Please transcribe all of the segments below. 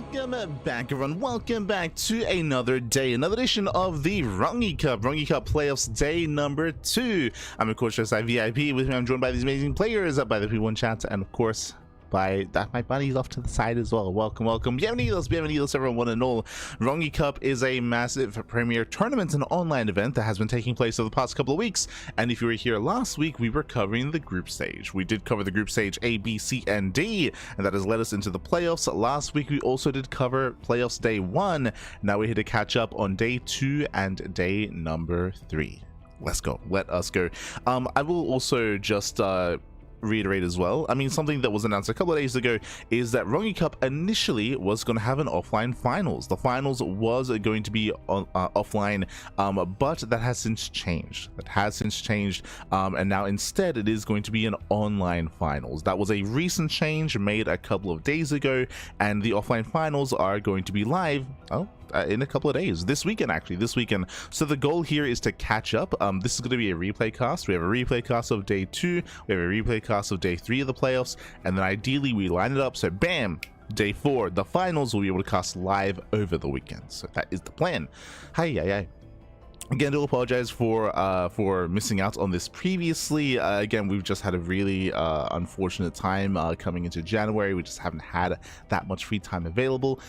Welcome back, everyone. Welcome back to another day, another edition of the Rongyi Cup Playoffs Day number 2. I'm of course just VIP. With me, I'm joined by these amazing players, by the P1 chat, and of course by that my buddies off to the side as well. Welcome. Bienvenidos, everyone, one and all. Rongyi Cup is a massive premier tournament and online event that has been taking place over the past couple of weeks, and if you were here last week, we were covering the group stage. We did cover the group stage A, B, C, and D, and that has led us into the playoffs. Last week we also did cover playoffs day 1. Now we're here to catch up on day 2 and day number 3. Let's go. Let us go. I will also just reiterate as well, I mean, something that was announced a couple of days ago is that Rongyi Cup initially was going to have an offline finals. The finals was going to be offline, but that has since changed. And now instead it is going to be an online finals. That was a recent change made a couple of days ago, and the offline finals are going to be live in a couple of days, this weekend. So the goal here is to catch up. This is going to be a replay cast. We have a replay cast of day 2, we have a replay cast of day 3 of the playoffs, and then ideally we line it up so bam, day 4, the finals, will be able to cast live over the weekend. So that is the plan. Hi. Again, do apologize for missing out on this previously. Again, we've just had a really unfortunate time coming into January. We just haven't had that much free time available.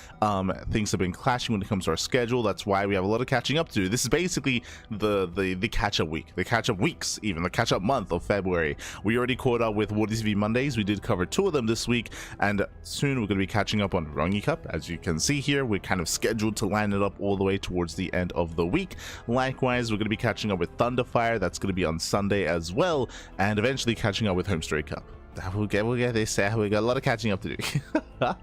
Things have been clashing when it comes to our schedule. That's why we have a lot of catching up to do. This is basically the catch-up week, the catch-up weeks, even the catch-up month of February. We already caught up with World TV Mondays. We did cover 2 of them this week, and soon we're going to be catching up on Rongyi Cup. As you can see here, we're kind of scheduled to line it up all the way towards the end of the week. Likewise, we're going to be catching up with Thunderfire. That's going to be on Sunday as well, and eventually catching up with Home Story Cup. We'll get there. We got a lot of catching up to do.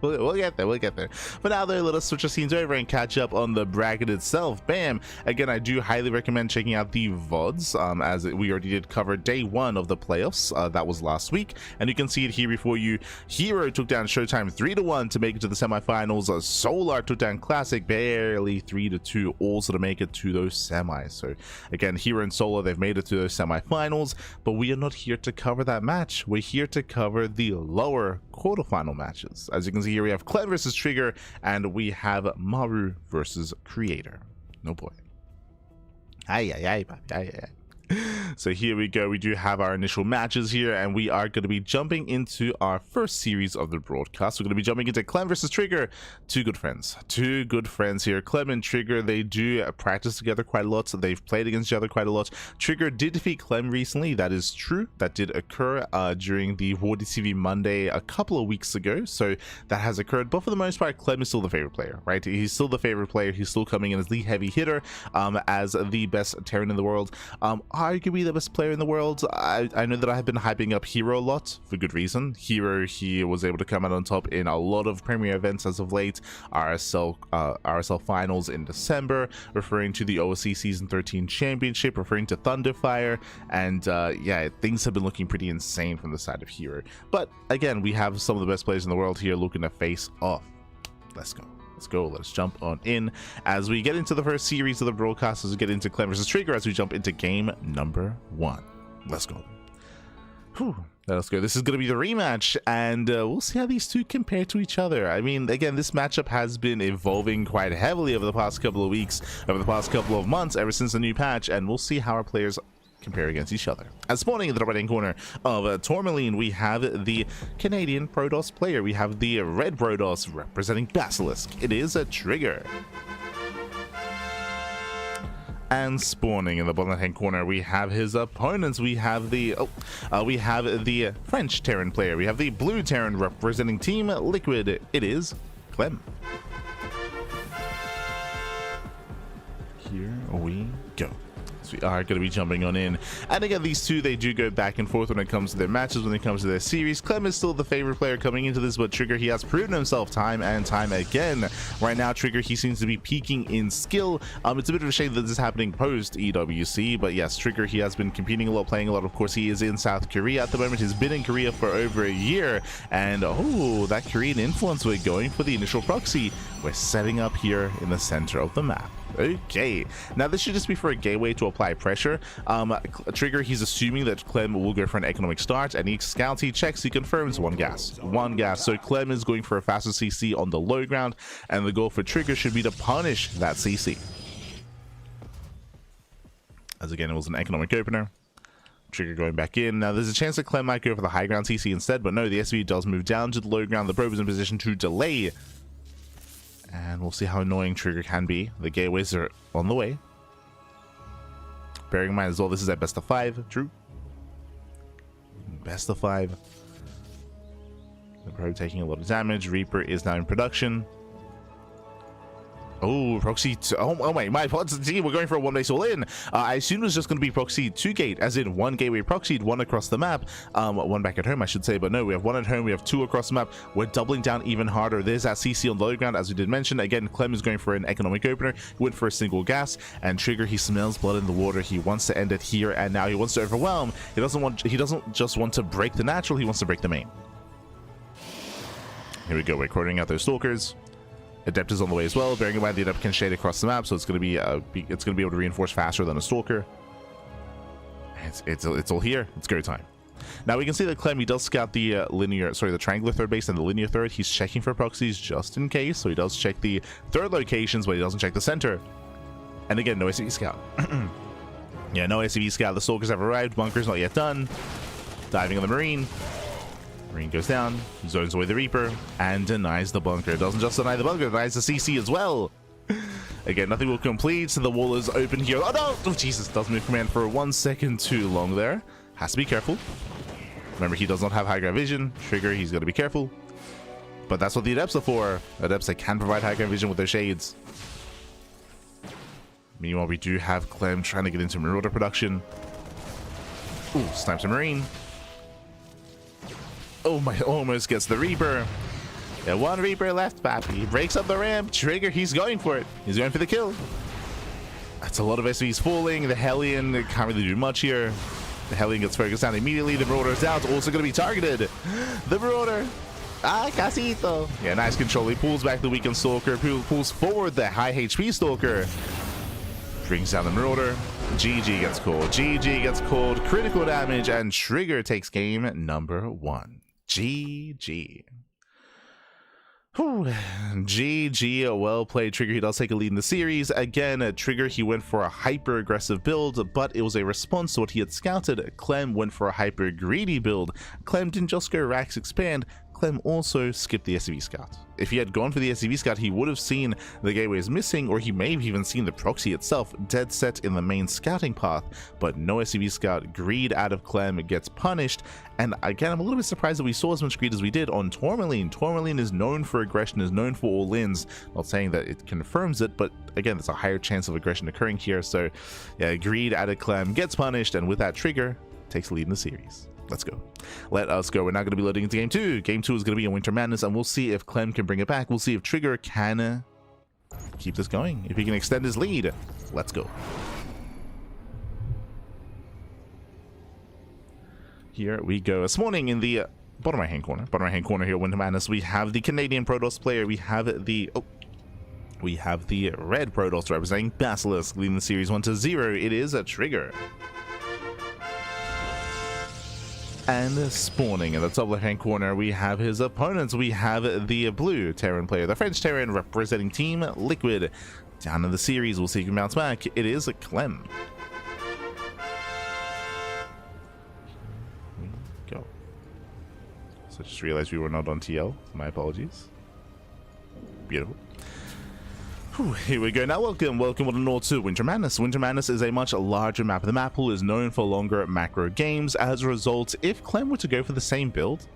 we'll get there. But now though, let us switch our scenes over and catch up on the bracket itself. Bam! Again, I do highly recommend checking out the VODs, as we already did cover day 1 of the playoffs. That was last week, and you can see it here before you. Hero took down Showtime 3-1 to make it to the semifinals. Solar took down Classic barely 3-2, also to make it to those semis. So again, Hero and Solar, they've made it to those semifinals, but we are not here to cover that match. We're here to cover the lower quarterfinal matches. As you can see here, we have Clem versus Trigger, and we have Maru versus Creator. No boy. Ay. So here we go. We do have our initial matches here, and we are going to be jumping into our first series of the broadcast. We're going to be jumping into Clem versus Trigger. Two good friends here. Clem and Trigger, they do practice together quite a lot, so they've played against each other quite a lot. Trigger did defeat Clem recently. That is true. That did occur during the World TV Monday a couple of weeks ago, so that has occurred. But for the most part, Clem is still the favorite player, right? He's still the favorite player. He's still coming in as the heavy hitter, as the best Terran in the world. Arguably the best player in the world. I know that I have been hyping up Hero a lot for good reason. Hero, he was able to come out on top in a lot of premier events as of late. RSL finals in December, referring to the OSC season 13 championship, referring to Thunderfire, and yeah, things have been looking pretty insane from the side of Hero. But again, we have some of the best players in the world here looking to face off. Let's go. Let's jump on in as we get into the first series of the broadcast, as we get into Clem versus Trigger, as we jump into game number 1. Let's go. Let's go. This is going to be the rematch, and we'll see how these two compare to each other. I mean, again, this matchup has been evolving quite heavily over the past couple of weeks, over the past couple of months, ever since the new patch, and we'll see how our players compare against each other. As spawning in the right hand corner of Tourmaline, we have the Canadian Protoss player. We have the red Protoss representing Basilisk. It is a Trigger. And spawning in the bottom hand corner, we have his opponents. We have the French Terran player. We have the blue Terran representing Team Liquid. It is Clem. Here we go. We are going to be jumping on in, and again, these two, they do go back and forth when it comes to their matches, when it comes to their series. Clem is still the favorite player coming into this, but Trigger, he has proven himself time and time again. Right now, Trigger, he seems to be peaking in skill. It's a bit of a shame that this is happening post EWC, but yes, Trigger, he has been competing a lot, playing a lot. Of course, he is in South Korea at the moment. He's been in Korea for over a year, and oh, that Korean influence, we're going for the initial proxy. We're setting up here in the center of the map. Okay, now this should just be for a gateway to apply pressure. Trigger, he's assuming that Clem will go for an economic start, and he scouts, he checks, he confirms one gas. So Clem is going for a faster CC on the low ground, and the goal for Trigger should be to punish that CC. As again, it was an economic opener. Trigger going back in. Now there's a chance that Clem might go for the high ground CC instead, but no, the SV does move down to the low ground. The probe is in position to delay, and we'll see how annoying Trigger can be. The gateways are on the way. Bearing in mind as well, this is at best of 5. True. Best of 5. The probe taking a lot of damage. Reaper is now in production. Oh, proxy. Oh my pods. We're going for a one base all in. I assumed it was just going to be proxy 2 gate, as in 1 gateway proxied, 1 across the map. 1 back at home, I should say, but no, we have 1 at home, we have 2 across the map. We're doubling down even harder. There's that CC on the low ground, as we did mention. Again, Clem is going for an economic opener. He went for a single gas, and Trigger, he smells blood in the water. He wants to end it here and now. He wants to overwhelm. He doesn't just want to break the natural, he wants to break the main. Here we go. We're quartering out those stalkers. Adept is on the way as well. Bearing in mind the Adept can shade across the map, so it's going to be able to reinforce faster than a Stalker. It's all here. It's go time. Now we can see that Clem, he does scout the the triangular third base and the linear third. He's checking for proxies just in case, so he does check the third locations, but he doesn't check the center. And again, no SCV scout. Yeah, no SCV scout. The Stalkers have arrived. Bunker's not yet done. Diving on the Marine. Marine goes down, zones away the Reaper, and denies the bunker. It doesn't just deny the bunker, it denies the CC as well. Again, nothing will complete, so the wall is open here. Oh no! Oh Jesus, does move command for 1 second too long there. Has to be careful. Remember, he does not have high ground vision. Trigger, he's got to be careful. But that's what the Adepts are for. Adepts that can provide high ground vision with their shades. Meanwhile, we do have Clem trying to get into Marauder production. Ooh, snipes a Marine. Oh my, almost gets the Reaper. Yeah, 1 Reaper left, Pappy. He breaks up the ramp. Trigger, he's going for it. He's going for the kill. That's a lot of SVs falling. The Hellion can't really do much here. The Hellion gets focused down immediately. The Marauder's out. Also going to be targeted. The Marauder. Ah, Casito. Yeah, nice control. He pulls back the weakened Stalker. Pulls forward the high HP Stalker. Brings down the Marauder. GG gets called. GG gets called. Critical damage, and Trigger takes game number 1. GG. Whew. GG, well played, Trigger. He does take a lead in the series. Again, Trigger, he went for a hyper aggressive build, but it was a response to what he had scouted. Clem went for a hyper greedy build. Clem didn't just go Rax expand. Clem also skipped the SCV scout. If he had gone for the SCV scout, he would have seen the gateways missing, or he may have even seen the proxy itself dead set in the main scouting path. But no SCV scout. Greed out of Clem gets punished. And again, I'm a little bit surprised that we saw as much greed as we did on Tourmaline. Tourmaline is known for aggression, is known for all-ins. Not saying that it confirms it, but again, there's a higher chance of aggression occurring here. So yeah, greed out of Clem gets punished, and with that, Trigger takes the lead in the series. Let's go. Let us go. We're now going to be loading into game 2. Game 2 is going to be a Winter Madness, and we'll see if Clem can bring it back. We'll see if Trigger can keep this going, if he can extend his lead. Let's go. Here we go. This morning in the bottom right hand corner here, Winter Madness, we have the Canadian Protoss player. We have the red Protoss representing Basilisk, leading the series 1-0. It is a Trigger. And spawning in the top left-hand corner, we have his opponents. We have the blue Terran player, the French Terran representing Team Liquid. Down in the series, we'll see who bounce back. It is Clem. Go. So just realized we were not on TL. My apologies. Beautiful. Here we go. Now welcome one and all to Winter Madness. Winter Madness is a much larger map. The map pool is known for longer macro games. As a result, if Clem were to go for the same build,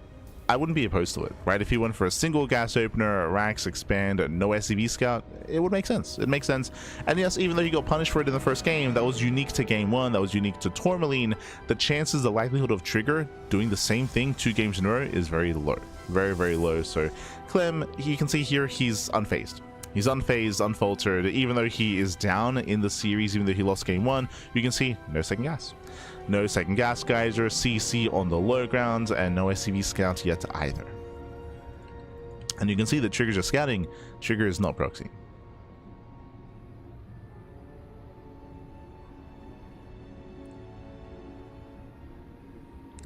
I wouldn't be opposed to it, right? If he went for a single gas opener, Rax, expand, no SCV scout, it would make sense. It makes sense. And yes, even though he got punished for it in the first game, that was unique to game 1, that was unique to Tourmaline, the chances, the likelihood of Trigger doing the same thing 2 games in a row is very low. Very, very low. So Clem, you can see here, he's unfazed. He's unfazed, unfaltered. Even though he is down in the series, even though he lost game 1, you can see no second gas. No second gas geyser, CC on the low ground, and no SCV scout yet either. And you can see that Trigger's just scouting. Trigger is not proxy.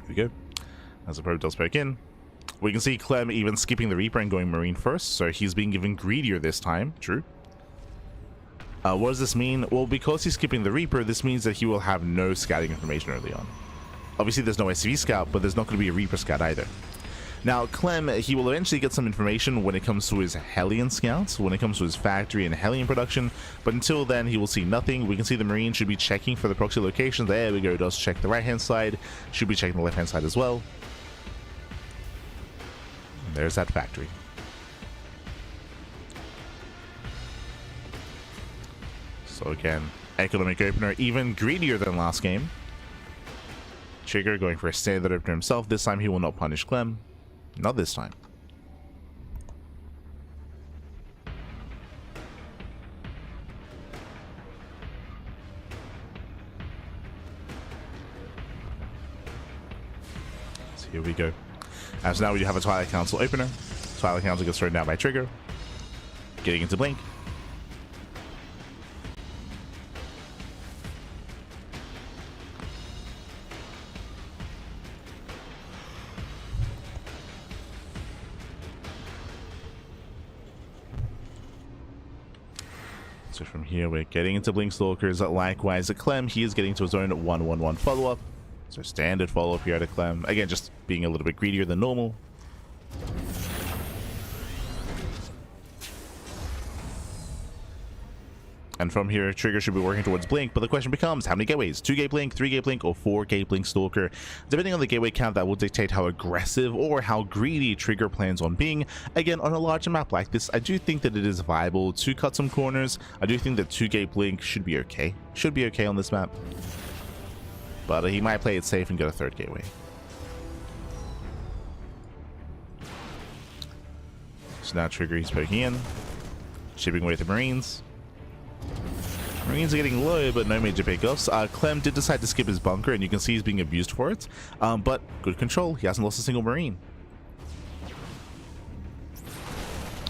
we go. As the probe does poke in, we can see Clem even skipping the Reaper and going Marine first, so he's being given greedier this time. True. What does this mean? Well, because he's skipping the Reaper, this means that he will have no scouting information early on. Obviously, there's no SV scout, but there's not going to be a Reaper scout either. Now, Clem, he will eventually get some information when it comes to his Hellion scouts, when it comes to his factory and Hellion production, but until then, he will see nothing. We can see the Marine should be checking for the proxy locations. There we go, does check the right-hand side, should be checking the left-hand side as well. And there's that factory. So again, economic opener, even greedier than last game. Trigger going for a standard opener himself. This time he will not punish Clem. Not this time. So here we go. As now we have a Twilight Council opener. Twilight Council gets thrown down by Trigger. Getting into Blink. So from here, we're getting into Blink Stalkers. Likewise, Clem, he is getting to his own 1-1-1 follow-up. So standard follow-up here at Clem. Again, just being a little bit greedier than normal. And from here, Trigger should be working towards Blink, but the question becomes, how many gateways? 2-gate Blink, 3-gate Blink, or 4-gate Blink Stalker? Depending on the gateway count, that will dictate how aggressive or how greedy Trigger plans on being. Again, on a larger map like this, I do think that it is viable to cut some corners. I do think that 2-gate Blink should be okay. Should be okay on this map. But he might play it safe and get a 3rd gateway. So now Trigger, he's poking in. Chipping away at the Marines. Marines are getting low, but no major pickoffs. Clem did decide to skip his bunker, and you can see he's being abused for it. But good control. He hasn't lost a single Marine.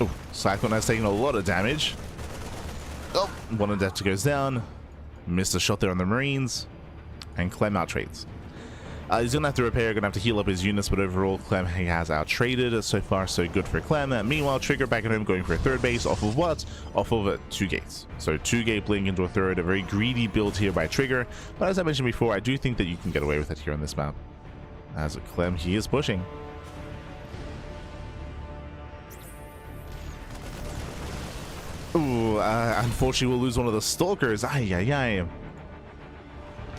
Oh, Cyclone has taken a lot of damage. Oh, one of that goes down. Missed a shot there on the Marines. And Clem out-trades. He's going to have to repair, going to have to heal up his units, but overall, Clem, he has out-traded. So far, so good for Clem. Meanwhile, Trigger back at home going for a 3rd base. Off of what? Off of 2 gates. So 2-gate Blink into a 3rd. A very greedy build here by Trigger. But as I mentioned before, I do think that you can get away with it here on this map. As Clem, he is pushing. Ooh, unfortunately, we'll lose one of the Stalkers. Ay, ay, ay.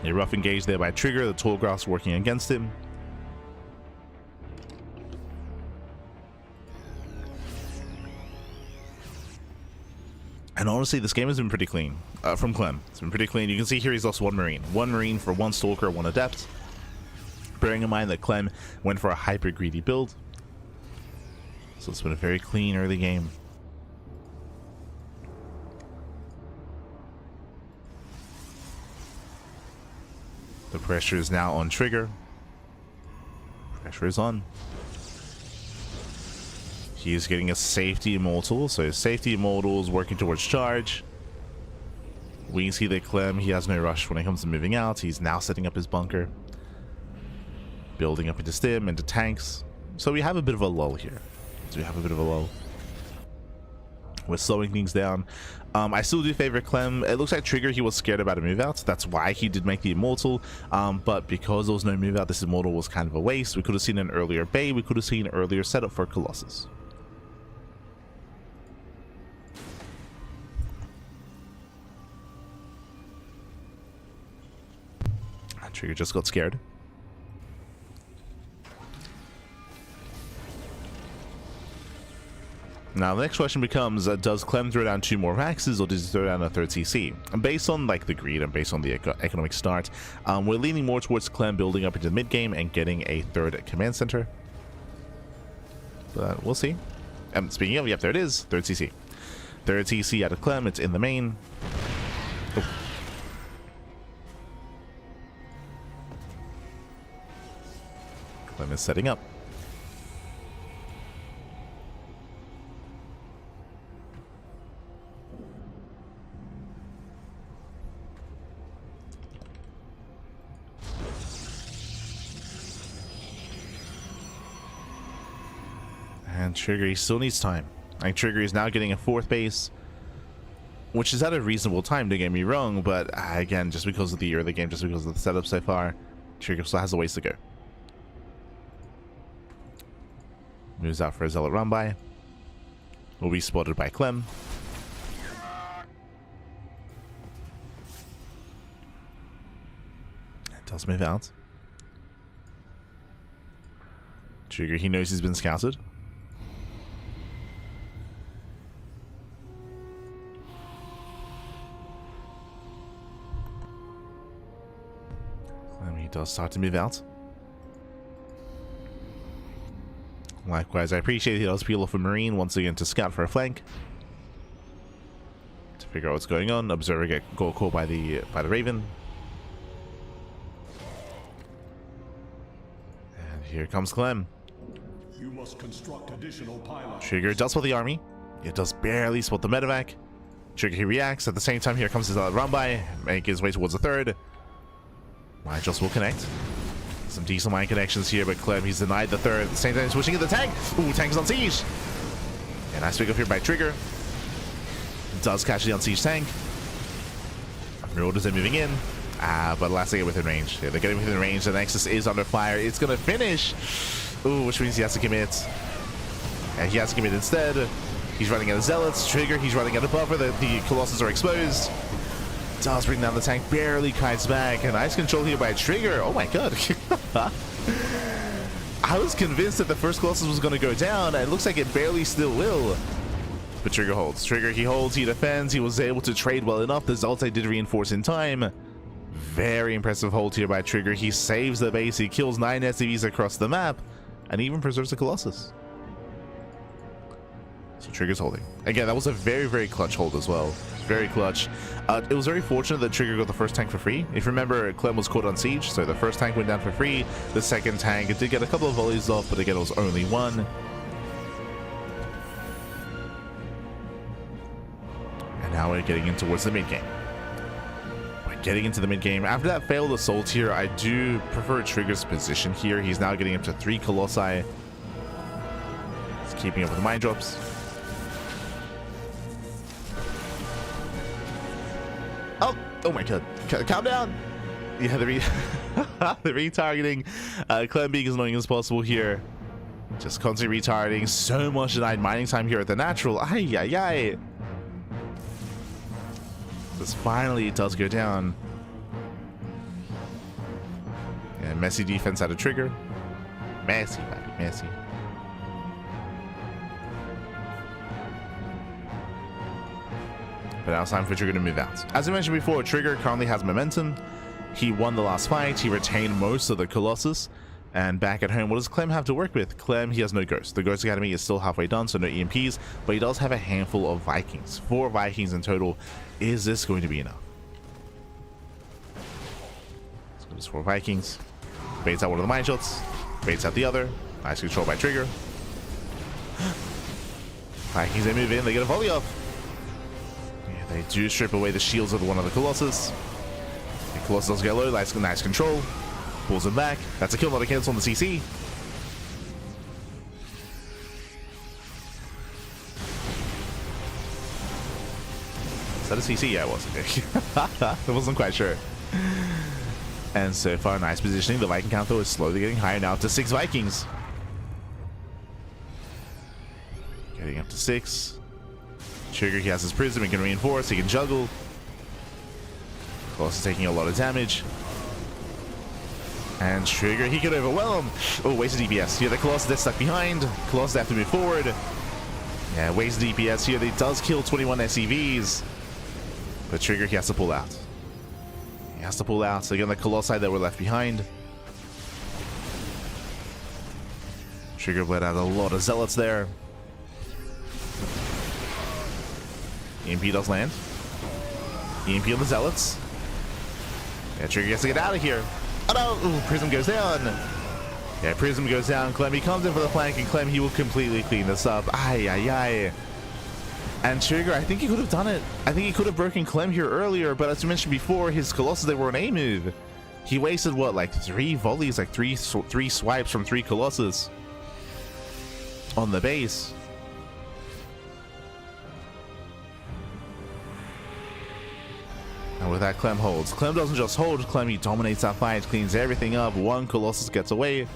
A rough engage there by Trigger. The Tall Grass working against him. And honestly, this game has been pretty clean from Clem. It's been pretty clean. You can see here he's lost 1 Marine. 1 Marine for 1 Stalker, 1 Adept. Bearing in mind that Clem went for a hyper greedy build. So it's been a very clean early game. The pressure is now on Trigger. Pressure is on. He is getting a safety immortal, so safety immortals working towards charge. We can see that Clem, he has no rush when it comes to moving out. He's now setting up his bunker. Building up into stim, into tanks. So we have a bit of a lull here. We're slowing things down. I still do favor Clem. It looks like Trigger, he was scared about a move out. That's why he did make the immortal. But because there was no move out, this immortal was kind of a waste. We could have seen an earlier bay. We could have seen an earlier setup for Colossus. Trigger just got scared. Now the next question becomes, does Clem throw down 2 more Maxes, or does he throw down a 3rd CC? And based on like the greed and based on the economic start, we're leaning more towards Clem building up into the mid game and getting a 3rd command center. But we'll see. And speaking of, yep, there it is, 3rd CC. 3rd CC out of Clem, it's in the main. Oh. Clem is setting up. And Trigger, he still needs time. Like, Trigger is now getting a 4th base, which is at a reasonable time, don't get me wrong, but again, just because of the early game, just because of the setup so far, Trigger still has a ways to go. Moves out for a Zealot run by. Will be spotted by Clem. Does move out. Trigger, he knows he's been scouted. And he does start to move out. Likewise, I appreciate he does peel off a Marine once again to scout for a flank. To figure out what's going on. Observer get caught by the Raven. Here comes Clem. You must construct additional pylons. Trigger does spot the army. It does barely spot the medevac. Trigger, he reacts. At the same time, here comes his run by. Make his way towards the 3rd. Mine just will connect. Some decent mine connections here, but Clem, he's denied the 3rd. At the same time, switching in the tank. Ooh, tank's on siege. And nice pick up here by Trigger. Does catch the on siege tank. Marauders are moving in. But last they get within range. Yeah, they're getting within range. The Nexus is under fire. It's going to finish. Ooh, which means he has to commit. And he has to commit instead. He's running out of Zealots. Trigger, he's running out of buffer. The Colossus are exposed. Does bring down the tank. Barely kites back. And nice control here by Trigger. Oh my god. I was convinced that the first Colossus was going to go down. And it looks like it barely still will. But Trigger holds. Trigger, he holds. He defends. He was able to trade well enough. The Zealots did reinforce in time. Very impressive hold here by Trigger. He saves the base. He kills 9 SCVs across the map. And even preserves the Colossus. So Trigger's holding. Again, that was a very, very clutch hold as well. Very clutch. It was very fortunate that Trigger got the first tank for free. If you remember, Clem was caught on siege. So the first tank went down for free. The second tank, it did get a couple of volleys off. But again, it was only one. And now we're getting in towards the mid game. Getting into the mid game. After that failed assault here, I do prefer Trigger's position here. He's now getting up to 3 Colossi. He's keeping up with the mine drops. Oh my god. Calm down. Yeah, the retargeting. Clem being as annoying as possible here. Just constantly retargeting. So much denied mining time here at the natural. Ay, ay, ay. This finally does go down. And messy defense out of Trigger. Messy, baby, messy. But now it's time for Trigger to move out. As I mentioned before, Trigger currently has momentum. He won the last fight. He retained most of the Colossus. And back at home, what does Clem have to work with? Clem, he has no Ghost. The Ghost Academy is still halfway done, so no EMPs. But he does have a handful of Vikings. 4 Vikings in total. Is this going to be enough? Let's go to 4 Vikings. Baits out one of the mine shots. Baits out the other. Nice control by Trigger. Vikings, they move in. They get a volley off. Yeah, they do strip away the shields of one of the Colossus. The Colossus does get low. Nice control. Pulls him back. That's a kill, not a cancel on the CC. Is that a CC? Yeah, it was. Okay. I wasn't quite sure. And so far, nice positioning. The Viking count, though, is slowly getting higher now, up to 6 Vikings. Getting up to 6. Trigger, he has his prism. He can reinforce. He can juggle. Also taking a lot of damage. And Trigger, he could overwhelm. Oh, wasted DPS. Here, the Colossus is stuck behind. Colossus have to move forward. Yeah, wasted DPS here. They does kill 21 SCVs. But Trigger, he has to pull out. He has to pull out. So again, the Colossi that were left behind. Trigger bled out a lot of Zealots there. EMP does land. EMP on the Zealots. Yeah, Trigger has to get out of here. Oh no! Ooh, Prism goes down. Yeah, Prism goes down. Clem, he comes in for the flank, and Clem, he will completely clean this up. Ay, ay, ay. And Trigger, I think he could have done it. I think he could have broken Clem here earlier, but as you mentioned before, his Colossus, they were an A move. He wasted, what, like 3 volleys, like three swipes from 3 Colossus. on the base. And with that, Clem holds. Clem doesn't just hold, Clem, he dominates that fight, cleans everything up. One Colossus gets away.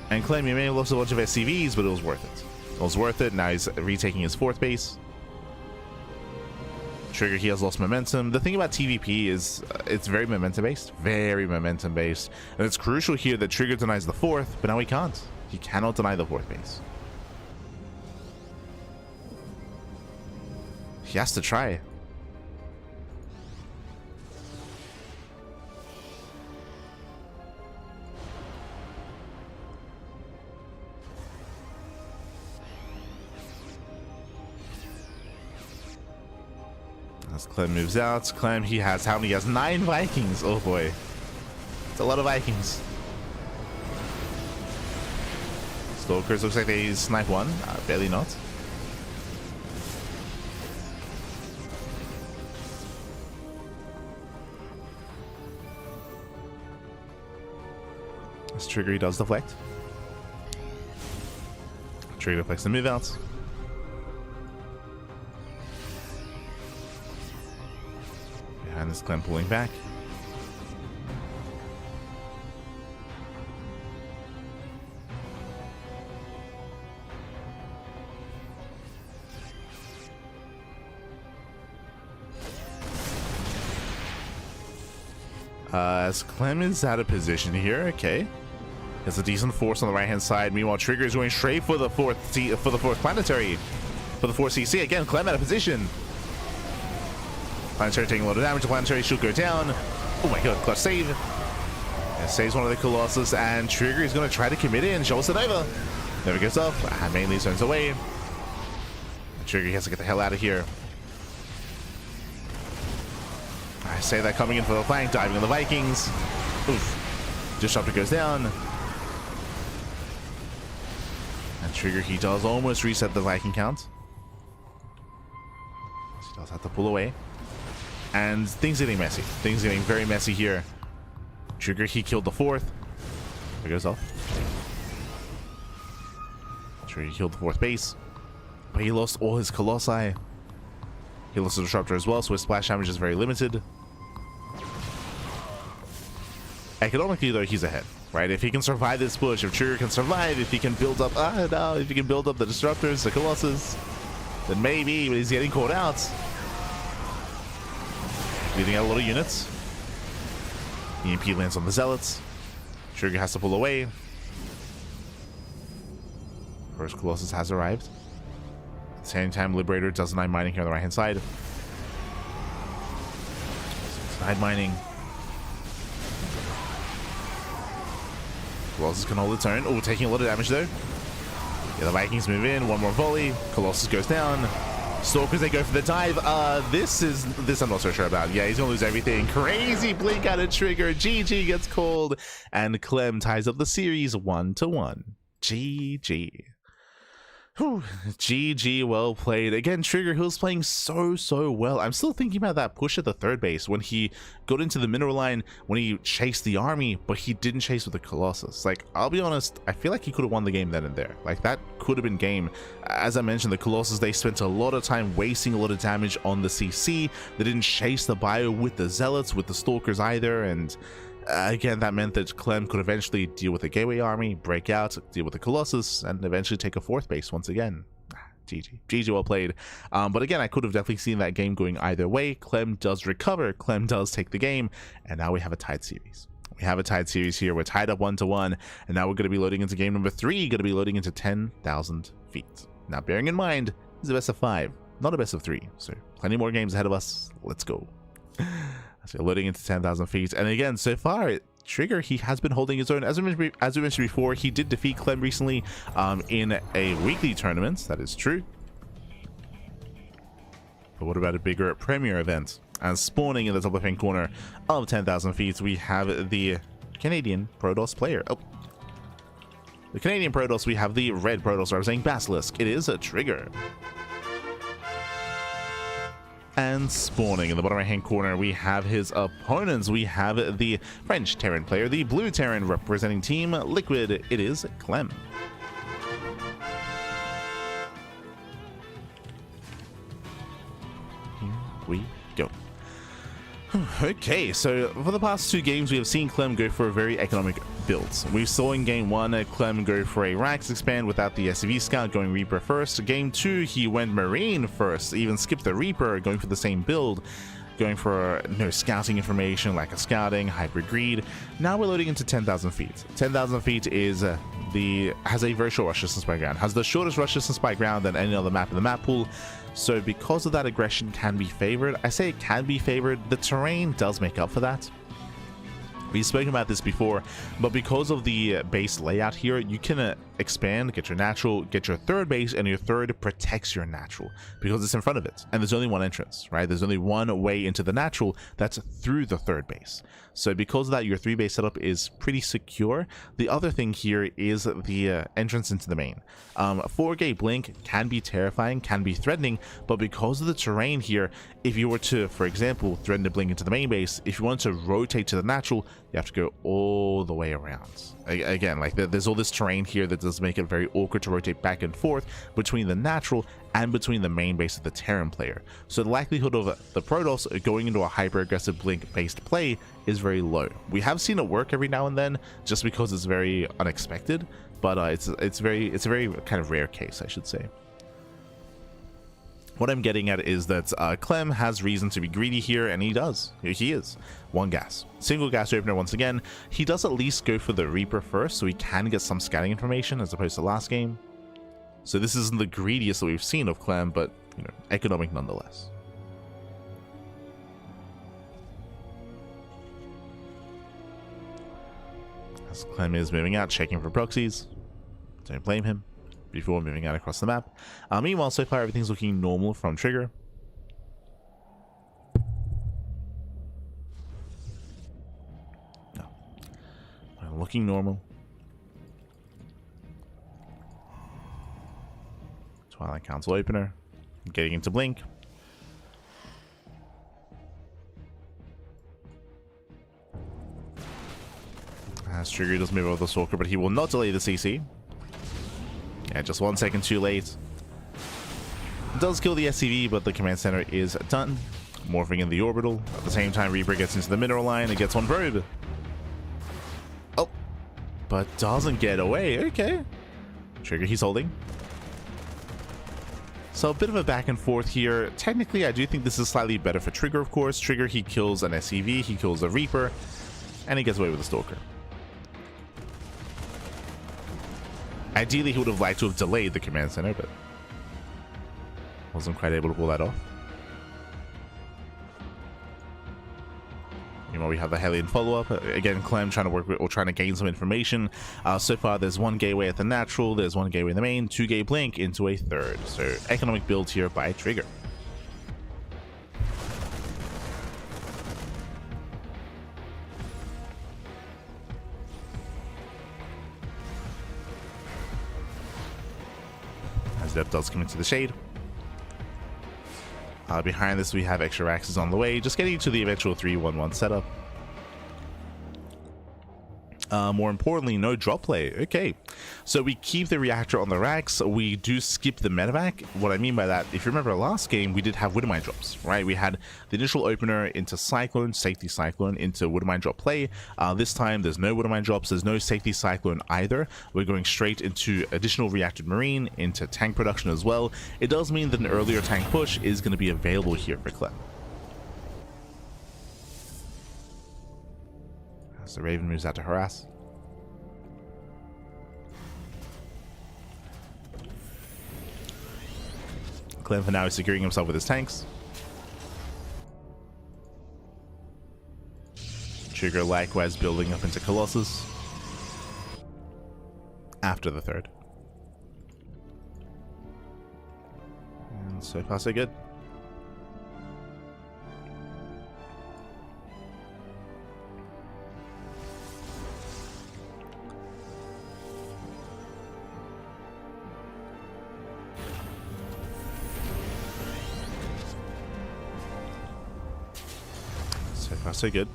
And Clem, you may have lost a bunch of SCVs, but it was worth it. It was worth it. Now he's retaking his 4th base. Trigger, he has lost momentum. The thing about TVP is it's very momentum based. Very momentum based. And it's crucial here that Trigger denies the 4th, but now he can't. He cannot deny the 4th base. He has to try. As Clem moves out, Clem, he has how many? He has 9 Vikings. Oh boy. It's a lot of Vikings. Stalkers, looks like they snipe one. Barely not. As Trigger, he does deflect. Trigger deflects the move out. Behind this, Clem pulling back. As Clem is out of position here, okay. Has a decent force on the right-hand side. Meanwhile, Trigger is going straight for the fourth planetary, for the 4th CC. Again, Clem out of position. Planetary taking a lot of damage. The planetary should go down. Oh my god, clutch save. It saves one of the Colossus, and Trigger is going to try to commit it and show us it over. Never gets off, and mainly turns away. Trigger has to get the hell out of here. I say that coming in for the flank, diving on the Vikings. Oof. Disruptor goes down. And Trigger, he does almost reset the Viking count. He does have to pull away. And things getting messy. Things getting very messy here. Trigger, he killed the 4th. There goes off. Trigger killed the 4th base. But he lost all his Colossi. He lost the Disruptor as well, so his splash damage is very limited. Economically, though, he's ahead, right? If he can survive this push, if Trigger can survive, if he can build up, if he can build up the Disruptors, the Colossus, then maybe, but he's getting caught out. Leaving out a lot of units. EMP lands on the Zealots. Trigger has to pull away. First Colossus has arrived. At the same time, Liberator does 9 mining here on the right hand side. 9 mining. Colossus can hold its own. Oh, taking a lot of damage though. Yeah, the Vikings move in. One more volley. Colossus goes down. Stalkers, they go for the dive. This I'm not so sure about. Yeah, he's gonna lose everything. Crazy blink out of Trigger. GG gets called, and Clem ties up the series 1-1. GG. Whew. GG, well played. Again, Trigger, he was playing so well. I'm still thinking about that push at the 3rd base when he got into the mineral line, when he chased the army, but he didn't chase with the Colossus. Like, I'll be honest, I feel like he could have won the game then and there. Like, that could have been game. As I mentioned, the Colossus, they spent a lot of time wasting a lot of damage on the CC. They didn't chase the bio with the Zealots, with the Stalkers either, and again, that meant that Clem could eventually deal with the Gateway Army, break out, deal with the Colossus, and eventually take a 4th base once again. GG. GG, well played. But again, I could have definitely seen that game going either way. Clem does recover, Clem does take the game, and now we have a tied series. We have a tied series here. We're tied up 1-1, and now we're going to be loading into game number 3, going to be loading into 10,000 feet. Now, bearing in mind, this is a best of 5, not a best of 3, so plenty more games ahead of us. Let's go. So loading into 10,000 feet, and again, so far, Trigger, he has been holding his own. As we mentioned before, he did defeat Clem recently in a weekly tournament. That is true. But what about a bigger premier event? And spawning in the top left-hand corner of 10,000 feet, we have the Canadian Protoss player. Oh, the Canadian Protoss. We have the red Protoss representing Basilisk. It is a Trigger. and spawning in the bottom right hand corner, we have his opponents. We have the French Terran player, the blue Terran representing Team Liquid. It is Clem. Here we go. Okay, so for the past 2 games, we have seen Clem go for very economic builds. We saw in game 1 Clem go for a Rax expand without the SCV scout, going Reaper first. Game 2, he went Marine first, even skipped the Reaper, going for the same build, going for no scouting information, lack of scouting, hybrid greed. Now we're loading into 10,000 feet. 10,000 feet is has a very short rush distance by ground, has the shortest rush distance by ground than any other map in the map pool. So because of that, aggression can be favored. I say it can be favored. The terrain does make up for that. We've spoken about this before, but because of the base layout here, you can expand, get your natural, get your third base, and your third protects your natural because it's in front of it. And there's only one entrance, right? There's only one way into the natural, that's through the third base. So because of that, your 3-base setup is pretty secure. The other thing here is the entrance into the main. 4-gate blink can be terrifying, can be threatening, but because of the terrain here, if you were to, for example, threaten to blink into the main base, if you want to rotate to the natural, you have to go all the way around. Again, like there's all this terrain here that does make it very awkward to rotate back and forth between the natural and between the main base of the Terran player. So the likelihood of the Protoss going into a hyper aggressive blink based play is very low. We have seen it work every now and then just because it's very unexpected, but it's a very kind of rare case, I should say. What I'm getting at is that Clem has reason to be greedy here, and he does. He is. 1 gas. Single gas opener once again. He does at least go for the Reaper first, so he can get some scouting information as opposed to last game. So this isn't the greediest that we've seen of Clem, but, you know, economic nonetheless. As Clem is moving out, checking for proxies. Don't blame him. Before moving out across the map. Meanwhile, so far everything's looking normal from Trigger. No. Looking normal. Twilight Council opener. Getting into blink. As Trigger does move over the Stalker, but he will not delay the CC. Yeah, just 1 second too late. Does kill the SCV, but the command center is done. Morphing in the orbital. At the same time, Reaper gets into the mineral line and gets 1 probe. Oh, but doesn't get away. Okay. Trigger, he's holding. So a bit of a back and forth here. Technically, I do think this is slightly better for Trigger, of course. Trigger, he kills an SCV, he kills a Reaper, and he gets away with the Stalker. Ideally, he would have liked to have delayed the command center, but wasn't quite able to pull that off. Meanwhile, we have the Hellion follow-up. Again, Clem trying to work with, or trying to gain some information. So far, there's 1 gateway at the natural, there's 1 gateway in the main, 2-gate blink into a third. So economic build here by Trigger. That does come into the shade. Behind this, we have extra Raxes on the way, just getting to the eventual 3-1-1 setup. More importantly, no drop play. Okay, so we keep the reactor on the Rax. We do skip the medevac. What I mean by that, if you remember last game, we did have Widowmine drops, right? We had the initial opener into Cyclone, safety Cyclone, into Widowmine drop play. This time, there's no Widowmine drops, there's no safety Cyclone either. We're going straight into additional reacted Marine, into tank production as well. It does mean that an earlier tank push is going to be available here for Clem. As the Raven moves out to harass. Clem for now is securing himself with his tanks. Trigger likewise building up into Colossus. After the third. And so far so good. So far, so good.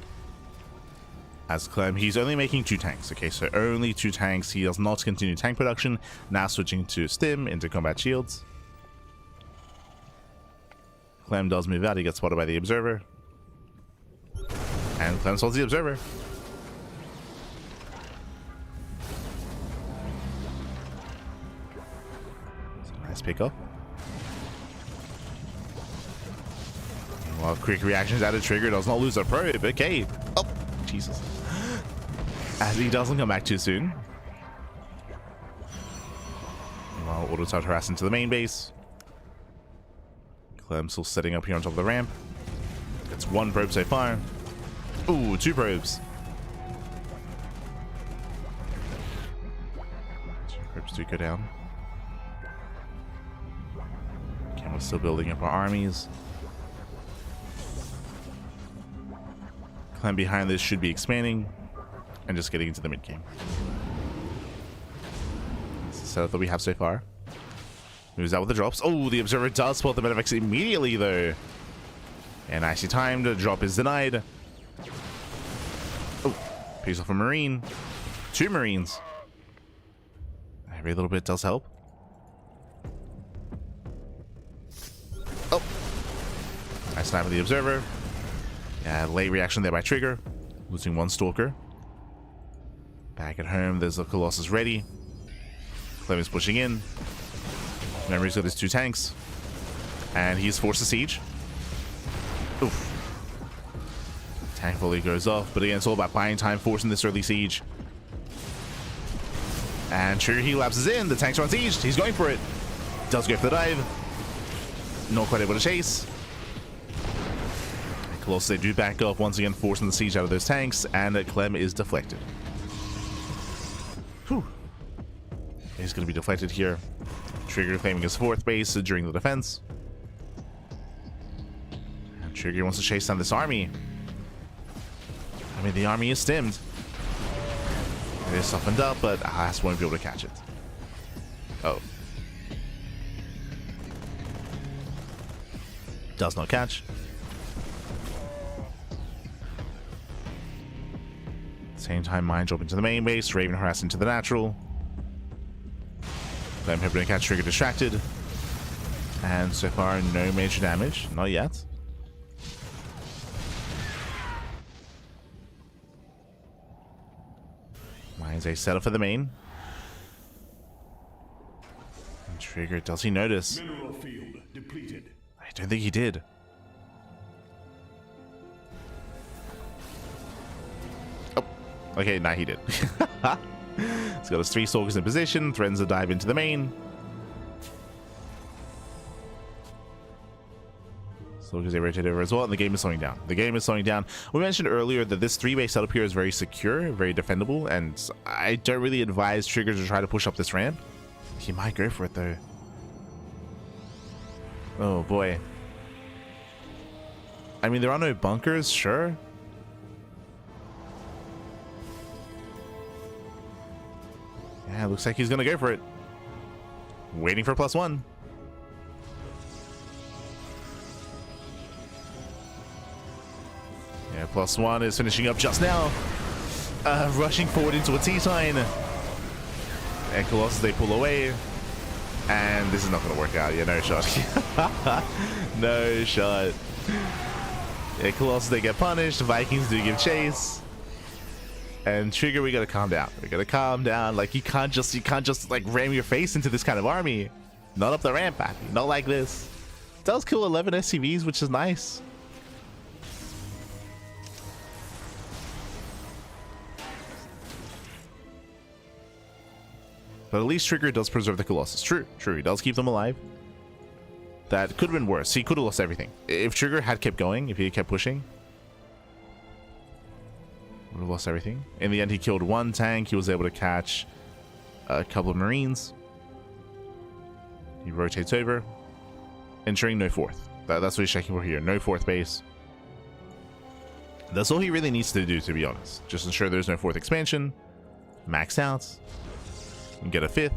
As Clem, he's only making 2 tanks. Okay, so only 2 tanks. He does not continue tank production. Now switching to stim into combat shields. Clem does move out. He gets spotted by the observer. And Clem solves the observer. Nice pickup. Well, quick reactions out of trigger, does not lose a probe. Okay. Oh, Jesus. As he doesn't come back too soon. Meanwhile, auto start harassing to the main base. Clem still setting up here on top of the ramp. Gets 1 probe so far. Ooh, 2 probes. 2 probes do go down. Okay, we're still building up our armies. Clem behind this should be expanding and just getting into the mid game. That's the setup that we have so far. Moves out with the drops. Oh, the observer does spot the Medivacs immediately though. And nicely timed. The drop is denied. Oh, pays off a Marine. 2 Marines. Every little bit does help. Oh. Nice snipe with the observer. Yeah, late reaction there by trigger. Losing 1 stalker. Back at home, there's a Colossus ready. Clem is pushing in. Memory's got his 2 tanks. And he's forced to siege. Oof. Tank volley goes off, but again, it's all about buying time, forcing this early siege. And trigger he lapses in. The tanks are on siege. He's going for it. Does go for the dive. Not quite able to chase. Colossus, they do back up once again, forcing the siege out of those tanks, and Clem is deflected. Whew. He's going to be deflected here. Trigger claiming his 4th base during the defense. And Trigger wants to chase down this army. I mean, the army is stimmed. It is softened up, but Haas won't be able to catch it. Oh. Does not catch. Same time, mine drop into the main base, Raven harass into the natural. Clem hoping to catch trigger distracted. And so far, no major damage. Not yet. Mine's a setup for the main. And trigger, does he notice? Mineral field depleted. I don't think he did. Okay, nah, he did. He's got his 3 stalkers in position, threatens to dive into the main. Stalkers, they rotate over as well, and the game is slowing down. The game is slowing down. We mentioned earlier that this 3-base setup here is very secure, very defendable, and I don't really advise triggers to try to push up this ramp. He might go for it, though. Oh, boy. I mean, there are no bunkers, sure. Yeah, looks like he's gonna go for it. Waiting for +1. Yeah, +1 is finishing up just now. Rushing forward into a T-sign. And Colossus, they pull away. And this is not gonna work out. Yeah, no shot. No shot. Yeah, Colossus, they get punished. Vikings do give chase. And trigger, we gotta calm down. We gotta calm down. Like, you can't just like ram your face into this kind of army. Not up the ramp, Pappy. Not like this. It does kill 11 SCVs, which is nice. But at least trigger does preserve the Colossus. True, he does keep them alive. That could have been worse. He could have lost everything. If trigger had kept going, if he had kept pushing, would have lost everything. In the end, he killed 1 tank. He was able to catch a couple of Marines. He rotates over, ensuring no 4th. That's what he's checking for here. No 4th base. That's all he really needs to do, to be honest. Just ensure there's no 4th expansion. Max out. And get a 5th.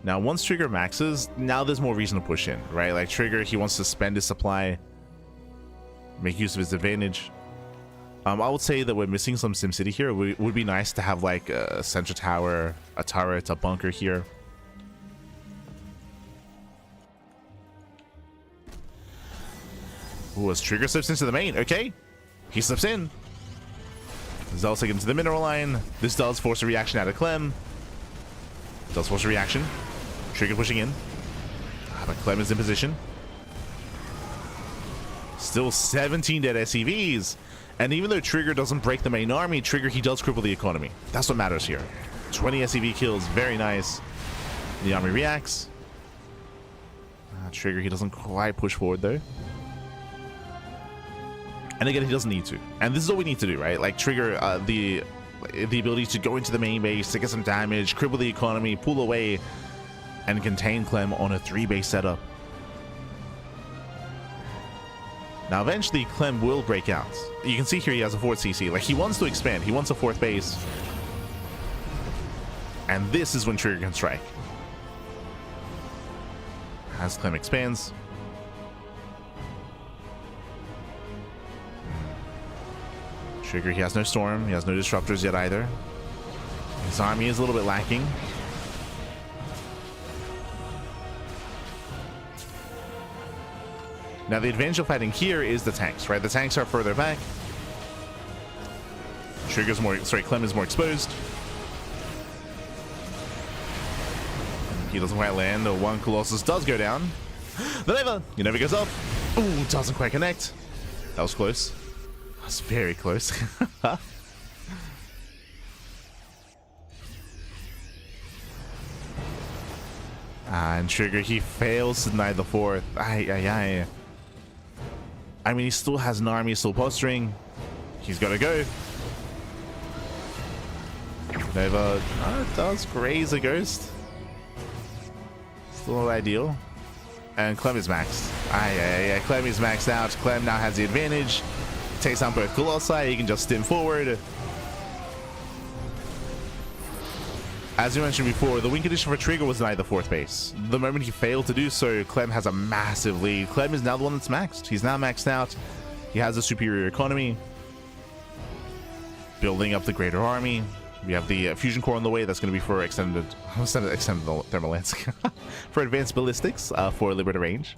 Now, once trigger maxes, now there's more reason to push in, right? Like, trigger, he wants to spend his supply. make use of his advantage. I would say that we're missing some SimCity here. It would be nice to have like a central tower, a turret, a bunker here. Ooh, as Trigger slips into the main. Okay, he slips in. Zell's taken to the mineral line. This does force a reaction out of Clem. Does force a reaction. Trigger pushing in. But Clem is in position. Still 17 dead SCVs. And even though Trigger doesn't break the main army, Trigger, he does cripple the economy. That's what matters here. 20 SCV kills, very nice. The army reacts. Trigger, he doesn't quite push forward though. And again, he doesn't need to. And this is all we need to do, right? Like Trigger, the ability to go into the main base, to get some damage, cripple the economy, pull away, and contain Clem on a 3-base setup. Now, eventually, Clem will break out. You can see here he has a 4th CC. Like, he wants to expand. He wants a 4th base. And this is when Trigger can strike. As Clem expands. Trigger, he has no storm. He has no disruptors yet either. His army is a little bit lacking. Now, the advantage of fighting here is the tanks, right? The tanks are further back. Clem is more exposed. He doesn't quite land. The one Colossus does go down. The Neva! He never goes up. Ooh, doesn't quite connect. That was close. That was very close. And Trigger, he fails to deny the 4th. I mean, he still has an army, still posturing. He's got to go. Nova does graze a ghost. Still not ideal. And Clem is maxed. Clem is maxed out. Clem now has the advantage. Takes down both Colossi. He can just stim forward. As you mentioned before, the win condition for Trigger was denied the 4th base. The moment he failed to do so, Clem has a massive lead. Clem is now the one that's maxed. He's now maxed out. He has a superior economy. Building up the greater army. We have the fusion core on the way. That's going to be for extended thermal lance. For advanced ballistics for limited range.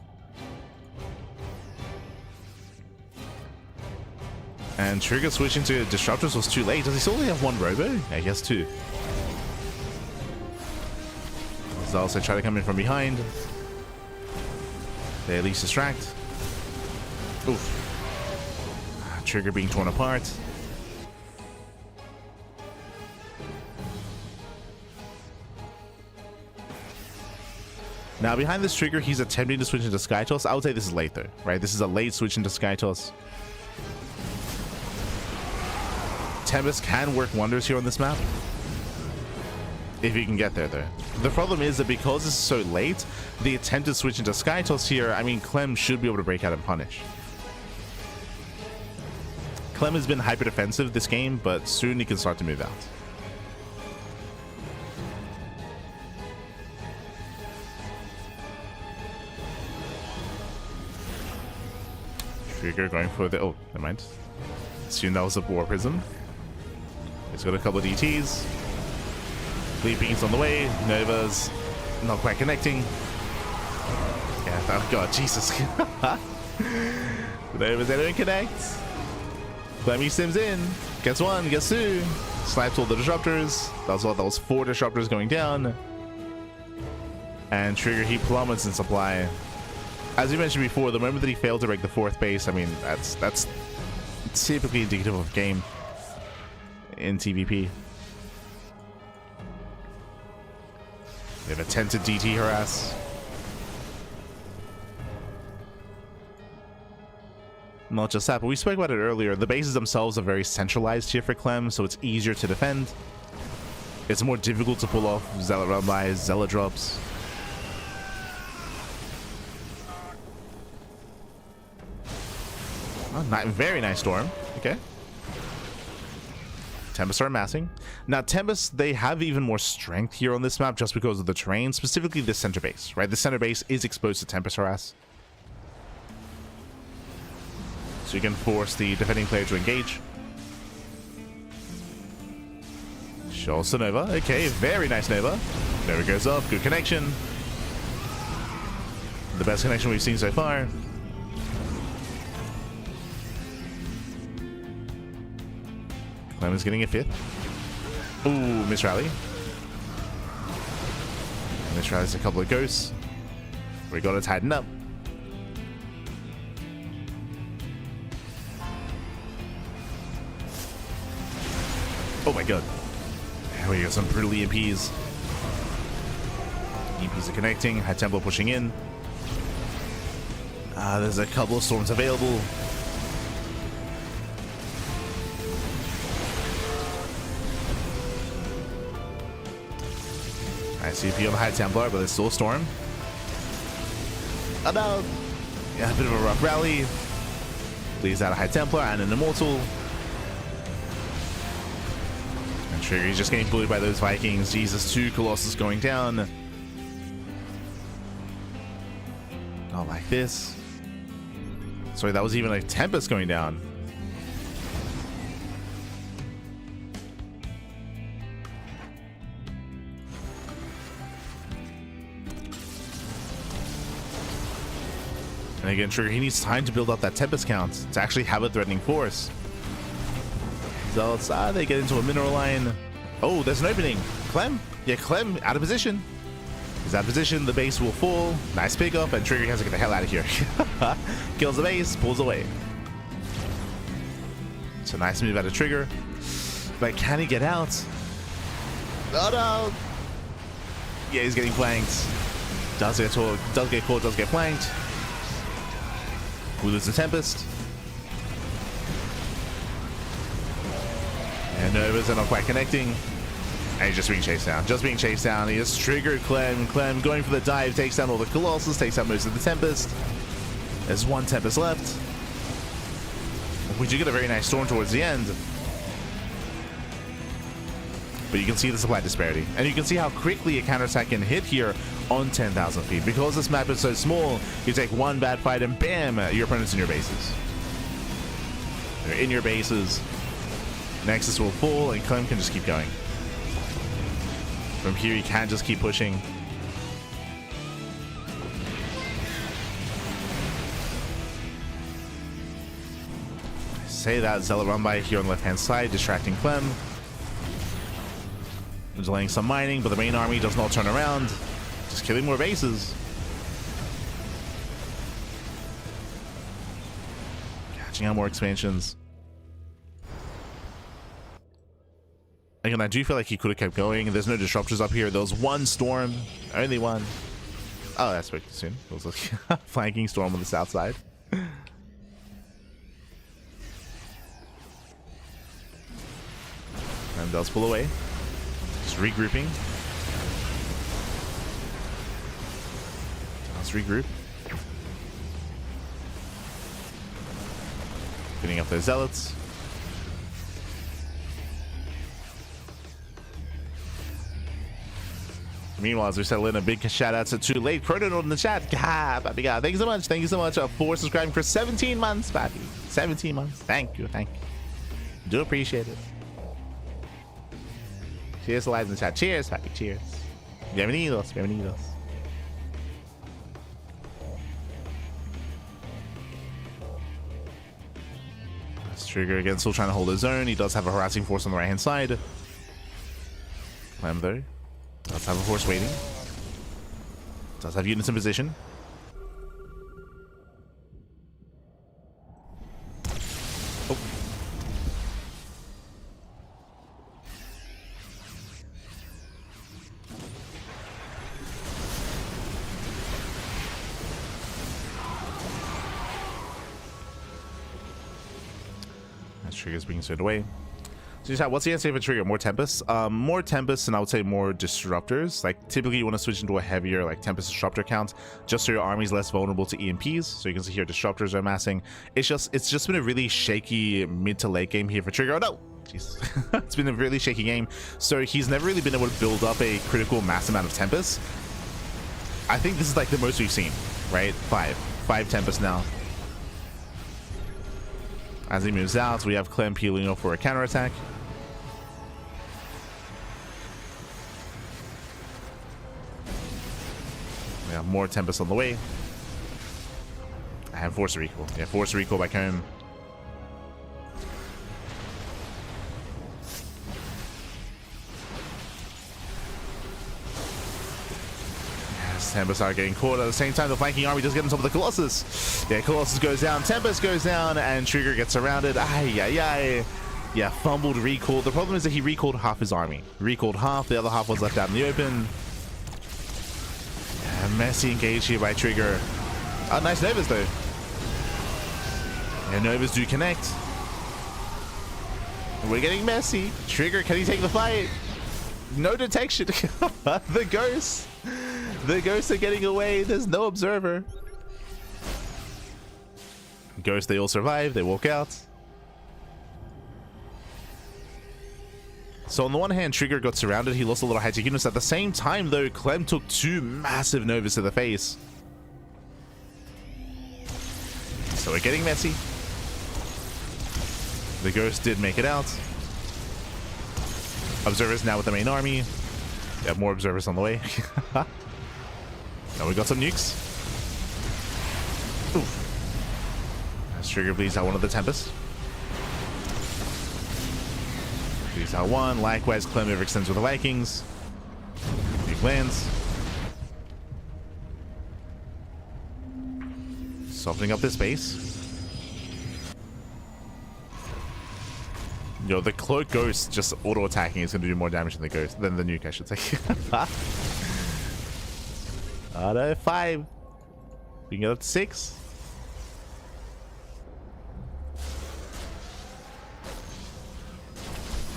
And Trigger switching to disruptors was too late. Does he still only have 1 robo? Yeah, he has 2. Also try to come in from behind. They at least distract. Oof. Trigger being torn apart. Now behind this Trigger, he's attempting to switch into Sky Toss. I would say this is late though, right? This is a late switch into Sky Toss. Tempest can work wonders here on this map. If you can get there though. The problem is that because this is so late, the attempted switch into Sky Toss here, I mean, Clem should be able to break out and punish. Clem has been hyper defensive this game, but soon he can start to move out. Trigger going for the... Oh, never mind. Assume that was a War Prism. He's got a couple of DTs. Leaping's on the way. Nova's not quite connecting. Yeah, oh god, Jesus. Nova's they don't connect. Clemmy sims in. Gets 1, gets 2. Slaps all the disruptors. That was 4 disruptors going down. And Trigger, he plummets in supply. As you mentioned before, the moment that he failed to break the 4th base, I mean, that's typically indicative of game in TVP. They have attempted DT harass. Not just that, but we spoke about it earlier. The bases themselves are very centralized here for Clem, so it's easier to defend. It's more difficult to pull off Zealot run buys, Zealot drops. Oh, very nice storm. Okay. Tempest are amassing. Now, Tempest, they have even more strength here on this map just because of the terrain, specifically the center base, right? The center base is exposed to Tempest harass. So you can force the defending player to engage. Shows the Nova. Okay, very nice Nova. Nova goes off. Good connection. The best connection we've seen so far. Clem is getting a 5th. Ooh, miss rally. Miss rally's a couple of ghosts. We got to tighten up. Oh my god. There we go, some brutal EMPs. EMPs are connecting. High Templar pushing in. There's a couple of storms available. Nice CP on the High Templar, but there's still a storm. Oh no! Yeah, a bit of a rough rally. Bleeds out a High Templar and an Immortal. And Trigger, he's just getting bullied by those Vikings. Jesus, 2 Colossus going down. Not like this. Sorry, that was even like Tempest going down. And again, Trigger, he needs time to build up that Tempest count to actually have a threatening force. Zealots, they get into a mineral line. Oh, there's an opening. Clem? Yeah, Clem out of position. He's out of position, the base will fall. Nice pickup, and Trigger has to get the hell out of here. Kills the base, pulls away. It's a nice move out of Trigger. But can he get out? Oh no! Yeah, he's getting flanked. Does get caught, does get flanked. We lose the Tempest. And Novas are not quite connecting. And he's just being chased down. Just being chased down. He has triggered Clem. Clem going for the dive. Takes down all the Colossus. Takes out most of the Tempest. There's 1 Tempest left. We do get a very nice storm towards the end. But you can see the supply disparity. And you can see how quickly a counterattack can hit here on 10,000 feet. Because this map is so small, you take 1 bad fight and bam, your opponent's in your bases. They're in your bases. Nexus will fall and Clem can just keep going. From here, he can just keep pushing. I say that Zealot run by here on the left-hand side, distracting Clem. Delaying some mining, but the main army does not turn around. Just killing more bases. Catching out more expansions. Again, I do feel like he could have kept going. There's no disruptors up here. There was 1 storm. Only 1. Oh, that's way too soon. It was like a flanking storm on the south side. And does pull away. Just regrouping. Let's regroup. Getting up those zealots. Meanwhile, as we settle in, a big shout out to Too Late Chrono in the chat. Papi God, thank you so much. Thank you so much for subscribing for 17 months, Papi. 17 months. Thank you. Thank you. Do appreciate it. Cheers to lives in the chat. Cheers, Papi. Cheers. Bienvenidos. Bienvenidos. Let's Trigger again, still trying to hold his own. He does have a harassing force on the right hand side. Clem though. Does have a horse waiting. Does have units in position. Oh. That Trigger's being sent away. So what's the answer for Trigger? More Tempest? More Tempest, and I would say more Disruptors. Like, typically you want to switch into a heavier, like, Tempest Disruptor count, just so your army's less vulnerable to EMPs. So you can see here Disruptors are amassing. It's just been a really shaky mid to late game here for Trigger. Oh no! Jeez. It's been a really shaky game. So he's never really been able to build up a critical mass amount of Tempest. I think this is like the most we've seen, right? 5 Tempest now. As he moves out, we have Clem peeling off for a counterattack. We have more Tempest on the way. And force recall. Yeah, force recall back home. Tempest are getting caught. At the same time, the flanking army does get on top of the Colossus. Yeah, Colossus goes down, Tempest goes down, and Trigger gets surrounded. Ay, ay, ay. Yeah, fumbled, recalled. The problem is that he recalled half his army. Recalled half, the other half was left out in the open. Yeah, messy engage here by Trigger. Oh, nice Novas, though. Yeah, Novas do connect. We're getting messy. Trigger, can he take the fight? No detection. The ghosts. The ghosts are getting away. There's no observer. Ghosts, they all survive. They walk out. So on the one hand, Trigger got surrounded. He lost a lot of high-tech units. At the same time, though, Clem took 2 massive Novas to the face. So we're getting messy. The ghost did make it out. Observers now with the main army. We have more observers on the way. Now we got some nukes. Oof. As Trigger bleeds out one of the Tempest. Bleeds out one. Likewise, Clem overextends with the Vikings. Nuke lands. Softening up this base. Yo, the cloak ghost just auto-attacking is going to do more damage than the ghost, than the nuke, I should say. Oh no, 5. We can get up to 6.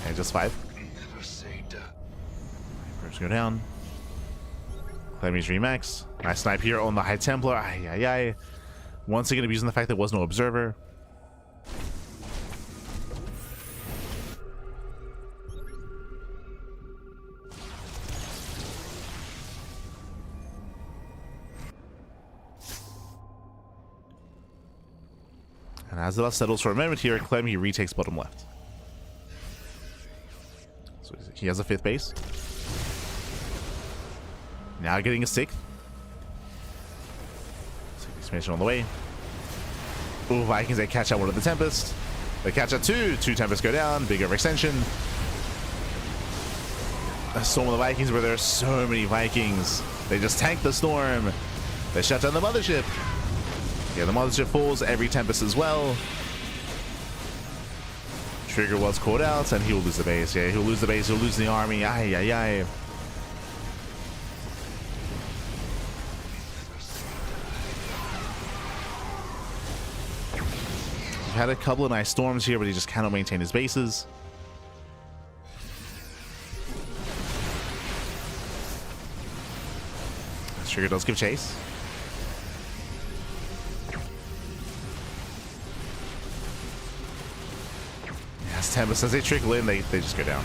And just 5. Groups go down. Clemmy's remax. Nice snipe here on the High Templar. Ay, ay, ay. Once again, abusing the fact there was no observer. And as the dust settles for a moment here, Clem, he retakes bottom left. So he has a 5th base. Now getting a 6th. Expansion on the way. Ooh, Vikings, they catch out one of the Tempest. They catch out 2. 2 Tempests go down. Big overextension. A storm of the Vikings where there are so many Vikings. They just tank the storm. They shut down the mothership. Yeah, the mothership falls, every Tempest as well. Trigger was caught out, and he will lose the base. Yeah, he'll lose the base, he'll lose the army. Ay, ay, ay. We've had a couple of nice storms here, but he just cannot maintain his bases. Trigger does give chase. Tempest, as they trickle in, they just go down.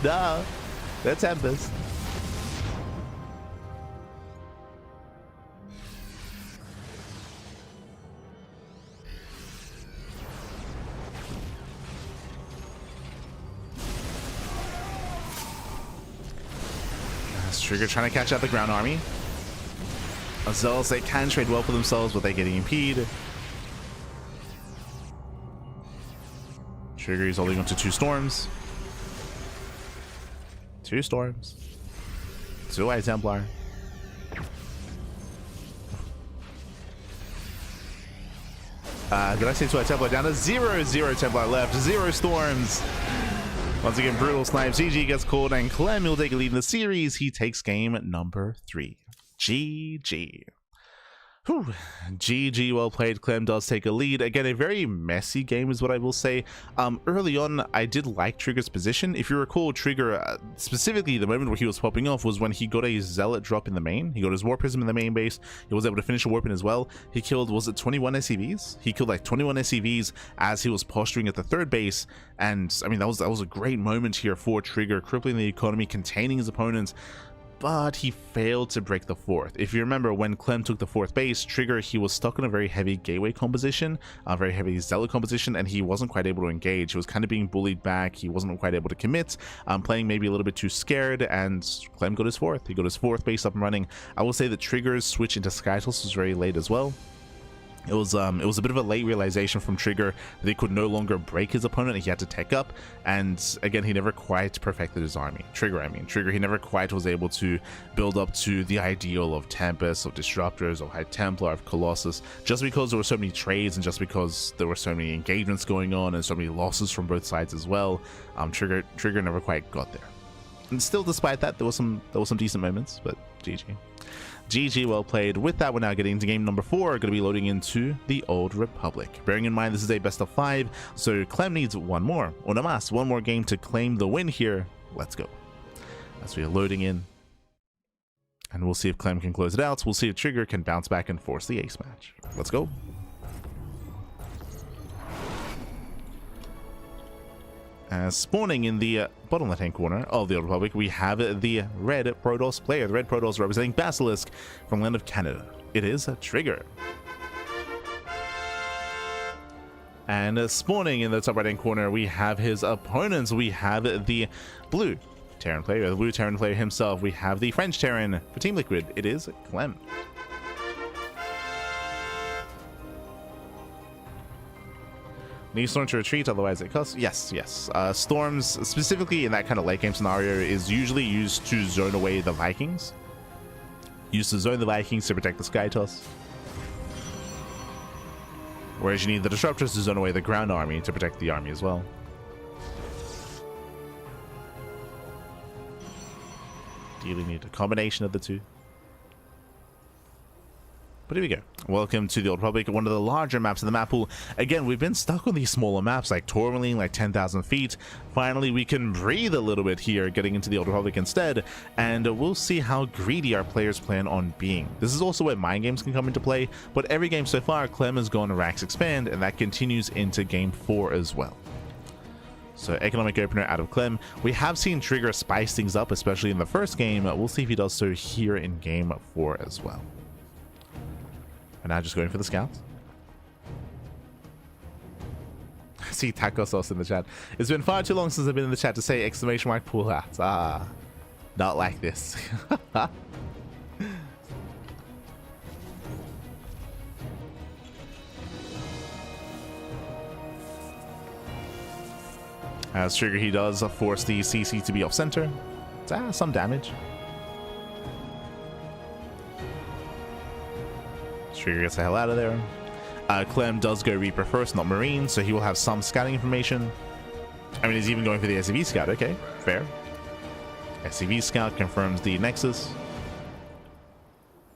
No, they're Tempest. Trigger trying to catch out the ground army. Zealots, they can trade well for themselves, but they're getting impeded. Trigger is holding on to 2 storms. 2 storms. 2 High Templar. Did I say 2 High Templar? Down to 0 Templar left. 0 storms. Once again, brutal snipe. GG gets called, and Clem will take a lead in the series. He takes game number 3. GG. Whew. GG, well played. Clem does take a lead. Again, a very messy game is what I will say. Early on, I did like Trigger's position. If you recall, Trigger, specifically the moment where he was popping off was when he got a Zealot drop in the main. He got his War Prism in the main base. He was able to finish a Warpin as well. He killed, was it 21 SCVs? He killed like 21 SCVs as he was posturing at the 3rd base. And I mean, that was a great moment here for Trigger, crippling the economy, containing his opponents. but he failed to break the fourth. If you remember, when Clem took the fourth base, Trigger, he was stuck in a very heavy gateway composition, a very heavy zealot composition, and he wasn't quite able to engage. He was kind of being bullied back. He wasn't quite able to commit, playing maybe a little bit too scared, and Clem got his fourth. He got his fourth base up and running. I will say that Trigger's switch into Skytoss was very late as well. It was a bit of a late realization from Trigger that he could no longer break his opponent. He had to tech up, and again, he never quite perfected his army. Trigger, he never quite was able to build up to the ideal of Tempest, of Disruptors, of High Templar, of Colossus, just because there were so many trades and just because there were so many engagements going on and so many losses from both sides as well. Trigger never quite got there. And still, despite that, there was some decent moments, but GG. GG, well played. With that, we're now getting into game number 4. Going to be loading into the Old Republic. Bearing in mind this is a best of 5, so Clem needs one more. Una más, one more game to claim the win here. Let's go. As we are loading in. And we'll see if Clem can close it out. We'll see if Trigger can bounce back and force the ace match. Let's go. Spawning in the bottom left-hand corner of the Old Republic, we have the red Protoss player. The red Protoss representing Basilisk from land of Canada. It is a Trigger. And spawning in the top right-hand corner, we have his opponents. We have the blue Terran player, the blue Terran player himself. We have the French Terran for Team Liquid. It is Clem. Need Storm to retreat, otherwise it costs. Yes. Storms, specifically in that kind of late game scenario, is usually used to zone away the Vikings. Used to zone the Vikings to protect the Skytoss. Whereas you need the Disruptors to zone away the ground army to protect the army as well. Do you need a combination of the two? But here we go. Welcome to the Old Republic, one of the larger maps of the map pool. Again, we've been stuck on these smaller maps like Tourmaline, like 10,000 feet. Finally, we can breathe a little bit here, getting into the Old Republic instead, and we'll see how greedy our players plan on being. This is also where mind games can come into play, but every game so far, Clem has gone to Rax Expand, and that continues into Game 4 as well. So economic opener out of Clem. We have seen Trigger spice things up, especially in the first game. We'll see if he does so here in Game 4 as well. And now just going for the scouts. I see taco sauce in the chat. It's been far too long since I've been in the chat to say exclamation mark pull out. Not like this. As Trigger, he does force the CC to be off center. Some damage. Trigger gets the hell out of there. Clem does go Reaper first, not Marine, so he will have some scouting information. I mean, he's even going for the SCV scout. Okay, fair. SCV scout confirms the Nexus.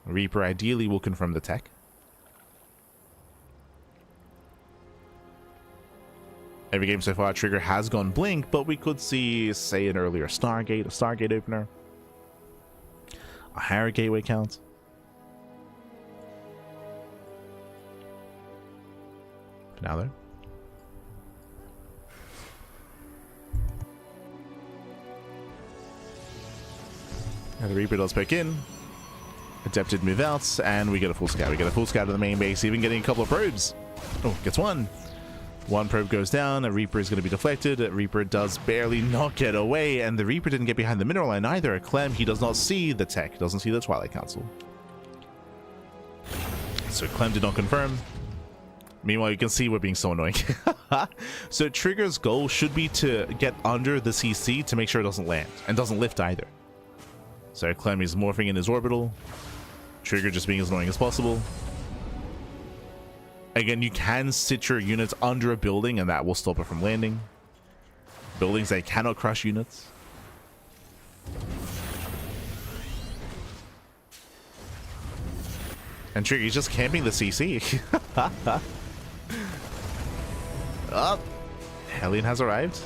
Reaper ideally will confirm the tech. Every game so far, Trigger has gone Blink, but we could see, say, an earlier Stargate, a Stargate opener, a higher gateway count. Now there. Now the Reaper does pick in. Adepted move out, and we get a full scout. We get a full scout of the main base, even getting a couple of probes. Oh, gets one. One probe goes down. A Reaper is going to be deflected. A Reaper does barely not get away, and the Reaper didn't get behind the mineral line either. Clem, he does not see the tech, doesn't see the Twilight Council. So Clem did not confirm. Meanwhile, you can see we're being so annoying. So Trigger's goal should be to get under the CC to make sure it doesn't land and doesn't lift either. So Clem is morphing in his orbital. Trigger just being as annoying as possible. Again, you can sit your units under a building and that will stop it from landing. Buildings that cannot crush units. And Trigger, he's just camping the CC. Oh, Hellion has arrived.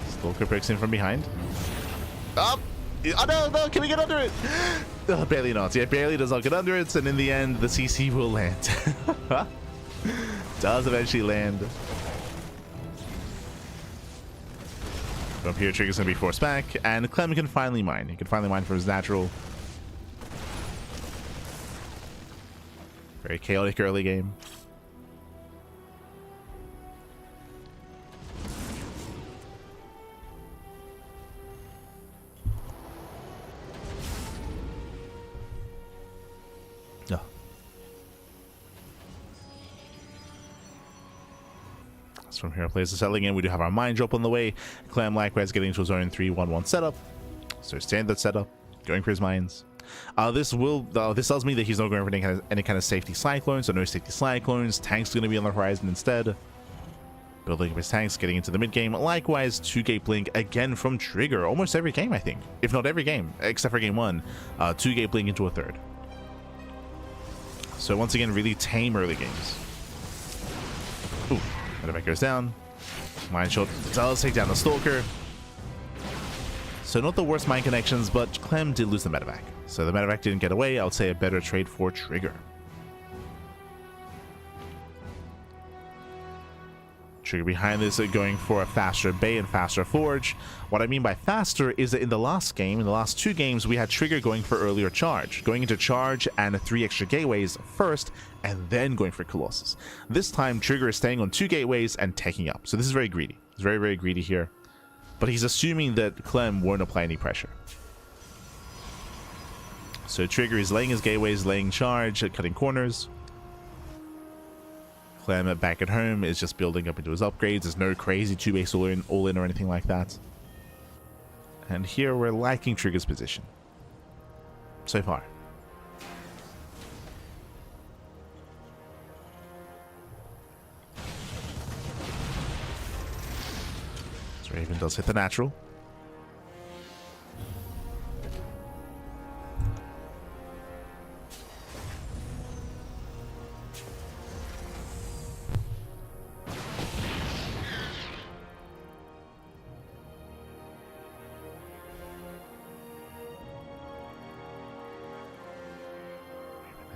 Stalker picks in from behind. Oh, no, can we get under it? Oh, barely not. Yeah, barely does not get under it, and in the end, the CC will land. Does eventually land. So up here, Trigger's going to be forced back, and Clem can finally mine. He can finally mine from his natural. Very chaotic early game. No. So from here, plays the settling in. We do have our mine drop on the way. Clem likewise getting into his own 3-1-1 setup. So standard setup, going for his mines. This tells me that he's not going for any kind of safety cyclones, so no safety cyclones. Tanks going to be on the horizon instead. Building up his tanks, getting into the mid game. Likewise, 2-gate blink again from Trigger. Almost every game, I think, if not every game, except for game 1. 2-gate blink into a third. So once again, really tame early games. Ooh, medevac goes down. Mine shot does take down the Stalker. So not the worst mine connections, but Clem did lose the medevac. So the medevac didn't get away. I would say a better trade for Trigger. Trigger behind this going for a faster bay and faster forge. What I mean by faster is that in the last game, in the last 2 games, we had Trigger going for earlier charge. Going into charge and 3 extra gateways first, and then going for Colossus. This time, Trigger is staying on 2 gateways and taking up. So this is very greedy. He's very, very greedy here. But he's assuming that Clem won't apply any pressure. So Trigger is laying his gateways, laying charge, cutting corners. Clem back at home is just building up into his upgrades. There's no crazy 2-base all-in or anything like that. And here we're liking Trigger's position. So far. So Raven does hit the natural.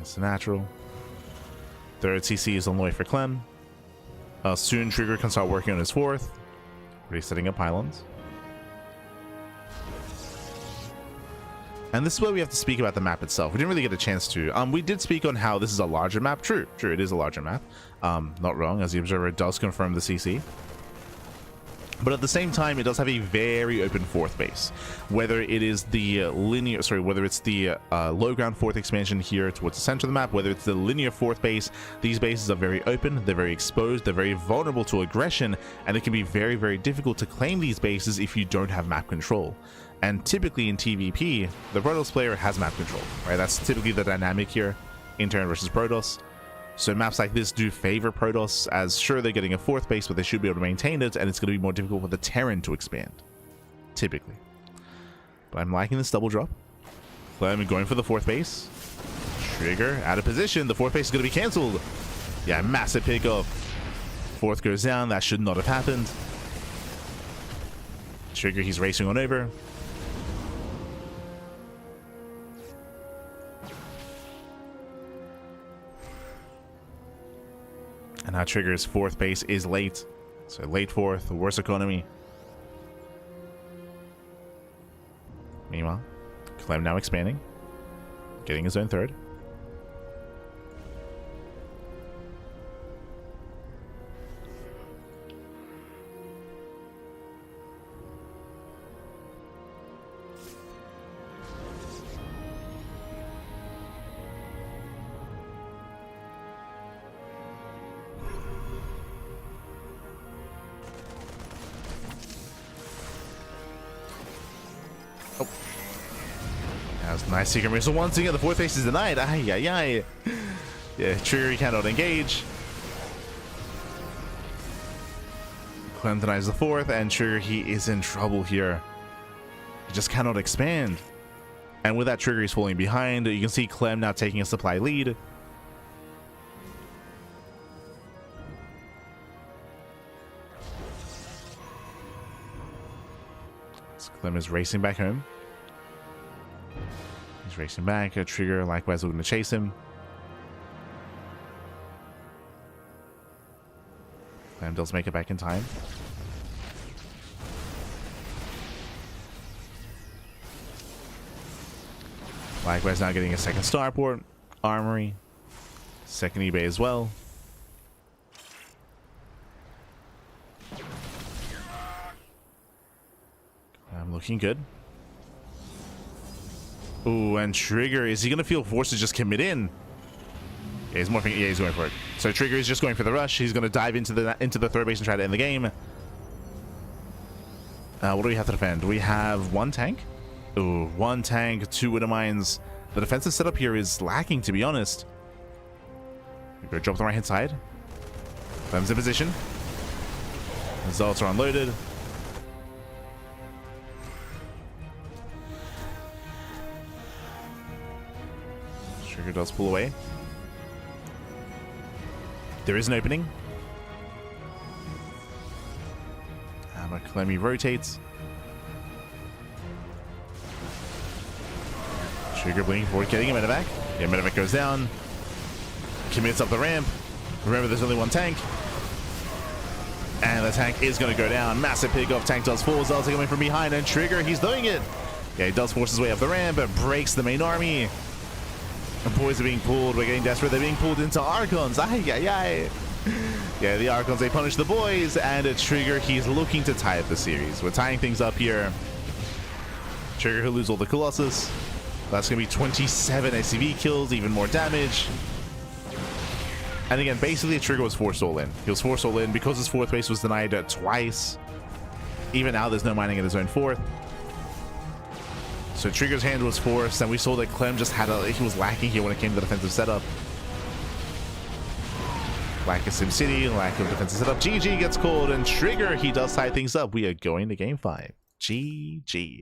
It's the natural. Third CC is on the way for Clem. Soon Trigger can start working on his 4th. Already setting up pylons. And this is where we have to speak about the map itself. We didn't really get a chance to. We did speak on how this is a larger map. True, it is a larger map. Not wrong, as the observer does confirm the CC. But at the same time, it does have a very open 4th base. Whether it is the whether it's the low ground 4th expansion here towards the center of the map, whether it's the linear 4th base, these bases are very open, they're very exposed, they're very vulnerable to aggression, and it can be very, very difficult to claim these bases if you don't have map control. And typically in TVP, the Protoss player has map control, right? That's typically the dynamic here, Intern versus Protoss. So maps like this do favor Protoss, as sure they're getting a 4th base, but they should be able to maintain it, and it's going to be more difficult for the Terran to expand, typically. But I'm liking this double drop. Clem going for the 4th base. Trigger out of position. The 4th base is going to be cancelled. Yeah, massive pickup. 4th goes down. That should not have happened. Trigger, he's racing on over. And now Trigger's 4th base is late. So late 4th, worse economy. Meanwhile, Clem now expanding. Getting his own 3rd. Nice secret missile. Once again, the 4th base is denied. Ay, ay, ay. Yeah, Trigger cannot engage. Clem denies the 4th, and Trigger, he is in trouble here. He just cannot expand. And with that, Trigger is falling behind. You can see Clem now taking a supply lead. So Clem is racing back home. He's racing back. A Trigger likewise looking to chase him. Clem does make it back in time. Likewise, now getting a second starport, armory, second eBay as well. I'm looking good. Ooh, and Trigger, is he going to feel forced to just commit in? Yeah, he's morphing. Yeah, he's going for it. So Trigger is just going for the rush. He's going to dive into the third base and try to end the game. What do we have to defend? We have one tank. Ooh, one tank, two widow mines. The defensive setup here is lacking, to be honest. We're going to drop the right hand side. Clem's in position. The Zealots are unloaded. Trigger does pull away. There is an opening. But Clem rotates. Trigger blinking forward, getting a medevac. Yeah, medevac goes down. Commits up the ramp. Remember, there's only one tank. And the tank is going to go down. Massive pickoff. Tank does fall. Zelda coming from behind. And Trigger, he's doing it. Yeah, he does force his way up the ramp. But breaks the main army. The boys are being pulled. We're getting desperate. They're being pulled into Archons. Ay, ay, ay. Yeah, the Archons, they punish the boys. And a Trigger, he's looking to tie up the series. We're tying things up here. Trigger, he'll lose all the Colossus. That's going to be 27 SCV kills, even more damage. And again, basically, Trigger was forced all in. He was forced all in because his fourth base was denied twice. Even now, there's no mining in his own fourth. So Trigger's hand was forced, and we saw that Clem just he was lacking here when it came to the defensive setup. Lack of SimCity, lack of defensive setup. GG gets called, and Trigger, he does tie things up. We are going to game 5. GG.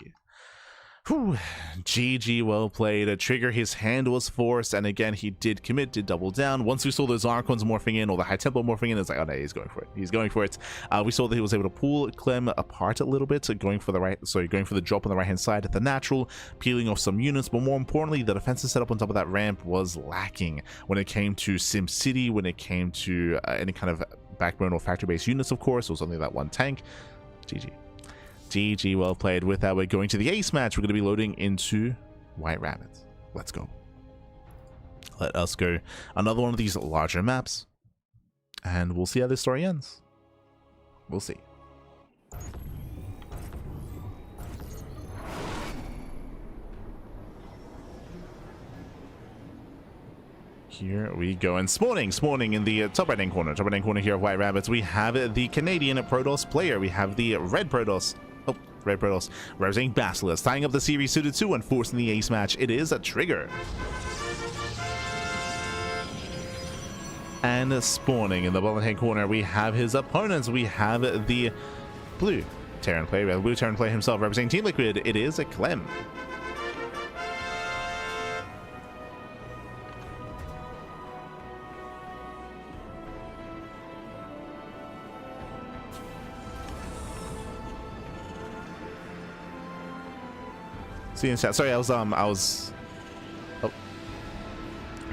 Whew. GG, well played. Trigger, his hand was forced, and again, he did commit, did double down. Once we saw those Archons morphing in, or the High Tempo morphing in, it's like, oh no, he's going for it. He's going for it. We saw that he was able to pull Clem apart a little bit, going for the drop on the right-hand side at the natural, peeling off some units, but more importantly, the defensive setup on top of that ramp was lacking when it came to SimCity, when it came to any kind of backbone or factory-based units, of course. It was only that one tank. GG. GG, well played. With that, we're going to the ace match. We're going to be loading into White Rabbit. Let's go. Let us go. Another one of these larger maps. And we'll see how this story ends. We'll see. Here we go, and spawning in the top right hand corner here of White Rabbits, we have the Canadian Protoss player. We have the Red Protoss representing Basilisk, tying up the series 2-2 and forcing the ace match. It is a Trigger. And spawning in the bottom hand corner, we have his opponents. We have the blue Terran player, the blue Terran player himself, representing Team Liquid. It is a Clem. See in chat. Sorry, I was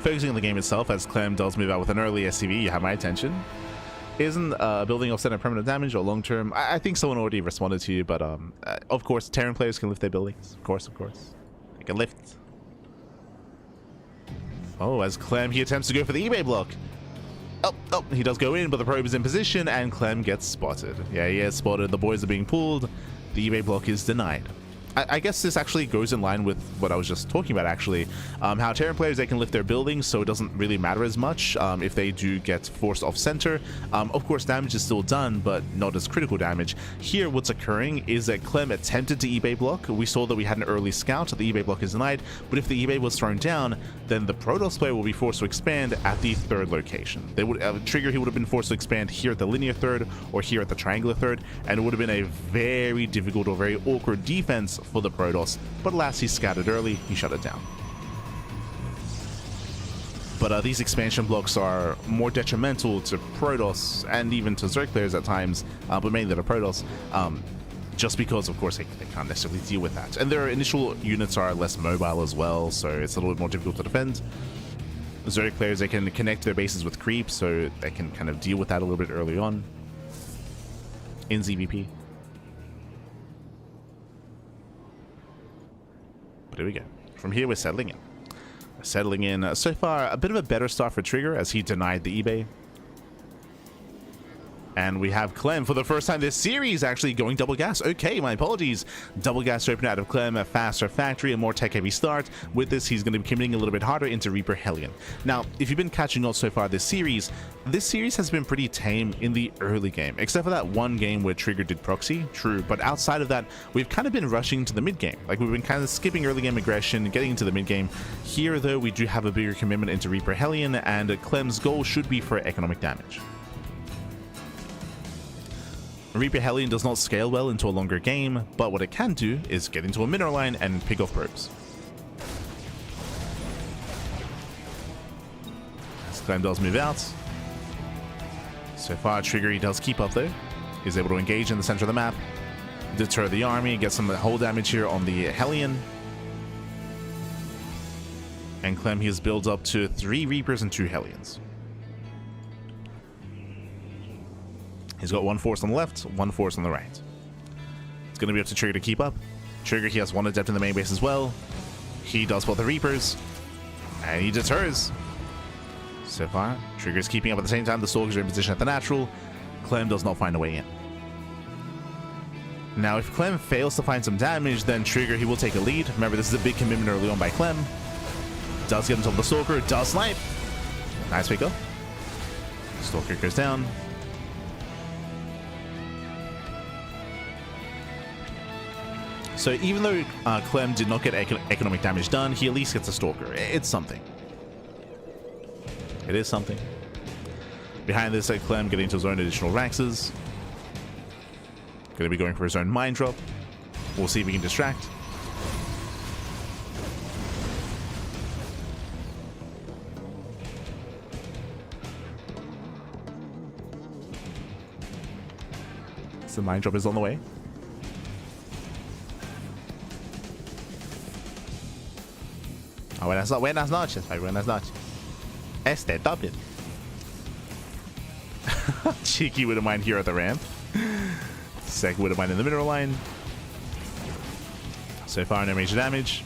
focusing on the game itself as Clem does move out with an early SCV. You have my attention. Isn't building offset permanent damage or long term? I think someone already responded to you, but of course, Terran players can lift their buildings. Of course, they can lift. Oh, as Clem, he attempts to go for the eBay block. Oh, he does go in, but the probe is in position, and Clem gets spotted. Yeah, he is spotted. The boys are being pulled. The eBay block is denied. I guess this actually goes in line with what I was just talking about, actually. How Terran players, they can lift their buildings, so it doesn't really matter as much if they do get forced off center. Of course, damage is still done, but not as critical damage. Here, what's occurring is that Clem attempted to eBay block. We saw that we had an early scout. The eBay block is denied, but if the eBay was thrown down, then the Protoss player will be forced to expand at the third location. They would Trigger, he would have been forced to expand here at the linear third or here at the triangular third, and it would have been a very difficult or very awkward defense for the Protoss, but alas, he scattered early, he shut it down. But these expansion blocks are more detrimental to Protoss and even to Zerg players at times, but mainly to Protoss, just because, of course, they can't necessarily deal with that. And their initial units are less mobile as well, so it's a little bit more difficult to defend. Zerg players, they can connect their bases with creep, so they can kind of deal with that a little bit early on in ZVP. But here we go. from here, we're settling in. We're settling in. So far, a bit of a better start for Trigger as he denied the eBay. And we have Clem for the first time this series actually going double gas. Okay, my apologies. Double gas open out of Clem, a faster factory, a more tech-heavy start. With this, he's going to be committing a little bit harder into Reaper Hellion. Now, if you've been catching on so far this series has been pretty tame in the early game, except for that one game where Trigger did proxy, true. But outside of that, we've kind of been rushing to the mid-game. Like, we've been kind of skipping early game aggression, getting into the mid-game. Here, though, we do have a bigger commitment into Reaper Hellion, and Clem's goal should be for economic damage. Reaper Hellion does not scale well into a longer game, but what it can do is get into a mineral line and pick off probes. As Clem does move out. So far, Trigger, he does keep up though. He's able to engage in the center of the map, deter the army, get some hull damage here on the Hellion. And Clem, he has built up to 3 Reapers and 2 Hellions. He's got 1 force on the left, 1 force on the right. It's going to be up to Trigger to keep up. Trigger, he has 1 adept in the main base as well. He does both the Reapers, and he deters. So far, Trigger's keeping up at the same time. The Stalkers are in position at the natural. Clem does not find a way in. Now, if Clem fails to find some damage, then Trigger, he will take a lead. Remember, this is a big commitment early on by Clem. Does get himself the Stalker, does snipe. Nice pick up. Stalker goes down. So even though Clem did not get economic damage done, he at least gets a Stalker. It's something. It is something. Behind this, Clem getting to his own additional Raxes. Going to be going for his own Mine Drop. We'll see if we can distract. So the Mine Drop is on the way. Buenas noches, buenas noches. Double. Cheeky Widow Mine here at the ramp. Second Widow Mine in the mineral line. So far, no major damage.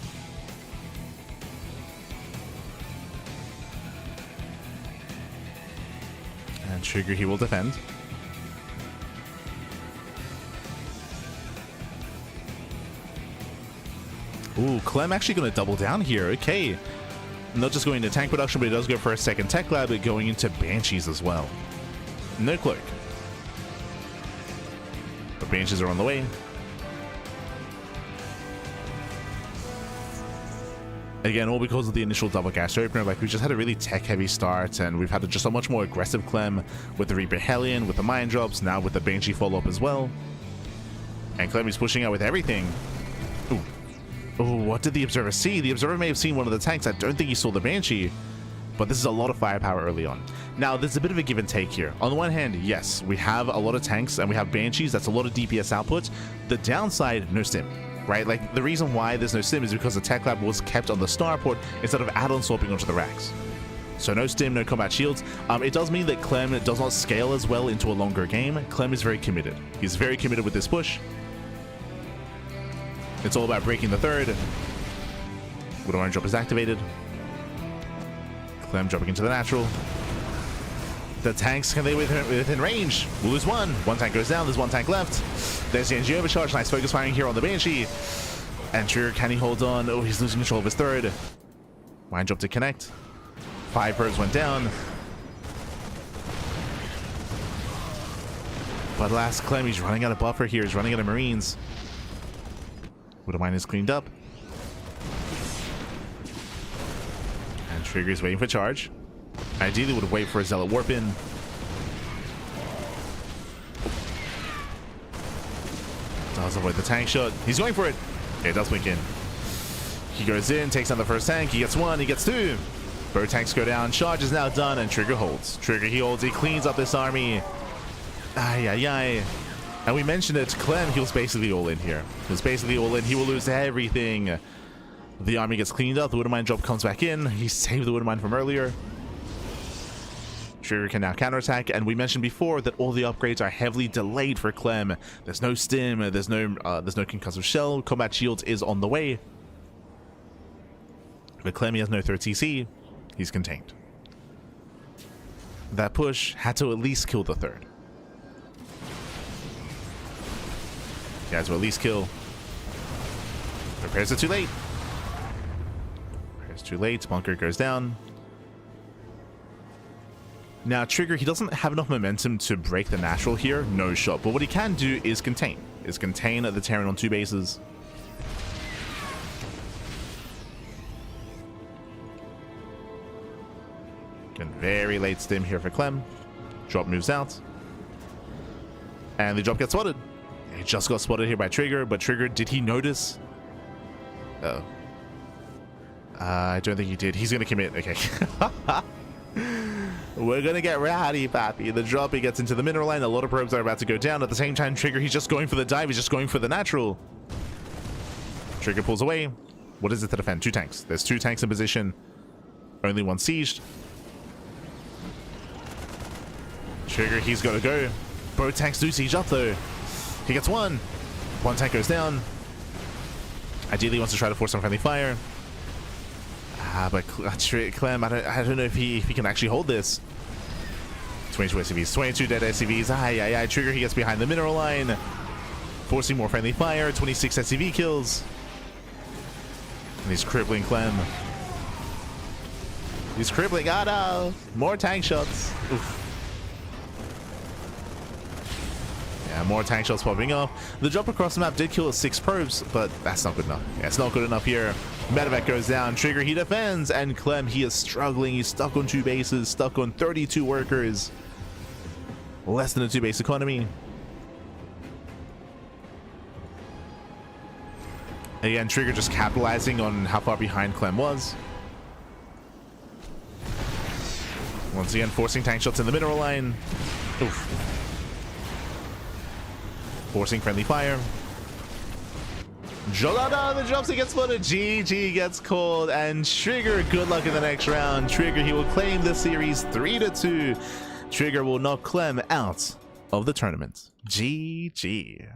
And Trigger, he will defend. Ooh, Clem actually going to double down here. Okay. Not just going to tank production, but he does go for a second tech lab, but going into Banshees as well. No cloak. But Banshees are on the way. Again, all because of the initial double gas opener. Like, we just had a really tech-heavy start, and we've had just a much more aggressive Clem with the Reaper Hellion, with the Mine Drops, now with the Banshee follow-up as well. And Clem is pushing out with everything. Ooh. Oh, what did the Observer see? The Observer may have seen one of the tanks. I don't think he saw the Banshee, but this is a lot of firepower early on. Now, there's a bit of a give and take here. On the one hand, yes, we have a lot of tanks and we have Banshees. That's a lot of DPS output. The downside, no stim, right? Like, the reason why there's no stim is because the tech lab was kept on the starport instead of add-on swapping onto the racks. So no stim, no combat shields. It does mean that Clem does not scale as well into a longer game. Clem is very committed. He's very committed with this push. It's all about breaking the third. Widow Mine Drop is activated. Clem dropping into the natural. The tanks, can they within range? We'll lose 1. 1 tank goes down. There's 1 tank left. There's the NG overcharge. Nice focus firing here on the Banshee. And Trigger, can he hold on? Oh, he's losing control of his third. Mine Drop to connect. 5 probes went down. But last Clem, he's running out of buffer here. He's running out of Marines. Widow Mine is cleaned up. And Trigger's waiting for charge. Ideally would wait for a Zealot warp in. Does avoid the tank shot. He's going for it. Okay, it does blink in. He goes in, takes on the first tank. He gets 1, he gets 2. Both tanks go down. Charge is now done, and Trigger holds. Trigger, he holds. He cleans up this army. Ay, ay, ay. And we mentioned it, Clem, he was basically all in here. He was basically all in. He will lose everything. The army gets cleaned up. The Widow Mine Drop comes back in. He saved the Widow Mine from earlier. Trigger can now counterattack. And we mentioned before that all the upgrades are heavily delayed for Clem. There's no stim. There's no concussive shell. Combat shields is on the way. But Clem, he has no third CC. He's contained. That push had to at least kill the third. He had to at least kill. Prepares it too late. Prepares too late. Bunker goes down. Now, Trigger, he doesn't have enough momentum to break the natural here. No shot. But what he can do is contain. The Terran on 2 bases. Again, very late stim here for Clem. Drop moves out. And the drop gets spotted. He just got spotted here by Trigger. But Trigger, did he notice? Uh-oh. I don't think he did. He's going to commit. Okay. We're gonna get rowdy, Pappy. The drop, he gets into the mineral line. A lot of probes are about to go down. At the same time, Trigger, he's just going for the dive. He's just going for the natural. Trigger pulls away. What is it to defend? 2 tanks. There's 2 tanks in position. Only 1 sieged. Trigger, he's got to go. Both tanks do siege up, though. He gets 1. 1 tank goes down. Ideally, he wants to try to force some friendly fire. But Clem, I don't know if he can actually hold this. 22 SCVs, 22 dead SCVs. Aye. Trigger, he gets behind the mineral line, forcing more friendly fire. 26 SCV kills. And he's crippling Clem. He's crippling. Ah, no. More tank shots. Oof. Yeah, more tank shots popping off. The drop across the map did kill 6 probes, but that's not good enough. Yeah, it's not good enough here. Medevac goes down. Trigger, he defends. And Clem, he is struggling. He's stuck on 2 bases, stuck on 32 workers. Less than a 2 base economy. Again, Trigger just capitalizing on how far behind Clem was. Once again, forcing tank shots in the mineral line. Oof. Forcing friendly fire. Jolada, the drops, he gets spotted. GG gets called. And Trigger, good luck in the next round. Trigger, he will claim the series 3-2. Trigger will knock Clem out of the tournament. GG.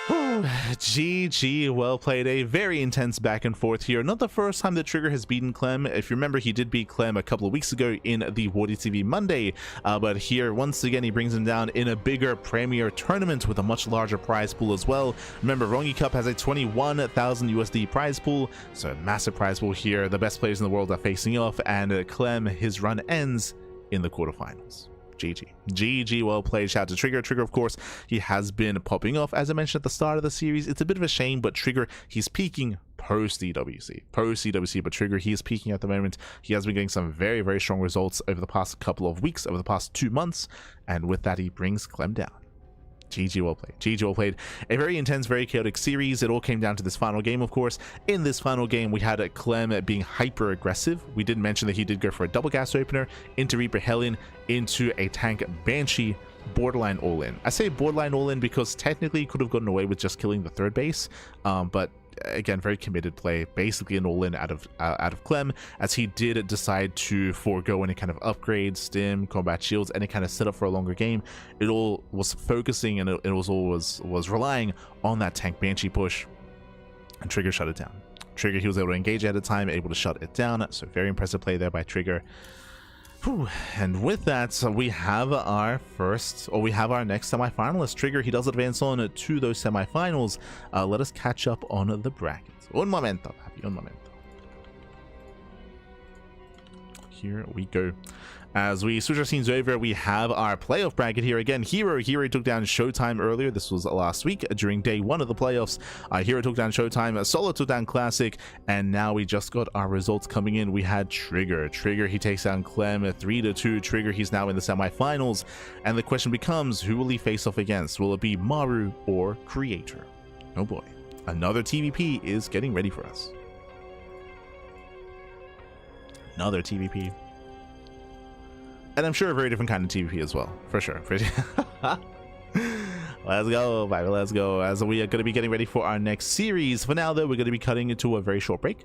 GG, well played. A very intense back and forth here. Not the first time that Trigger has beaten Clem. If you remember, he did beat Clem a couple of weeks ago in the Wardy TV Monday, but here once again he brings him down in a bigger premier tournament with a much larger prize pool as well. Remember, Rongyi Cup has a 21,000 USD prize pool, so a massive prize pool here. The best players in the world are facing off, and Clem, his run ends in the quarterfinals. GG, well played. Shout out to Trigger. Trigger, of course, he has been popping off. As I mentioned at the start of the series, it's a bit of a shame, but Trigger, he's peaking post DWC, but Trigger, he is peaking at the moment. He has been getting some very, very strong results over the past couple of weeks, over the past 2 months, and with that, he brings Clem down. GG, well played. GG, well played. A very intense, very chaotic series. It all came down to this final game, of course. In this final game, we had Clem being hyper aggressive. We did mention that he did go for a double gas opener into Reaper Hellion, into a tank Banshee, borderline all in. I say borderline all in because technically he could have gotten away with just killing the 3rd base, but again, very committed play, basically an all-in out of Clem, as he did decide to forego any kind of upgrades, stim, combat shields, any kind of setup for a longer game. It all was focusing, and it was relying on that tank Banshee push, and Trigger shut it down. Trigger, he was able to engage at a time, able to shut it down, so very impressive play there by Trigger. Whew. And with that, we have our next semi-finalist. Trigger, he does advance on to those semi-finals. Let us catch up on the brackets. Un momento, papi, un momento. Here we go. As we switch our scenes over, we have our playoff bracket here again. Hero took down Showtime earlier. This was last week during day 1 of the playoffs. Hero took down Showtime, Solo took down Classic, and now we just got our results coming in. We had Trigger, he takes down Clem 3-2. Trigger, he's now in the semifinals, and the question becomes, who will he face off against? Will it be Maru or Creator? Oh boy, another TVP is getting ready for us. Another TVP. And I'm sure a very different kind of TVP as well, for sure. Let's go, baby. Let's go. As we are going to be getting ready for our next series. For now, though, we're going to be cutting into a very short break.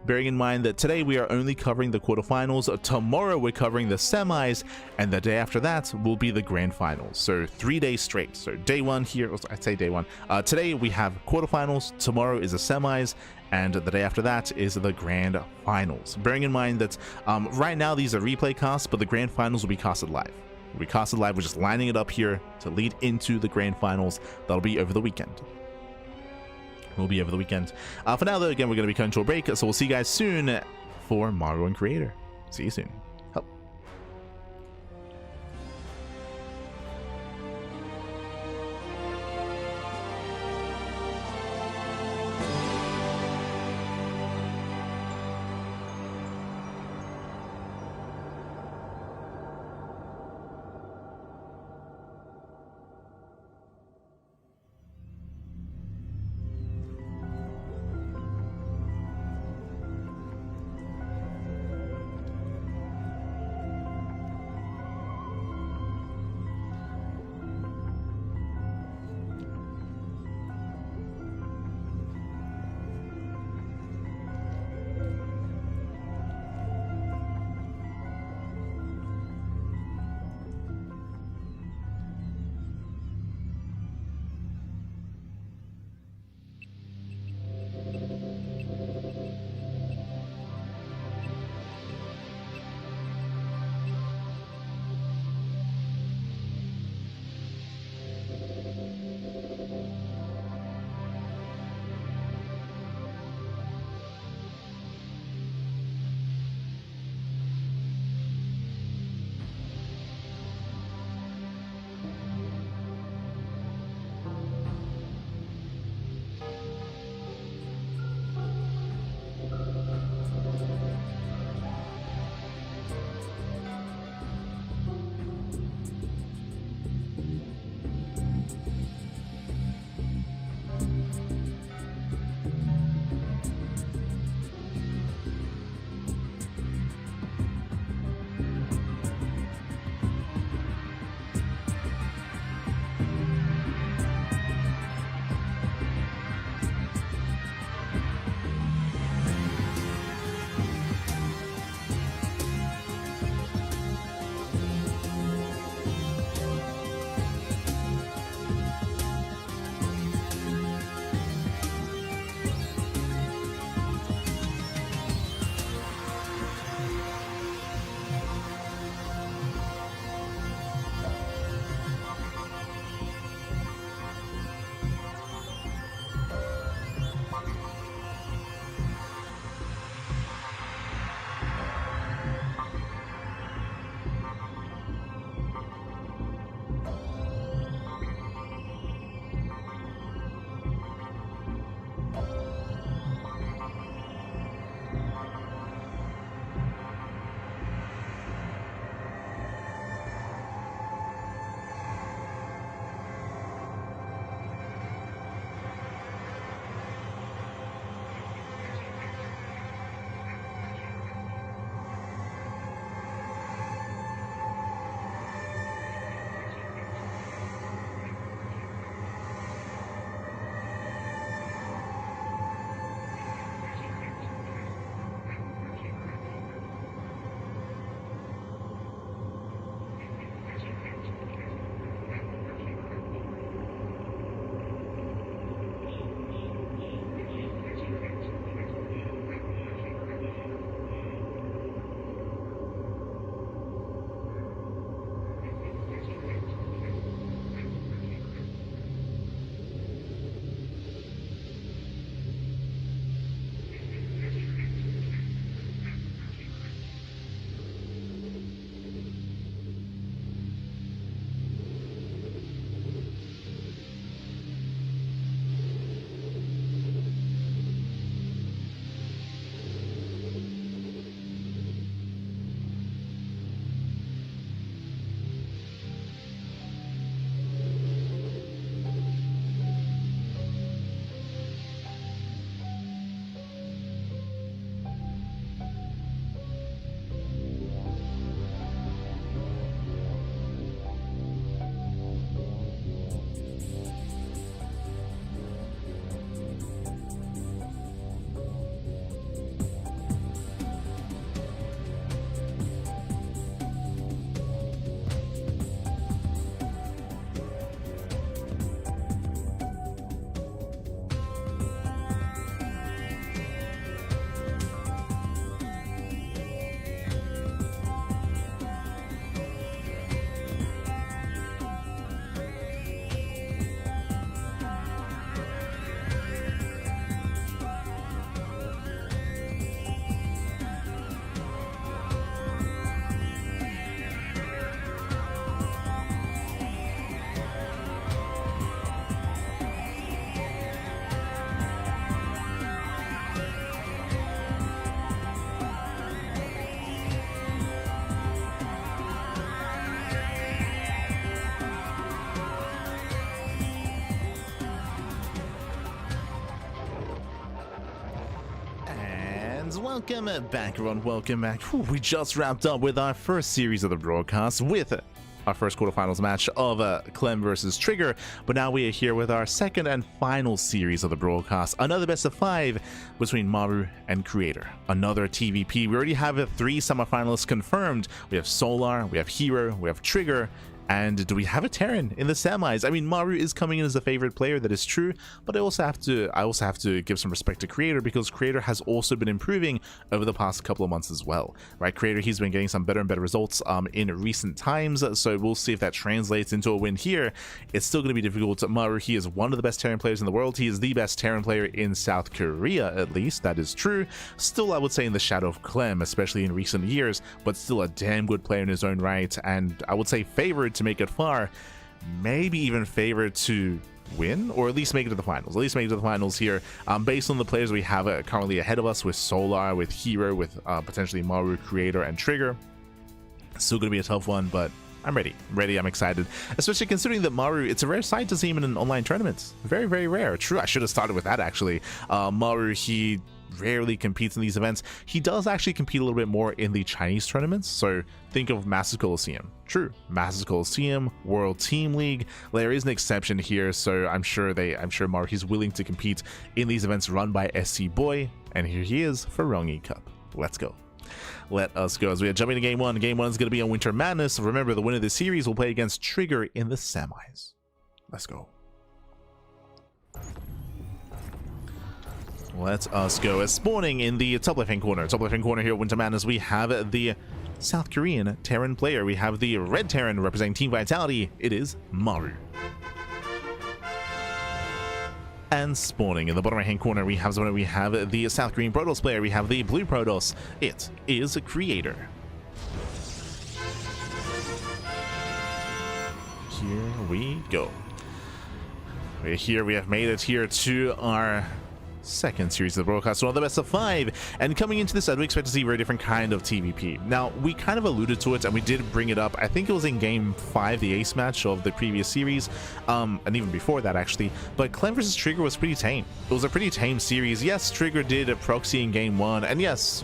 Bearing in mind that today we are only covering the quarterfinals. Tomorrow we're covering the semis, and the day after that will be the grand finals. So 3 days straight. So day one here, I'd say day one. Today we have quarterfinals. Tomorrow is the semis, and the day after that is the grand finals. Bearing in mind that right now these are replay casts, but the grand finals will be casted live. We're just lining it up here to lead into the grand finals. That'll be over the weekend. For now, though, again, we're going to be cutting to a break, so we'll see you guys soon for Maru and Creator. See you soon. welcome back everyone, welcome back. Whew, we just wrapped up with our first series of the broadcast with our first quarterfinals match of Clem versus Trigger, but now we are here with our second and final series of the broadcast, another best of 5 between Maru and Creator, another TVP. We already have 3 semifinalists confirmed. We have Solar, we have Hero, we have Trigger, and do we have a Terran in the semis? I mean, Maru is coming in as a favorite player, that is true, but I also have to give some respect to Creator, because Creator has also been improving over the past couple of months as well, right? Creator, he's been getting some better and better results in recent times, so we'll see if that translates into a win here. It's still going to be difficult. Maru, he is one of the best Terran players in the world. He is the best Terran player in South Korea, at least, that is true. Still, I would say in the shadow of Clem, especially in recent years, but still a damn good player in his own right, and I would say favored to make it far, maybe even favored to win, or at least make it to the finals, here, based on the players we have currently ahead of us, with Solar, with Hero, with potentially Maru, Creator, and Trigger. Still gonna be a tough one, but I'm ready, I'm excited, especially considering that Maru, it's a rare sight to see him in an online tournament. Very, very rare. True, I should have started with that actually. Maru, he rarely competes in these events. He does actually compete a little bit more in the Chinese tournaments, so think of Masters Coliseum. True, Masters Coliseum, World Team League. There is an exception here, so I'm sure Maru, he's willing to compete in these events run by SC Boy, and here he is for Rongyi Cup. Let's go. Let us go as we are jumping to game 1. Game 1 is going to be on Winter Madness. Remember, the winner of this series will play against Trigger in the semis. Let's go. Let us go. As spawning in the top left-hand corner. Top left-hand corner here at Winter Madness, we have the South Korean Terran player. We have the red Terran representing Team Vitality. It is Maru. And spawning in the bottom right-hand corner, we have the South Korean Protoss player. We have the blue Protoss. It is a Creator. Here we go. We're here. We have made it here to our second series of the broadcast, so one of the best of 5, and coming into this, I do expect to see a very different kind of TVP. Now, we kind of alluded to it, and we did bring it up, I think it was in game 5, the ace match of the previous series, and even before that actually, but Clem versus Trigger was pretty tame. It was a pretty tame series. Yes, Trigger did a proxy in game 1, and yes,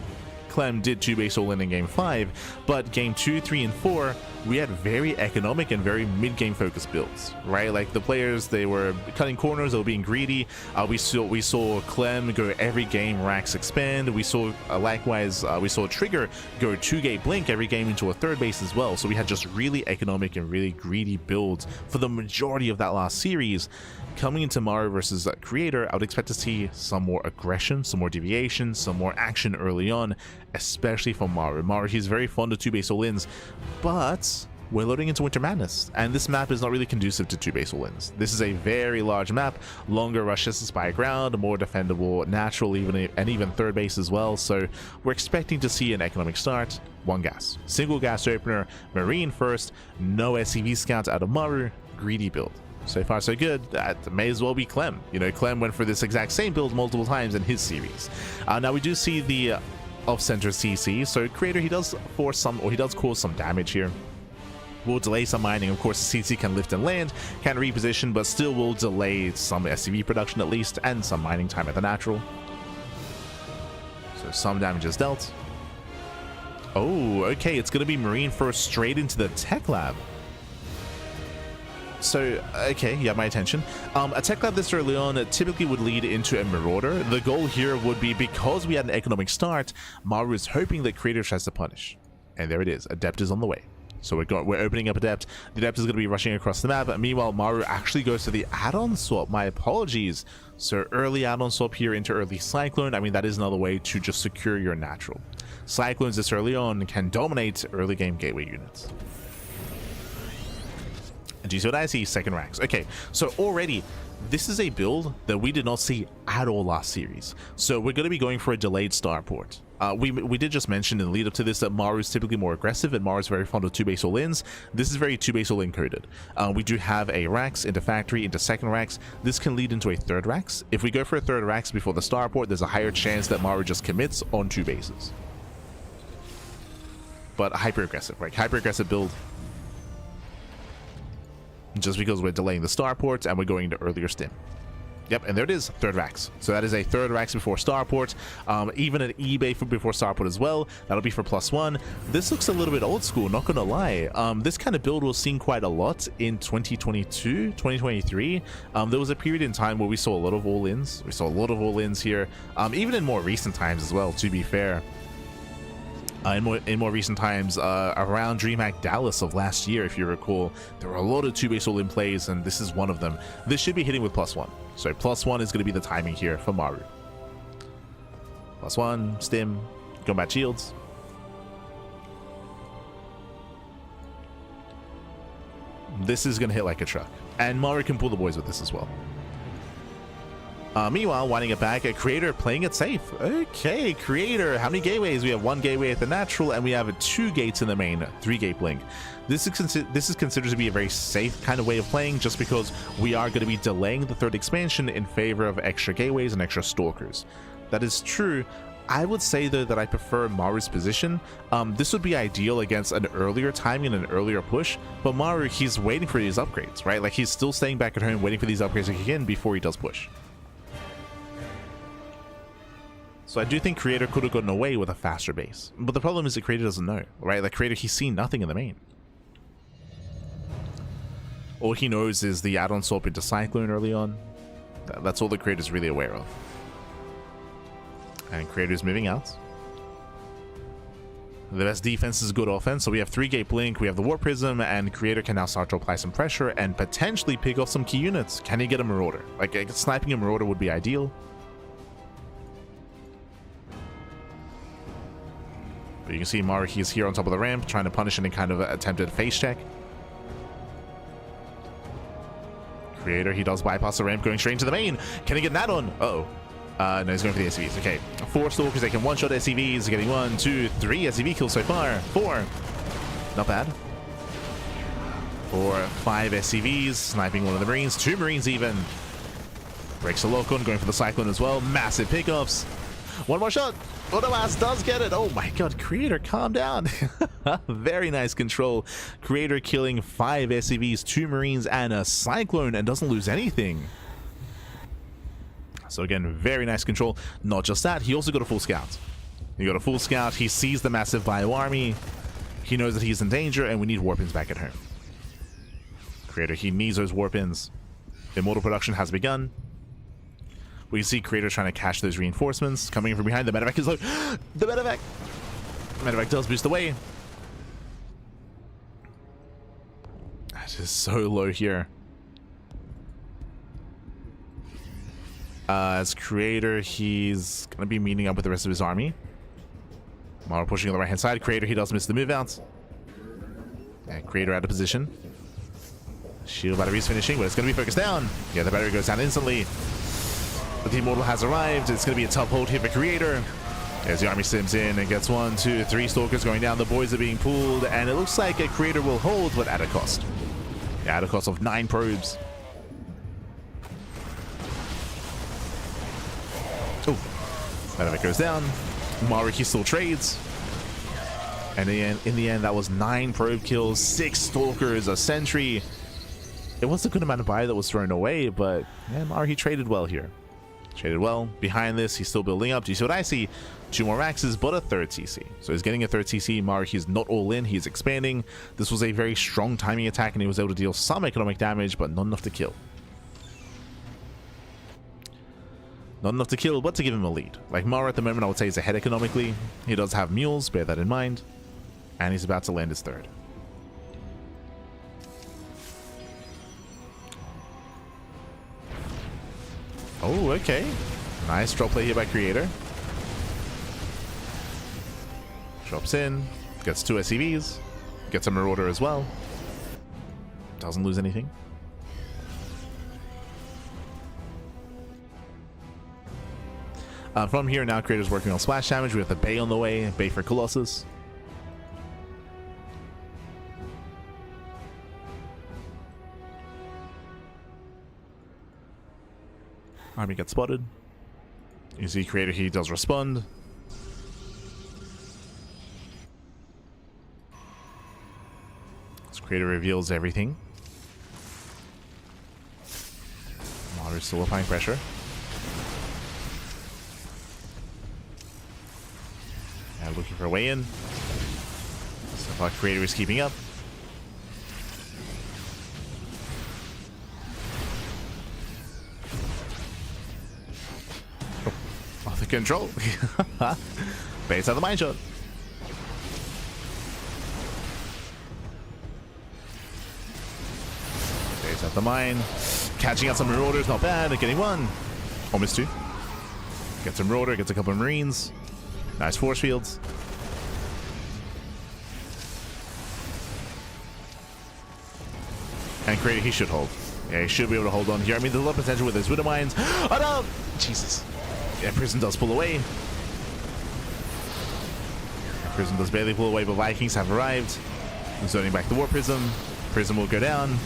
Clem did 2-base all-in game 5, but game 2, 3, and 4, we had very economic and very mid-game focused builds, right? Like the players, they were cutting corners, they were being greedy. We saw Clem go every game racks expand. We saw likewise, we saw Trigger go 2-gate blink every game into a third base as well. So we had just really economic and really greedy builds for the majority of that last series. Coming into Maru versus Creator, I would expect to see some more aggression, some more deviation, some more action early on, especially from Maru. Maru, he's very fond of 2-base all-ins, but we're loading into Winter Madness, and this map is not really conducive to 2-base all-ins. This is a very large map, longer rushes to spy ground, more defendable, natural, even third base as well, so we're expecting to see an economic start. 1 gas. Single gas opener, Marine first, no SCV scouts out of Maru, greedy build. So far so good. That may as well be Clem. You know, Clem went for this exact same build multiple times in his series. Now we do see the off-center CC, so Creator, he does cause some damage here. Will delay some mining. Of course, the CC can lift and land, can reposition, but still will delay some SCV production at least, and some mining time at the natural. So some damage is dealt. Oh, okay, it's going to be Marine first straight into the tech lab. So, okay, you have my attention. A tech lab this early on typically would lead into a Marauder. The goal here would be, because we had an economic start, Maru is hoping that Creator tries to punish. And there it is. Adept is on the way. So we're opening up Adept. The Adept is going to be rushing across the map. Meanwhile, Maru actually goes to the add-on swap. My apologies. So early add-on swap here into early Cyclone. I mean, that is another way to just secure your natural. Cyclones this early on can dominate early game gateway units. Do you see what I see? Second ranks. Okay, so already this is a build that we did not see at all last series. So we're going to be going for a delayed starport. We did just mention in the lead up to this that Maru is typically more aggressive, and Maru is very fond of 2-base all-ins. This is very 2-base all-in coded. We do have a Rax into factory, into second Rax. This can lead into a third Rax. If we go for a third Rax before the starport, there's a higher chance that Maru just commits on 2 bases. But hyper aggressive, right? Hyper aggressive build. Just because we're delaying the starports and we're going into earlier stim. Yep, and there it is, third Rax. So that is a third Rax before Starport. Even an eBay for before Starport as well. That'll be for +1. This looks a little bit old school, not gonna lie. This kind of build was seen quite a lot in 2022, 2023. There was a period in time where we saw a lot of all-ins. We saw a lot of all-ins here, even in more recent times as well, to be fair. In more recent times, around DreamHack Dallas of last year, if you recall, there were a lot of 2-base all-in plays, and this is one of them. This should be hitting with +1. So +1 is going to be the timing here for Maru. +1, stim, combat shields. This is going to hit like a truck. And Maru can pull the boys with this as well. Meanwhile, winding it back, a Creator playing it safe. Okay, Creator, how many gateways? We have 1 gateway at the natural, and we have 2 gates in the main, 3-gate blink. This is considered to be a very safe kind of way of playing, just because we are going to be delaying the 3rd expansion in favor of extra gateways and extra stalkers. That is true. I would say, though, that I prefer Maru's position. This would be ideal against an earlier timing and an earlier push, but Maru, he's waiting for these upgrades, right? Like, he's still staying back at home waiting for these upgrades to kick in before he does push. So I do think Creator could have gotten away with a faster base. But the problem is that Creator doesn't know, right? Like, Creator, he's seen nothing in the main. All he knows is the add-on swap into Cyclone early on. That's all the Creator's really aware of. And Creator's moving out. The best defense is good offense, so we have 3-gate blink, we have the Warp Prism, and Creator can now start to apply some pressure and potentially pick off some key units. Can he get a Marauder? Like, sniping a Marauder would be ideal. But you can see Maru, he's here on top of the ramp, trying to punish any kind of attempted face check. Creator, he does bypass the ramp, going straight into the main. Can he get that on? Uh-oh. No, he's going for the SCVs. Okay. 4 stalkers, they can one-shot SCVs, getting 1, 2, 3 SCV kills so far. 4. Not bad. 4, 5 SCVs, sniping one of the Marines, 2 Marines even. Breaks the lock on, going for the Cyclone as well. Massive pickoffs. 1 more shot. Otoas does get it. Oh my god, Creator, calm down. Very nice control. Creator killing 5 SCVs, 2 Marines, and a Cyclone, and doesn't lose anything. So again, very nice control. Not just that, he also got a full scout. He got a full scout. He sees the massive bio army. He knows that he's in danger, and we need warpins back at home. Creator, he needs those warpins. Immortal production has begun. We see Creator trying to cash those reinforcements. Coming in from behind, the medevac is low. The medevac! The medevac does boost away. That is so low here. As Creator, he's going to be meeting up with the rest of his army. Maru pushing on the right-hand side. Creator, he does miss the move out. And Creator out of position. Shield battery is finishing, but it's going to be focused down. Yeah, the battery goes down instantly. But the Immortal has arrived. It's going to be a tough hold here for Creator. As the army sims in and gets 1, 2, 3 stalkers going down. The boys are being pulled, and it looks like a Creator will hold, but at a cost. Yeah, at a cost of 9 probes. Oh, that goes down. Maru, he still trades. And in the end, that was 9 probe kills, 6 stalkers, a sentry. It was a good amount of buy that was thrown away, but yeah, Maru, he traded well here. Traded well. Behind this, he's still building up. Do you see what I see? 2 more Raxes, but a 3rd CC. So he's getting a 3rd CC. Maru, he's not all in. He's expanding. This was a very strong timing attack, and he was able to deal some economic damage, but not enough to kill. Not enough to kill, but to give him a lead. Like, Maru at the moment, I would say, is ahead economically. He does have mules, bear that in mind. And he's about to land his 3rd. Oh, okay. Nice drop play here by Creator. Drops in. Gets 2 SCVs. Gets a Marauder as well. Doesn't lose anything. From here now, Creator's working on splash damage. We have the Bay on the way. Bay for Colossus. Army gets spotted. You see Creator, he does respond. This Creator reveals everything. Maru's still applying pressure. And looking for a way in. So far, Creator is keeping up. Oh, the control. Baits out the mine shot. Baits out the mine. Catching out some Marauders, not bad. Getting one. Almost two. Gets a Marauder, gets a couple of Marines. Nice force fields. And Creator, he should hold. Yeah, he should be able to hold on here. I mean, there's a lot of potential with his Widow Mines. Oh no! Jesus. Yeah, Prison does pull away. Prison does barely pull away, but Vikings have arrived. Zoning back the War Prism. Prism will go down.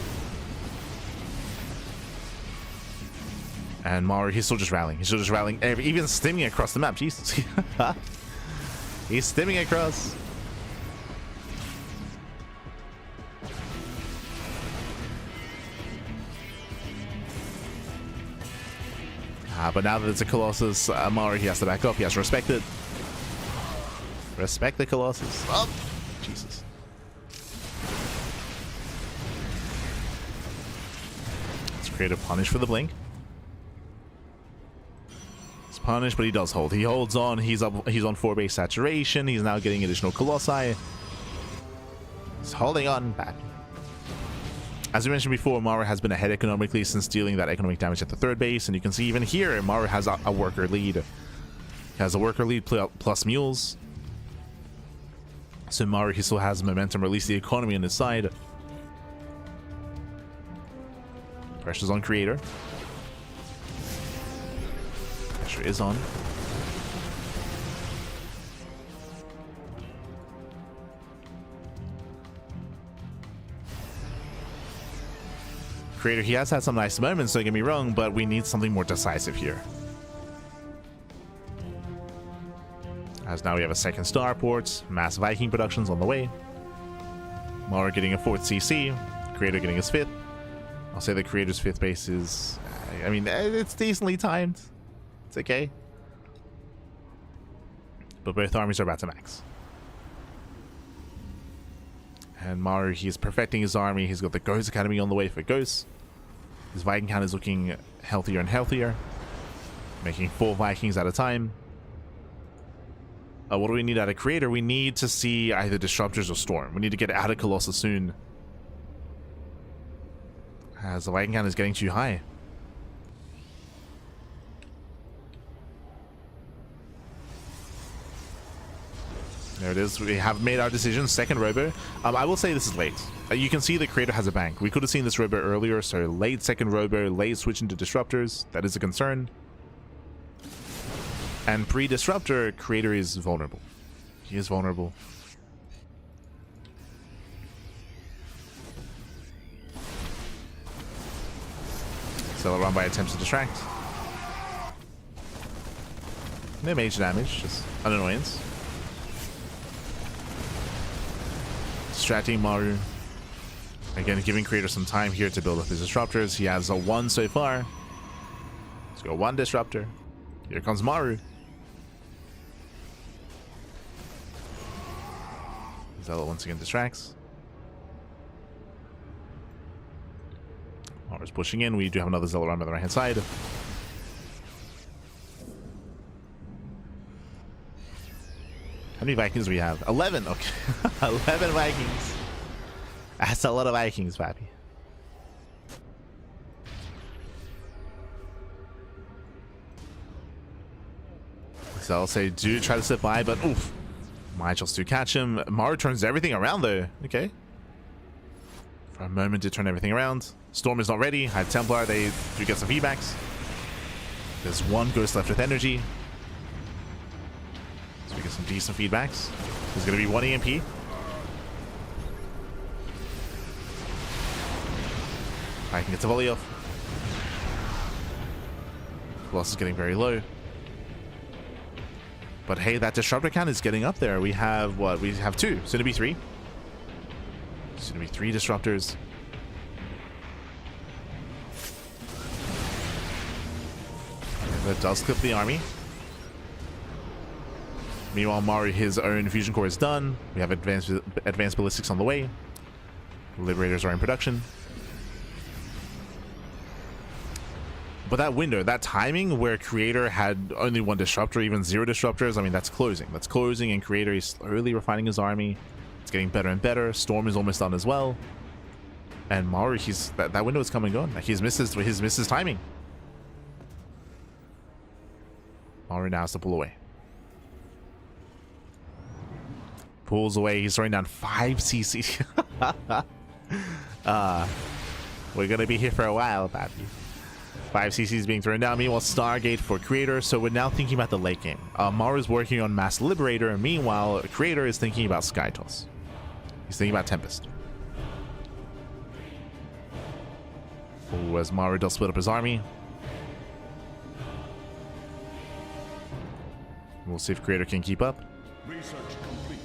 And Maru, he's still just rallying. He's still just rallying. Even stimming across the map. Jesus. He's stimming across. But now that it's a Colossus, Maru, he has to back up. He has to respect it. Respect the Colossus. Oh, Jesus. Let's create a punish for the blink. It's punished, but he does hold. He holds on. He's up. He's on 4 base saturation. He's now getting additional Colossi. He's holding on back. As we mentioned before, Maru has been ahead economically since dealing that economic damage at the 3rd base, and you can see even here, Maru has a worker lead. He has a worker lead plus mules. So Maru, he still has momentum, or at least the economy on his side. Pressure's on Creator. Pressure is on. Creator, he has had some nice moments, don't get me wrong, but we need something more decisive here. As now we have a 2nd starport, mass Viking productions on the way. Maru getting a 4th CC, Creator getting his 5th. I'll say the Creator's 5th base is, I mean, it's decently timed. It's okay. But both armies are about to max. And Maru, he's perfecting his army. He's got the Ghost Academy on the way for Ghosts. His Viking count is looking healthier and healthier. Making 4 Vikings at a time. What do we need out of Creator? We need to see either Disruptors or Storm. We need to get out of Colossus soon. As the Viking count is getting too high. There it is. We have made our decision. 2nd Robo. I will say this is late. You can see the Creator has a bank. We could have seen this Robo earlier, so late 2nd Robo, late switching to Disruptors. That is a concern. And pre-Disruptor, Creator is vulnerable. He is vulnerable. So run by attempts to distract. No major damage, just an annoyance. Distracting Maru. Again, giving Creator some time here to build up his Disruptors. He has a 1 so far. Let's go 1 Disruptor. Here comes Maru. Zealot once again distracts. Maru's pushing in. We do have another Zealot around by the right hand side. How many Vikings do we have? 11. Okay. 11 Vikings. That's a lot of Vikings, Pappy. So I'll say do try to sit by, but oof. Michaels to catch him. Maru turns everything around though. Okay. For a moment did turn everything around. Storm is not ready. High Templar, they do get some feedbacks. There's 1 Ghost left with energy. So we get some decent feedbacks. There's going to be 1 EMP. I can get the volley off. Loss is getting very low. But hey, that Disruptor count is getting up there. We have what? We have 2. Soon to be 3. Soon to be 3 Disruptors. That does clip the army. Meanwhile, Maru, his own fusion core is done. We have advanced ballistics on the way. Liberators are in production. But that window, that timing where Creator had only one disruptor, even 0 disruptors, I mean, that's closing. That's closing, and Creator is slowly refining his army. It's getting better and better. Storm is almost done as well. And Maru, that window is coming and going. Like, he's missed his timing. Maru now has to pull away. Pulls away. He's throwing down 5 CC. We're gonna be here for a while, Pappy. 5 CCs being thrown down. Meanwhile, Stargate for Creator. So we're now thinking about the late game. Maru's working on Mass Liberator. And meanwhile, Creator is thinking about Sky Toss. He's thinking about Tempest. Oh, as Maru does split up his army. We'll see if Creator can keep up. Research complete.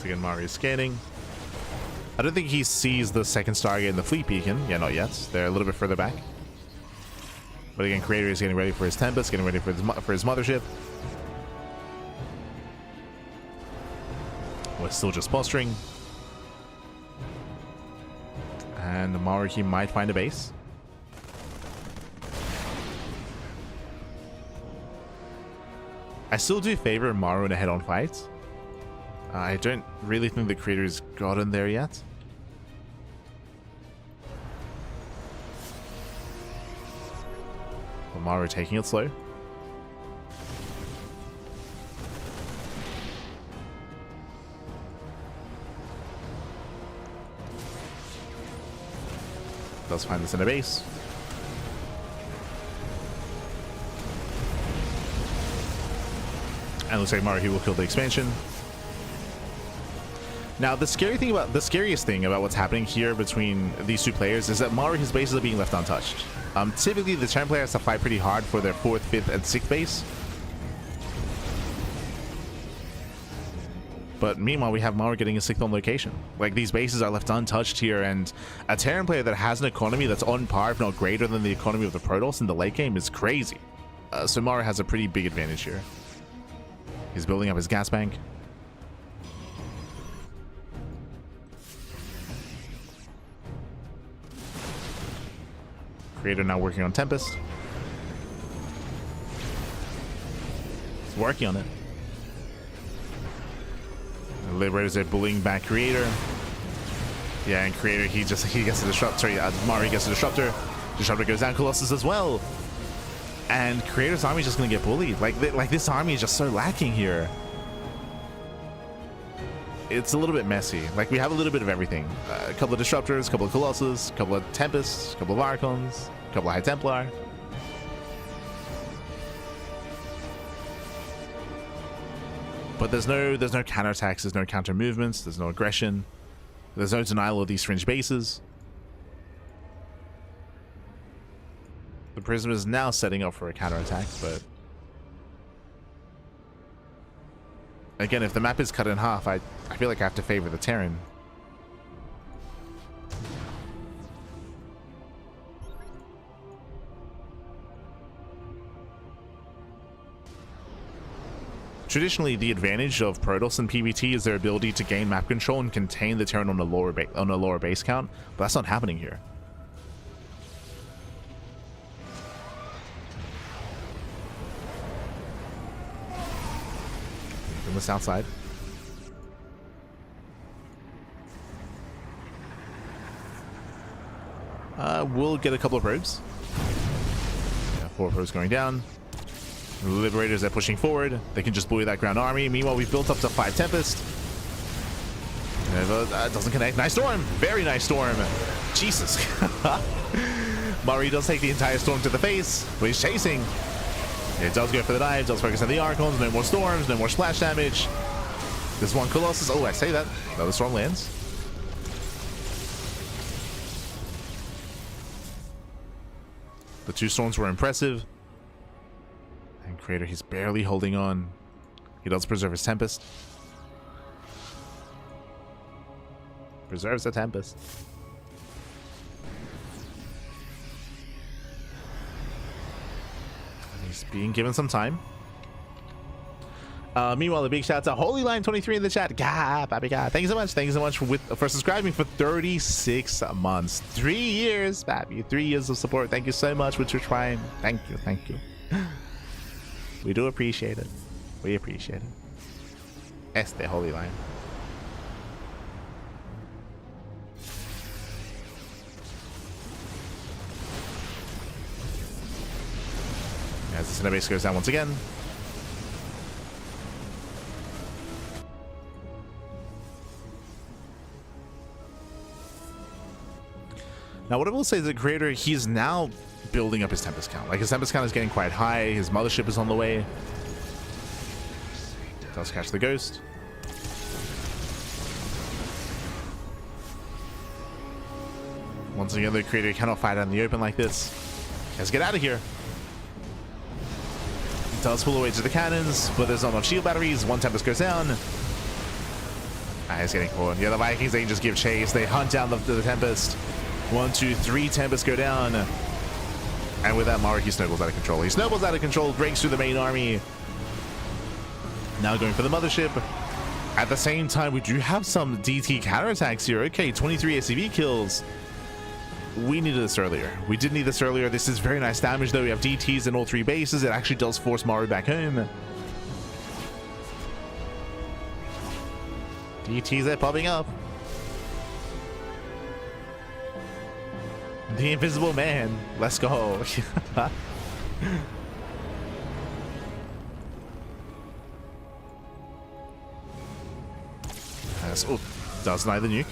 Again, Maru is scanning. I don't think he sees the second Stargate and the Fleet Beacon. Yeah, not yet. They're a little bit further back. But again, Creator is getting ready for his Tempest, getting ready for his mothership. We're still just posturing. And Maru, he might find a base. I still do favor Maru in a head-on fight. I don't really think the Creator's gotten there yet. But Maru taking it slow. Does find this in a base. And looks like Maru, he will kill the expansion. Now, the scariest thing about what's happening here between these two players is that Maru, his bases are being left untouched. Typically, the Terran player has to fight pretty hard for their 4th, 5th, and 6th base. But meanwhile, we have Maru getting a 6th on location. Like, these bases are left untouched here, and a Terran player that has an economy that's on par, if not greater than the economy of the Protoss in the late game is crazy. So Maru has a pretty big advantage here. He's building up his gas bank. Creator now working on Tempest. He's working on it. The Liberators are bullying back Creator. Yeah, and Creator, he gets a disruptor. Sorry, Maru gets a disruptor. Disruptor goes down, Colossus as well. And Creator's army is just gonna get bullied. Like this army is just so lacking here. It's a little bit messy. Like, we have a little bit of everything. A couple of disruptors, a couple of Colossus, a couple of Tempests, a couple of Archons, a couple of High Templar. But there's no counterattacks, there's no counter movements, there's no aggression, there's no denial of these fringe bases. The Prism is now setting up for a counterattack, but again, if the map is cut in half, I feel like I have to favor the Terran. Traditionally, the advantage of Protoss and PvT is their ability to gain map control and contain the Terran on a lower base count, but that's not happening here. From the south side. We'll get a couple of probes. Yeah, 4 probes going down. The Liberators are pushing forward. They can just bully that ground army. Meanwhile, we've built up to 5 Tempest. Doesn't connect. Nice Storm. Very nice Storm. Jesus. Maru does take the entire Storm to the face, but he's chasing. It does go for the dive. Does focus on the Archons. No more Storms. No more splash damage. There's one Colossus. Oh, I say that. Another storm lands. The two storms were impressive. And Creator, he's barely holding on. He does preserve his Tempest. Preserves the Tempest. And he's being given some time. Meanwhile, a big shout out to Holy Line 23 in the chat. God, baby God. Thank you so much. Thank you so much for subscribing for 36 months. 3 years, baby. 3 years of support. Thank you so much with your trying. Thank you. Thank you. We do appreciate it. We appreciate it. Este Holy Line. As the Cinebase goes down once again. Now, what I will say is the Creator, he's now building up his Tempest count. Like, his Tempest count is getting quite high. His Mothership is on the way. Does catch the Ghost. Once again, the Creator cannot fight out in the open like this. He has to get out of here. He does pull away to the cannons, but there's not enough shield batteries. One Tempest goes down. He's getting caught. Yeah, the Vikings, they can just give chase. They hunt down the Tempest. 1, 2, 3 Tempests go down. And with that, Maru, he snowballs out of control. He snowballs out of control, breaks through the main army. Now going for the Mothership. At the same time, we do have some DT counterattacks here. Okay, 23 SCV kills. We needed this earlier. We did need this earlier. This is very nice damage, though. We have DTs in all 3 bases. It actually does force Maru back home. DTs are popping up. The Invisible Man. Let's go. Oh, does deny the nuke.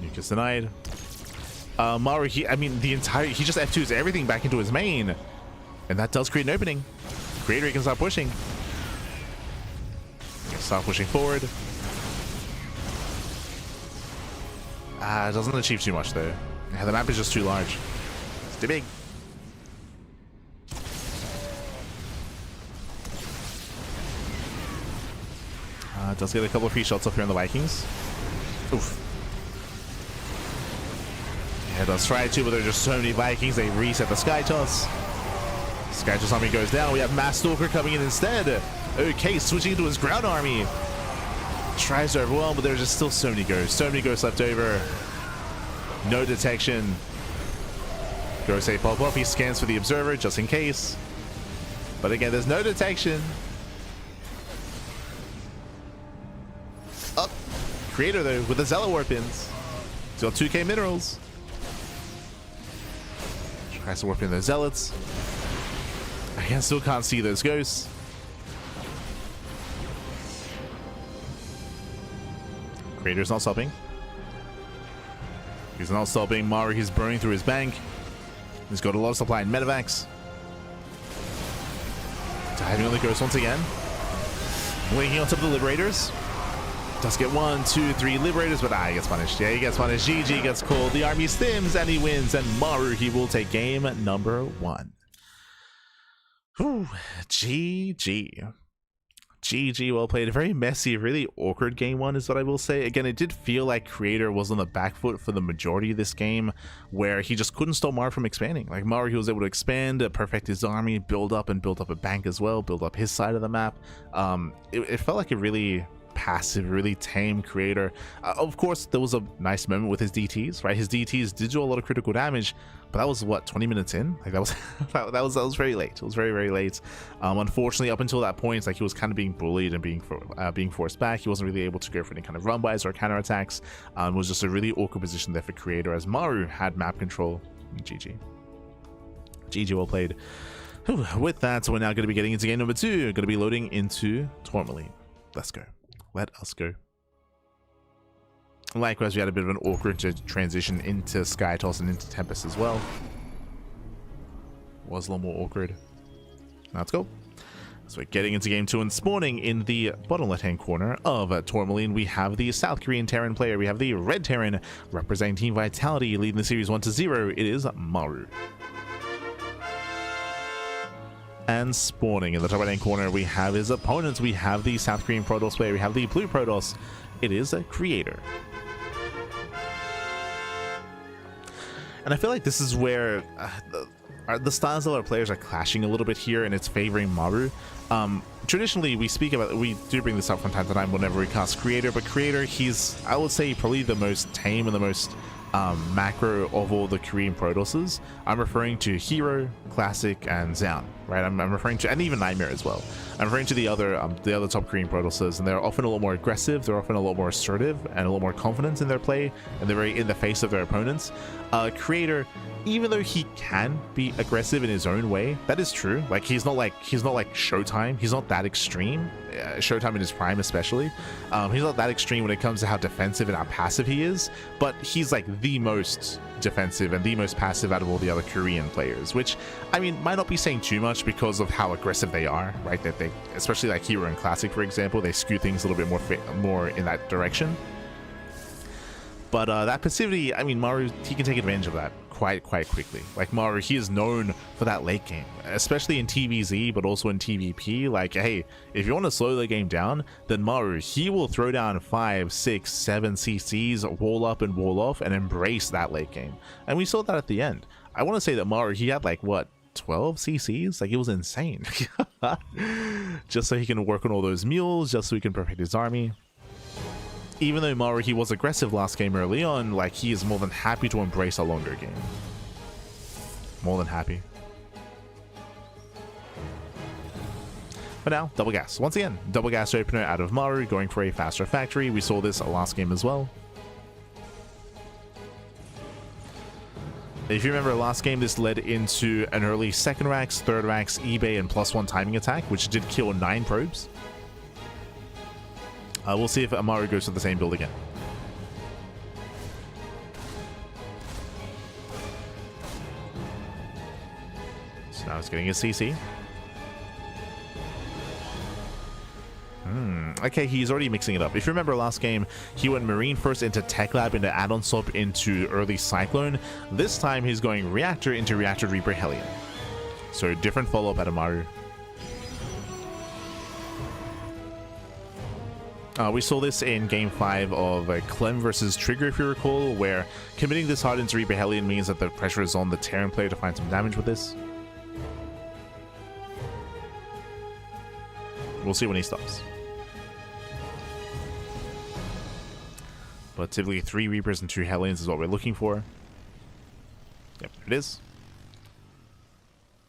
Nuke is denied. Maru, he just F2s everything back into his main. And that does create an opening. Creator can start pushing. Start pushing forward. It doesn't achieve too much though. Yeah, the map is just too large. It's too big. Does get a couple of free shots off here on the Vikings. Oof. Yeah, does try to, but there are just so many Vikings. They reset the Sky Toss. Sky Toss army goes down. We have Mass Stalker coming in instead. Okay, switching into his ground army. Tries to overwhelm, but there's just still so many ghosts. So many ghosts left over. No detection. Ghost A pop off. He scans for the observer just in case. But again, there's no detection. Up. Creator though with the Zealot Warpins. He's got 2k minerals. Tries to warp in those Zealots. Again, still can't see those ghosts. Creator's not stopping. He's not stopping. Maru, he's burning through his bank. He's got a lot of supply in medevacs. Diving on the ghost once again. Waiting on top of the Liberators. Does get 1, 2, 3 Liberators, but he gets punished. Yeah, he gets punished. GG gets called. The army stims and he wins. And Maru, he will take game number 1. Whew. GG. GG, well played. A very messy, really awkward game 1 is what I will say. Again, it did feel like Creator was on the back foot for the majority of this game, where he just couldn't stop Maru from expanding. Like, Maru, he was able to expand, perfect his army, build up a bank as well, build up his side of the map. It felt like a really passive, really tame Creator. Of course, there was a nice moment with his DTs, right? His DTs did do a lot of critical damage, but that was what, 20 minutes in? Like that was that was very late. It was very, very late. Unfortunately, up until that point, it's like he was kind of being bullied and being forced back. He wasn't really able to go for any kind of run bys or counterattacks. It was just a really awkward position there for Creator as Maru had map control. GG. GG, well played. Whew. With that, we're now going to be getting into game number 2. Going to be loading into Tourmaline. Let's go. Let us go. Likewise, we had a bit of an awkward transition into Sky Toss and into Tempest as well. Was a little more awkward. Now let's go. So getting into game 2 and spawning in the bottom left-hand corner of Tourmaline, we have the South Korean Terran player. We have the Red Terran representing Team Vitality, leading the series 1-0. It is Maru. And spawning in the top right-hand corner, we have his opponents. We have the South Korean Protoss player. We have the Blue Protoss. It is a Creator. And I feel like this is where the styles of our players are clashing a little bit here, and it's favoring Maru. Traditionally, we do bring this up from time to time whenever we cast Creator, but Creator, he's, I would say, probably the most tame and the most macro of all the Korean Protosses. I'm referring to Hero, Classic, and Zaun, right? I'm referring to, and even Nightmare as well. I'm referring to the other top Korean Protosses, and they're often a lot more aggressive, they're often a lot more assertive, and a lot more confident in their play, and they're very in the face of their opponents. Creator, even though he can be aggressive in his own way, that is true. Like he's not like Showtime. He's not that extreme. Showtime in his prime, especially. He's not that extreme when it comes to how defensive and how passive he is. But he's like the most defensive and the most passive out of all the other Korean players, which I mean might not be saying too much because of how aggressive they are, right? That they, especially like Hero and Classic, for example, they skew things a little bit more in that direction. But that passivity, I mean, Maru, he can take advantage of that quite quickly. Like Maru, he is known for that late game, especially in TVZ, but also in TVP. Like, hey, if you want to slow the game down, then Maru, he will throw down 5, 6, 7 CCs, wall up and wall off, and embrace that late game. And we saw that at the end. I want to say that Maru, he had like, what, 12 CCs? Like, it was insane. Just so he can work on all those mules, just so he can protect his army. Even though Maru, he was aggressive last game early on, like, he is more than happy to embrace a longer game. More than happy. But now, double gas. Once again, double gas opener out of Maru, going for a faster factory. We saw this last game as well. If you remember last game, this led into an early second racks, third racks, eBay, and +1 timing attack, which did kill 9 probes. We'll see if Maru goes to the same build again. So now he's getting his CC. Okay, he's already mixing it up. If you remember last game, he went Marine first into Tech Lab, into Add-on Swap, into early Cyclone. This time he's going Reactor into Reactor Reaper Hellion. So different follow-up out of Maru. We saw this in Game 5 of Clem versus Trigger, if you recall, where committing this hard into Reaper Hellion means that the pressure is on the Terran player to find some damage with this. We'll see when he stops. But typically 3 Reapers and 2 Hellions is what we're looking for. Yep, there it is.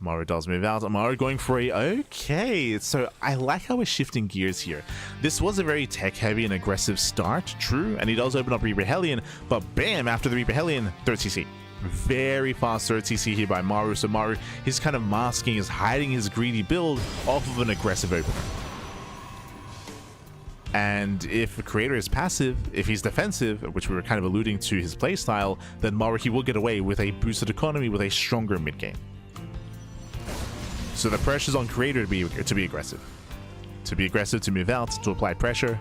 Maru does move out. Maru going for a... Okay, so I like how we're shifting gears here. This was a very tech-heavy and aggressive start, true, and he does open up Reaper Hellion, but bam, after the Reaper Hellion, 3rd CC. Very fast 3rd CC here by Maru, so Maru, he's kind of masking, is hiding his greedy build off of an aggressive opener. And if a Creator is passive, if he's defensive, which we were kind of alluding to his playstyle, then Maru, he will get away with a boosted economy with a stronger mid-game. So the pressure's on Creator to be aggressive. To be aggressive, to move out, to apply pressure.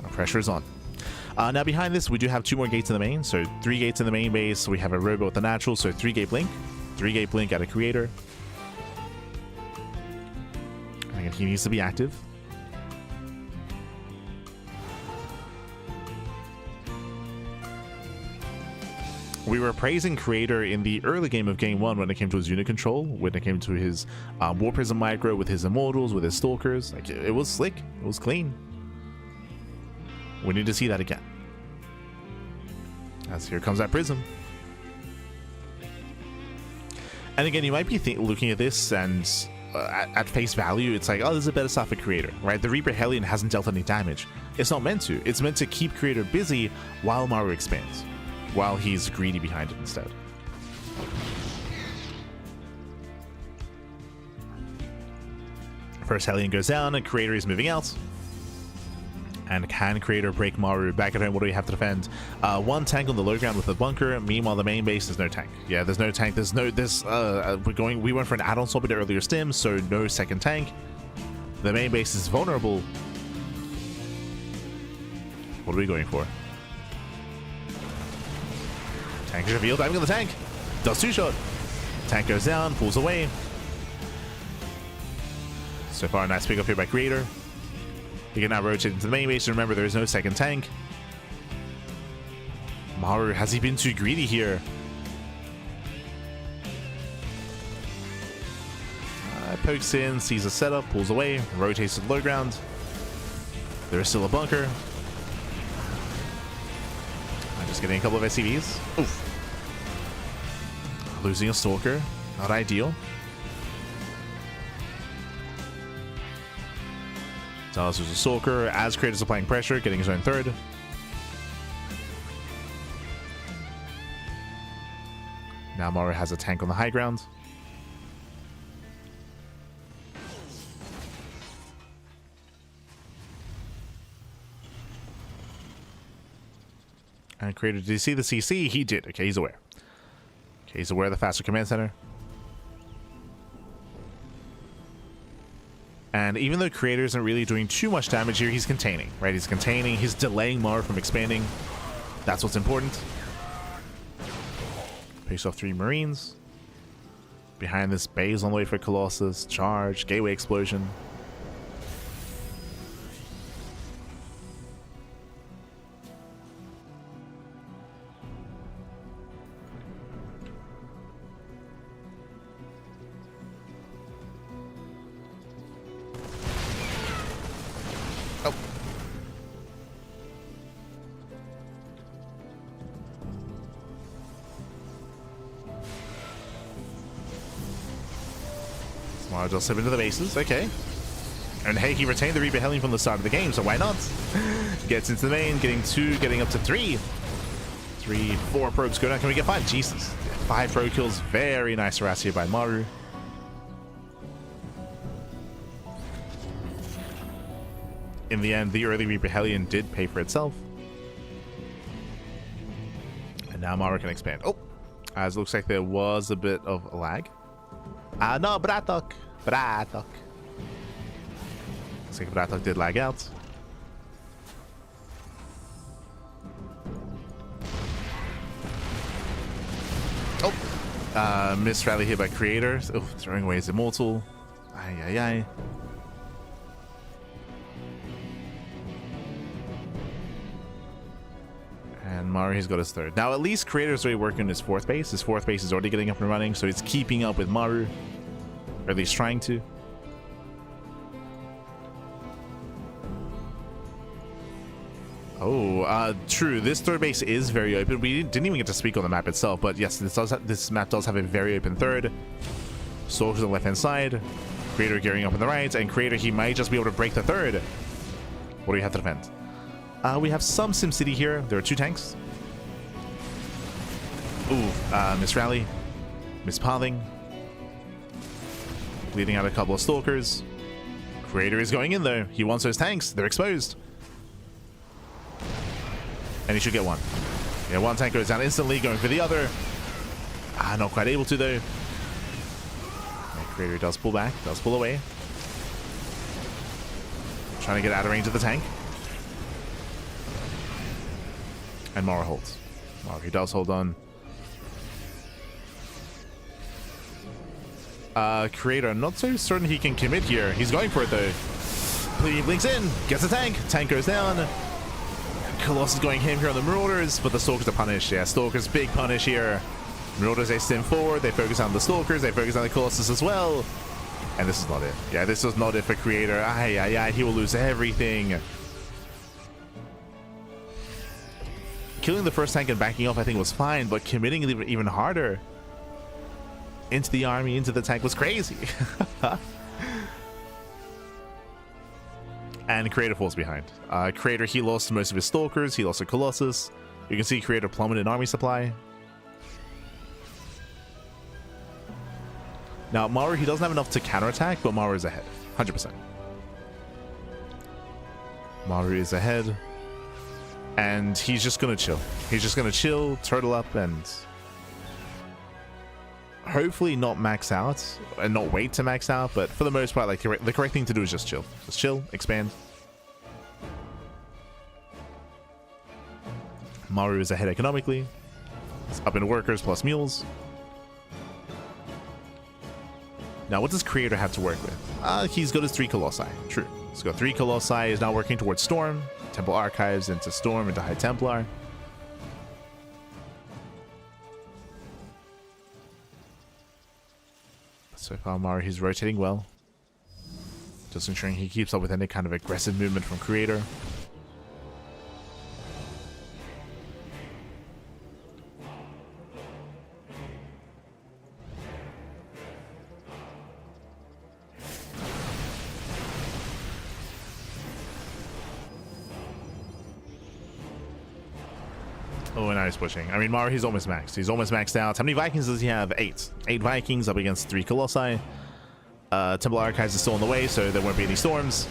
The pressure is on. Now behind this, we do have 2 more gates in the main. So 3 gates in the main base. We have a Robo with the natural, so 3-gate blink. 3-gate blink out of Creator. And again, he needs to be active. We were praising Creator in the early game of Game 1 when it came to his unit control, when it came to his War Prism micro, with his Immortals, with his Stalkers. Like, it was slick, it was clean. We need to see that again. As here comes that Prism. And again, you might be looking at this and at face value, it's like, oh, this is a better stuff for Creator, right? The Reaper Hellion hasn't dealt any damage. It's not meant to. It's meant to keep Creator busy while Maru expands, while he's greedy behind it instead. First Hellion goes down, and Creator is moving out. And can Creator break Maru back at home? What do we have to defend? One tank on the low ground with a bunker. Meanwhile, the main base, there's no tank. Yeah, there's no tank. We went for an add-on swap at the earlier stim, so no second tank. The main base is vulnerable. What are we going for? Tank is revealed. Diving on the tank. Does two-shot. Tank goes down, pulls away. So far, a nice pick up here by Creator. He can now rotate into the main base. Remember, there is no second tank. Maru, has he been too greedy here? Pokes in, sees a setup, pulls away, rotates to the low ground. There is still a bunker. I'm just getting a couple of SCVs. Oof. Losing a Stalker. Not ideal. Dallas is a Stalker. As Creator's applying pressure, getting his own third. Now Maru has a tank on the high ground. And Creator, did he see the CC? He did. Okay, he's aware. Okay, he's aware of the faster command center. And even though Creator isn't really doing too much damage here, he's containing, right? He's containing, he's delaying Maru from expanding. That's what's important. Picks off 3 Marines. Behind this, Bay's on the way for Colossus. Charge, Gateway Explosion. Maru will slip into the bases, okay. And hey, he retained the Reaper Hellion from the start of the game, so why not? Gets into the main, getting 2, getting up to 3. 3, 4 probes go down. Can we get 5? Jesus. 5 probe kills. Very nice harass here by Maru. In the end, the early Reaper Hellion did pay for itself. And now Maru can expand. Oh, as it looks like there was a bit of a lag. No, Bratok. Looks like Bratok did lag out. Oh, missed rally here by Creator. Oh, throwing away his Immortal. Ay, ay, ay. And Maru, he's got his third. Now, at least Creator's already working on his 4th base. His 4th base is already getting up and running, so it's keeping up with Maru. Or at least trying to. Oh, true. This 3rd base is very open. We didn't even get to speak on the map itself, but yes, this map does have a very open 3rd. Soldiers on the left-hand side. Creator gearing up on the right, and Creator, he might just be able to break the 3rd. What do we have to defend? We have some SimCity here. There are 2 tanks. Ooh, miss rally. Miss pathing. Bleeding out a couple of Stalkers. Creator is going in though. He wants those tanks. They're exposed. And he should get 1. Yeah, 1 tank goes down instantly, going for the other. Not quite able to though. Yeah, Creator does pull back, does pull away. Trying to get out of range of the tank. And Maru holds. Maru, he does hold on. Creator, not so certain he can commit here. He's going for it though. He blinks in, gets a tank. Tank goes down. Colossus going ham here on the Marauders, but the Stalkers are punished. Yeah, Stalkers, big punish here. Marauders, they stem forward. They focus on the Stalkers. They focus on the Colossus as well. And this is not it. Yeah, this was not it for Creator. Ay, ay, ay, he will lose everything. Killing the first tank and backing off, I think, was fine, but committing it even harder into the army, into the tank, was crazy. And Creator falls behind. Creator, he lost most of his Stalkers. He lost a Colossus. You can see Creator plummeted in army supply. Now, Maru, he doesn't have enough to counterattack, but Maru is ahead. 100%. Maru is ahead. And he's just gonna chill. He's just gonna chill, turtle up, and hopefully not max out and not wait to max out, but for the most part, like the correct thing to do is just chill. Just chill, expand. Maru is ahead economically. It's up in workers plus mules. Now, what does Creator have to work with? He's got his 3 Colossi. True. He's got 3 Colossi. He's now working towards Storm. Temple Archives into Storm, into High Templar. So far, Maru, he's rotating well. Just ensuring he keeps up with any kind of aggressive movement from Creator. Oh, and now he's pushing. I mean, Maru, he's almost maxed. He's almost maxed out. How many Vikings does he have? 8. 8 Vikings up against 3 Colossi. Temple Archives is still on the way, so there won't be any storms.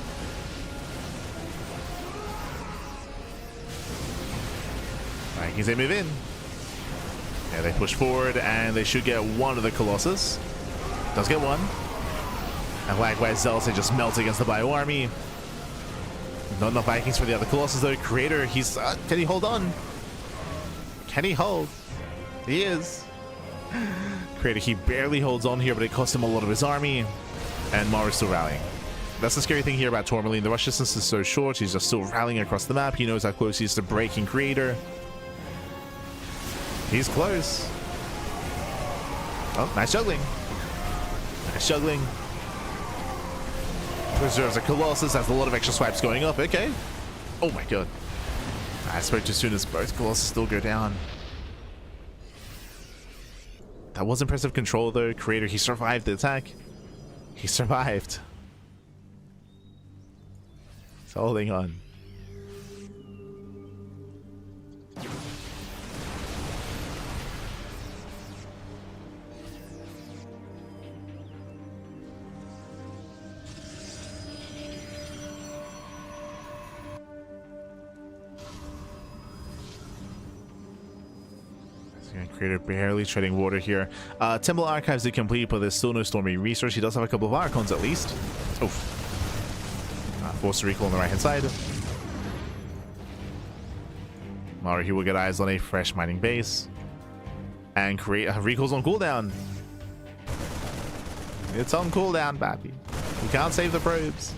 Vikings, they move in. Yeah, they push forward, and they should get one of the Colossus. Does get one. And likewise, Zealots, they just melt against the Bio Army. Not enough Vikings for the other Colossus, though. Creator, he's... can he hold on? Can he hold? He is. Creator, he barely holds on here, but it cost him a lot of his army. And Maru's still rallying. That's the scary thing here about Tourmaline. The rush distance is so short. He's just still rallying across the map. He knows how close he is to breaking Creator. He's close. Oh, nice juggling. Nice juggling. Preserves a Colossus. Has a lot of extra swipes going up. Okay. Oh my god. I spoke too soon as both Colossus still go down. That was impressive control though. Creator, he survived the attack. He survived. He's holding on. Creator barely treading water here. Temple Archives did complete, but there's still no Stormy resource. He does have a couple of Archons at least. Oof. Force to recall on the right hand side. Maru, he will get eyes on a fresh mining base. And create recalls on cooldown. It's on cooldown, baby. You can't save the probes.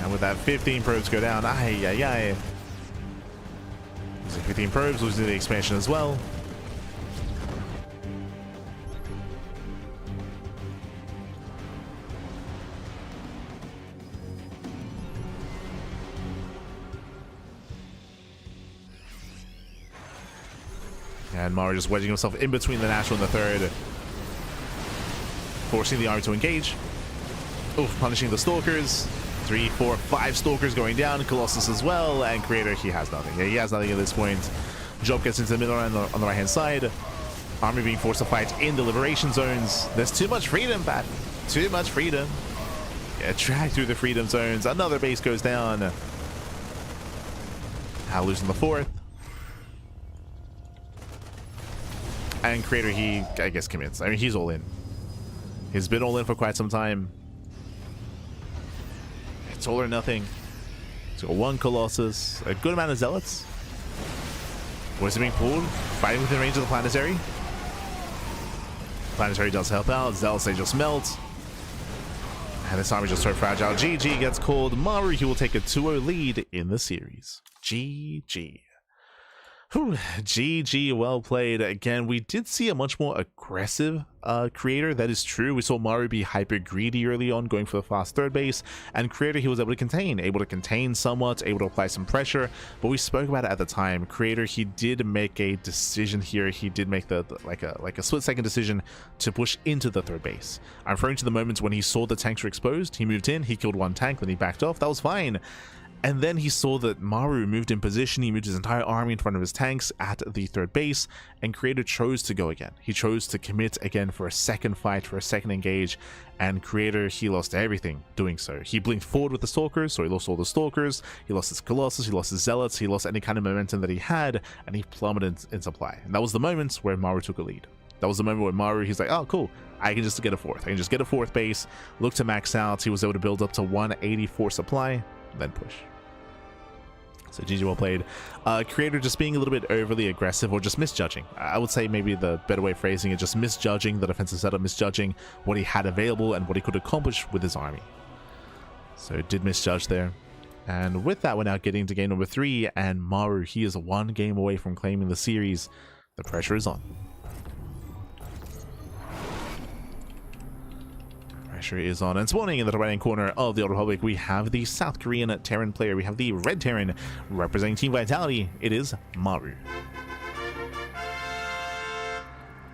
And with that 15 probes go down, ay, ay, ay. Losing 15 probes, losing the expansion as well. And Maru just wedging himself in between the natural and the third. Forcing the army to engage. Oof, punishing the Stalkers. 3, 4, 5 Stalkers going down. Colossus as well. And Creator, he has nothing. Yeah, he has nothing at this point. Job gets into the middle and on the right hand side. Army being forced to fight in the liberation zones. There's too much freedom, Pat. Too much freedom. Yeah, drag through the freedom zones. Another base goes down. Now losing the 4th. And Creator, he, I guess, commits. I mean, he's all in. He's been all in for quite some time. It's all or nothing. He's got 1 Colossus, a good amount of Zealots. Where's it being pulled? Fighting within range of the Planetary. Planetary does help out. Zealots, they just melt. And this army just so fragile. GG gets called. Maru, he will take a 2-0 lead in the series. GG. Whew, GG, well played. Again, we did see a much more aggressive Creator. That is true. We saw Maru be hyper greedy early on, going for the fast third base, and Creator, he was able to contain somewhat, able to apply some pressure. But we spoke about it at the time. Creator, he did make a decision here. He did make the like a split-second decision to push into the third base. I'm referring to the moments when he saw the tanks were exposed. He moved in, he killed 1 tank, then he backed off. That was fine. And then he saw that Maru moved in position, he moved his entire army in front of his tanks at the third base, and Creator chose to go again. He chose to commit again for a second fight, for a second engage, and Creator, he lost everything doing so. He blinked forward with the Stalkers, so he lost all the Stalkers, he lost his Colossus, he lost his Zealots, he lost any kind of momentum that he had, and he plummeted in supply. And that was the moment where Maru took a lead. That was the moment where Maru, he's like, oh, cool, I can just get a fourth. I can just get a fourth base, look to max out. He was able to build up to 184 supply, then push. So GG, well played. Creator just being a little bit overly aggressive, or just misjudging. I would say maybe the better way of phrasing it, just misjudging the defensive setup, misjudging what he had available and what he could accomplish with his army. So did misjudge there. And with that, we're now getting to game number 3, and Maru, he is 1 game away from claiming the series. The pressure is on. Pressure is on, and spawning in the right-hand corner of the Old Republic, we have the South Korean Terran player. We have the Red Terran representing Team Vitality. It is Maru.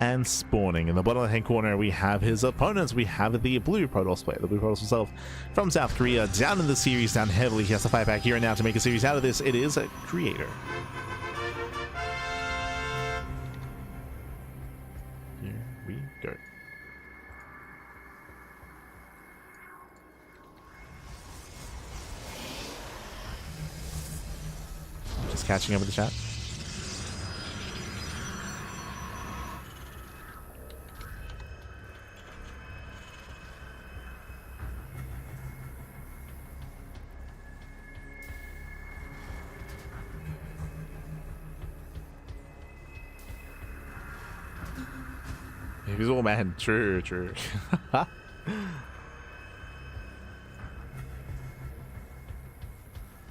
And spawning in the bottom right-hand corner, we have his opponents. We have the Blue Protoss player, the Blue Protoss himself from South Korea, down in the series, down heavily. He has to fight back here and now to make a series out of this. It is a Creator. Here we go. Just catching up with the chat. He's all man. True, true.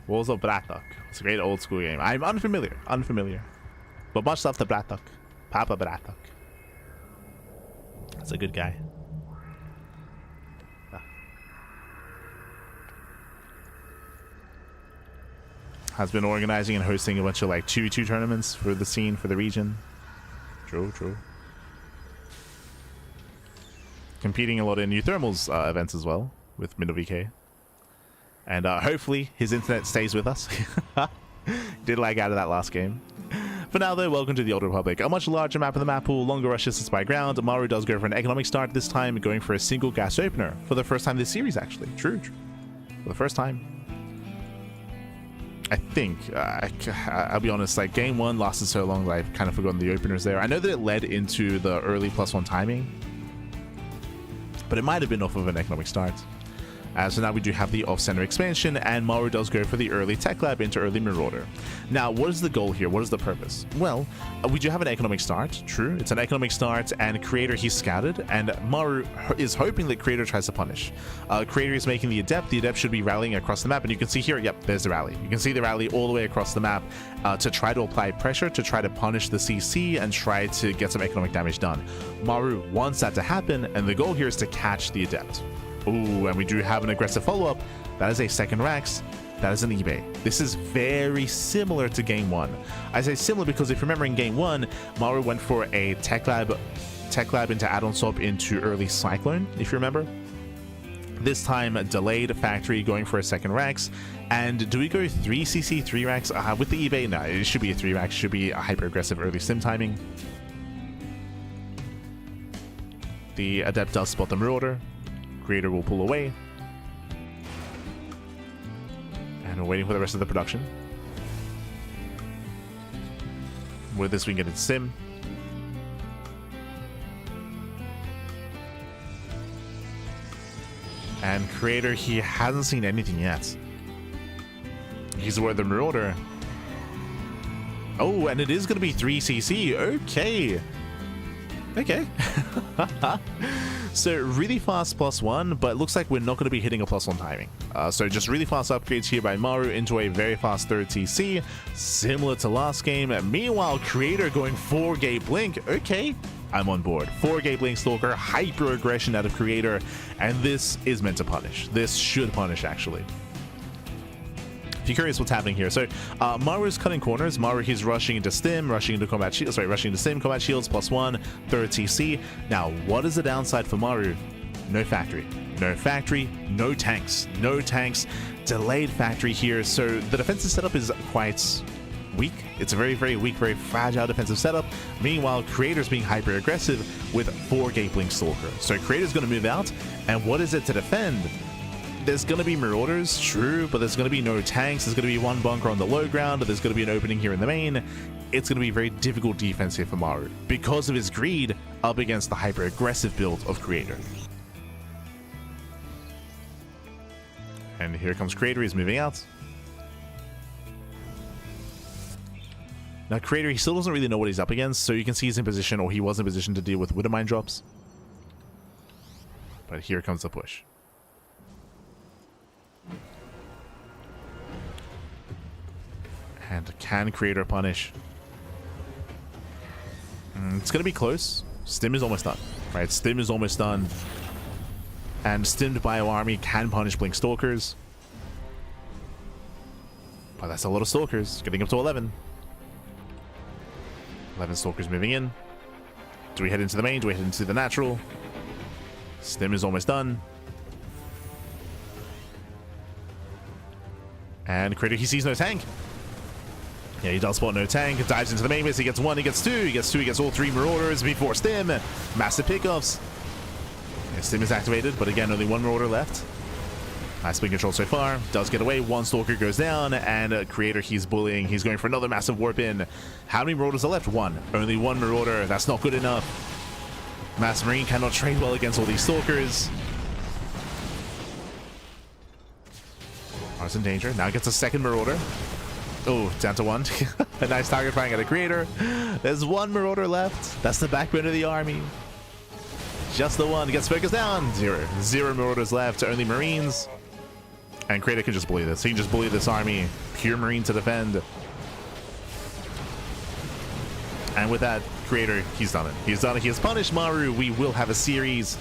Walls of Brattok. It's a great old school game. I'm unfamiliar. But much love to Brattok. Papa Brattok. That's a good guy. Has been organizing and hosting a bunch of like 2v2 tournaments for the scene, for the region. True. Competing a lot in New Thermal's events as well with Middle VK. And hopefully his internet stays with us. Did lag out of that last game. For now though, welcome to the Old Republic. A much larger map of the map pool, longer rush distance by ground. Maru does go for an economic start this time, going for a single gas opener. For the first time this series actually. True. For the first time. I think, I'll be honest, like game 1 lasted so long that I've kind of forgotten the openers there. I know that it led into the early +1 timing, but it might have been off of an economic start. So now we do have the off-center expansion, and Maru does go for the early tech lab into early Marauder. Now, what is the goal here? What is the purpose? Well, we do have an economic start, true. It's an economic start, and Creator, he's scouted, and Maru is hoping that Creator tries to punish. Creator is making the Adept. The Adept should be rallying across the map, and you can see here, yep, there's the rally. You can see the rally all the way across the map to try to apply pressure, to try to punish the CC, and try to get some economic damage done. Maru wants that to happen, and the goal here is to catch the Adept. Ooh, and we do have an aggressive follow-up. That is a second Rax. That is an eBay. This is very similar to game 1. I say similar because if you remember in game 1, Maru went for a tech lab into add-on swap into early Cyclone, if you remember. This time, delayed factory, going for a second Rax. And do we go 3cc, 3 Rax? With the eBay, no, it should be a 3 Rax. Should be a hyper-aggressive early sim timing. The Adept does spot the Marauder. Creator will pull away. And we're waiting for the rest of the production. With this, we can get it sim. And Creator, he hasn't seen anything yet. He's aware of the Marauder. Oh, and it is going to be 3cc. Okay. So really fast +1, but it looks like we're not going to be hitting a +1 timing. So just really fast upgrades here by Maru into a very fast 3rd CC, similar to last game. Meanwhile, Creator going 4-gate blink. Okay, I'm on board. 4-gate blink Stalker, hyper aggression out of Creator, and this is meant to punish. This should punish, actually. If you're curious what's happening here, so Maru is cutting corners. Maru, he's rushing into stim, rushing into combat shields, rushing into stim, combat shields, +1, 3rd CC. Now, what is the downside for Maru? no factory. No factory, no tanks. No tanks. Delayed factory here. So the defensive setup is quite weak. It's a very, very weak, very fragile defensive setup. Meanwhile, Creator's being hyper aggressive with 4 Gapeling Stalker. So Creator's going to move out. And what is it to defend? There's going to be Marauders, true, but there's going to be no tanks. There's going to be one bunker on the low ground. There's going to be an opening here in the main. It's going to be very difficult defense here for Maru because of his greed up against the hyper aggressive build of Creator. And here comes Creator. He's moving out. Now Creator, he still doesn't really know what he's up against, so you can see he's in position, or he was in position to deal with Widowmine drops. But here comes the push. And can Creator punish? It's going to be close. Stim is almost done, right? Stim is almost done. And Stimmed Bio Army can punish Blink Stalkers. But that's a lot of Stalkers, getting up to 11. 11 Stalkers moving in. Do we head into the main? Do we head into the natural? Stim is almost done. And Creator, he sees no tank. Yeah, he does spot no tank. Dives into the main base. He gets 1, he gets 2, he gets 2, he gets all 3 Marauders before Stim. Massive pickoffs. Yeah, Stim is activated, but again, only 1 Marauder left. Nice spin control so far. Does get away. 1 Stalker goes down, and Creator, he's bullying. He's going for another massive warp in. How many Marauders are left? 1. Only 1 Marauder. That's not good enough. Mass Marine cannot trade well against all these Stalkers. Mars in danger. Now gets a second Marauder. Oh, down to 1. A nice target firing at a Creator. There's 1 Marauder left. That's the backbone of the army. Just the 1 gets focused down. 0. 0 Marauders left. Only Marines. And Creator can just bully this. He can just bully this army. Pure Marine to defend. And with that, Creator, he's done it. He's done it. He has punished Maru. We will have a series.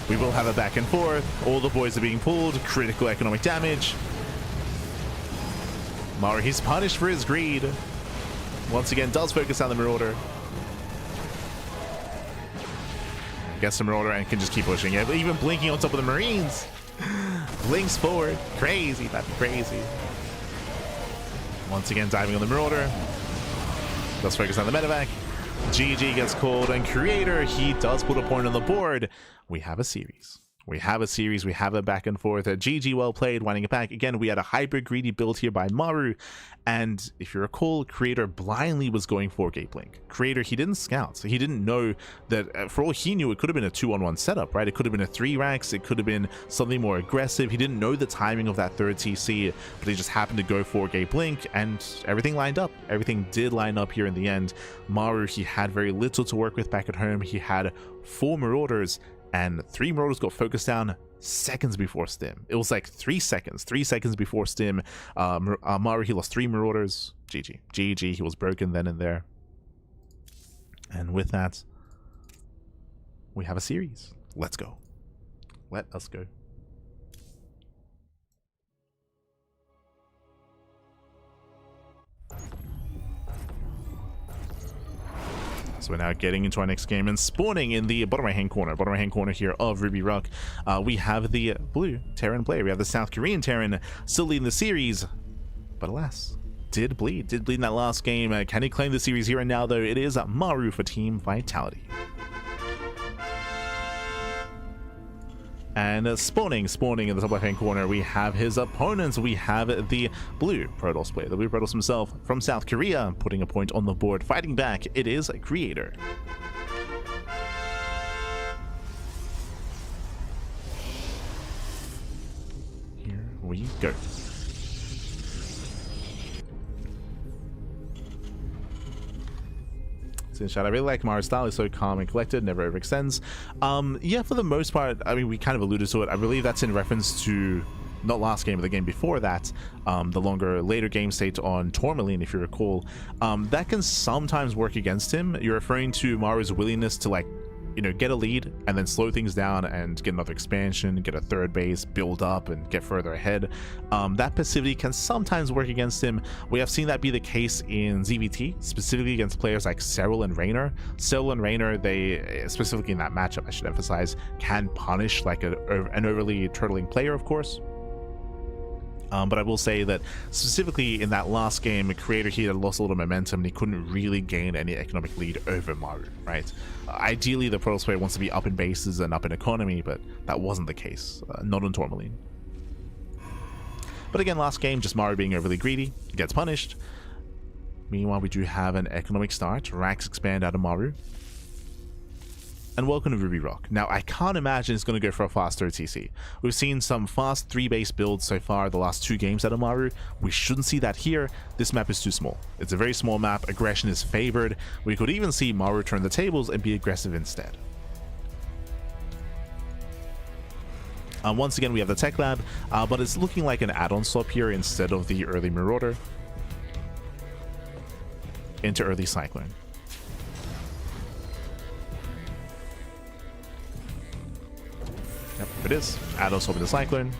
We will have a back and forth. All the boys are being pulled. Critical economic damage. Maru, he's punished for his greed. Once again, does focus on the Marauder. Gets the Marauder and can just keep pushing. Yeah, but even blinking on top of the Marines. Blinks forward. Crazy. That's crazy. Once again, diving on the Marauder. Does focus on the medevac. GG gets called, and Creator, he does put a point on the board. We have a series. We have a series, we have a back and forth. GG, well played, winding it back. Again, we had a hyper greedy build here by Maru. And if you recall, Creator blindly was going for Gapeling. Creator, he didn't scout. So he didn't know that, for all he knew, it could have been a 2-on-1 setup, right? It could have been a 3 racks. It could have been something more aggressive. He didn't know the timing of that 3rd TC, but he just happened to go for Gapeling, and everything lined up. Everything did line up here in the end. Maru, he had very little to work with back at home. He had 4 Marauders, and 3 Marauders got focused down seconds before Stim. It was like 3 seconds. 3 seconds before Stim. Maru, he lost 3 Marauders. GG. GG. He was broken then and there. And with that, we have a series. Let's go. Let us go. So we're now getting into our next game and spawning in the bottom right hand corner here of Ruby Rock. We have the blue Terran player. We have the South Korean Terran still leading the series, but alas, did bleed in that last game. Can he claim the series here and now, though? It is Maru for Team Vitality. And spawning in the top left hand corner, we have his opponents. We have the blue Protoss player, the blue Protoss himself from South Korea, putting a point on the board. Fighting back, it is Creator. Here we go. I really like Maru's style. He's so calm and collected, never overextends. Yeah, for the most part, I mean, we kind of alluded to it. I believe that's in reference to not last game, but the game before that, the later game state on Tourmaline, if you recall. That can sometimes work against him. You're referring to Maru's willingness to like get a lead and then slow things down and get another expansion, get a third base, build up and get further ahead. That passivity can sometimes work against him. We have seen that be the case in ZVT, specifically against players like Cyril and Raynor. Cyril and Raynor, they, specifically in that matchup, I should emphasize, can punish like an overly turtling player, of course. But I will say that specifically in that last game, Creator, he had lost a little momentum and he couldn't really gain any economic lead over Maru, right? Ideally, the Protoss player wants to be up in bases and up in economy, but that wasn't the case, not on Tourmaline. But again, last game, just Maru being overly greedy, gets punished. Meanwhile, we do have an economic start, Rax expand out of Maru. And welcome to Ruby Rock. Now, I can't imagine it's going to go for a faster TC. We've seen some fast 3-base builds so far the last 2 games out of Maru. We shouldn't see that here. This map is too small. It's a very small map. Aggression is favored. We could even see Maru turn the tables and be aggressive instead. Once again, we have the Tech Lab, but it's looking like an add-on swap here instead of the early Marauder into early Cyclone. Yep, it is. Add-on swap into Cyclone.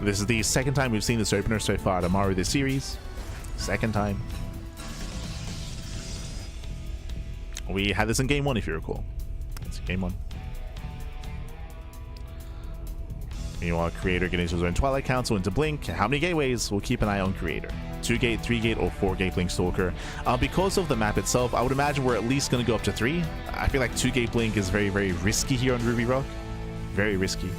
This is the second time we've seen this opener so far to Maru this series. Second time. We had this in game 1, if you recall. It's game 1. Meanwhile, Creator getting his own Twilight Council into Blink. How many gateways? We'll keep an eye on Creator. 2-gate, 3-gate, or 4-gate Blink Stalker. Because of the map itself, I would imagine we're at least going to go up to 3. I feel like 2-gate Blink is very, very risky here on Ruby Rock. Very risky.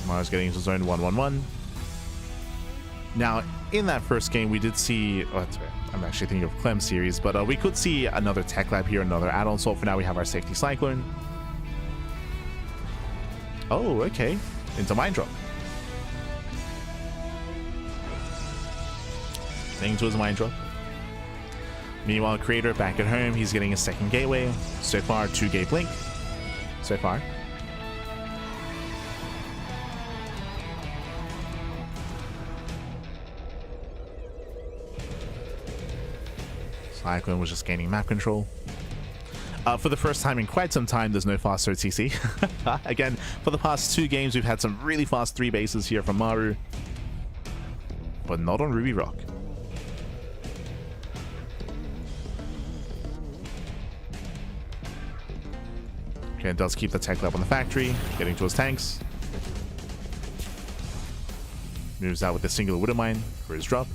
Mars getting into zone 1-1-1. Now, in that first game, we did see... Oh, that's right. I'm actually thinking of Clem series, but we could see another Tech Lab here, another add-on. So for now, we have our safety Cyclone. Oh, okay. Into Mind Drop. Into his Mind Drop. Meanwhile, Creator back at home, he's getting a second gateway. So far, 2-gate Blink. So far. Cyclone was just gaining map control. For the first time in quite some time, there's no fast OTC. Again, for the past 2 games, we've had some really fast 3 bases here from Maru. But not on Ruby Rock. Okay, it does keep the Tech Lab on the factory, getting to his tanks. Moves out with a singular Widow Mine for his drop.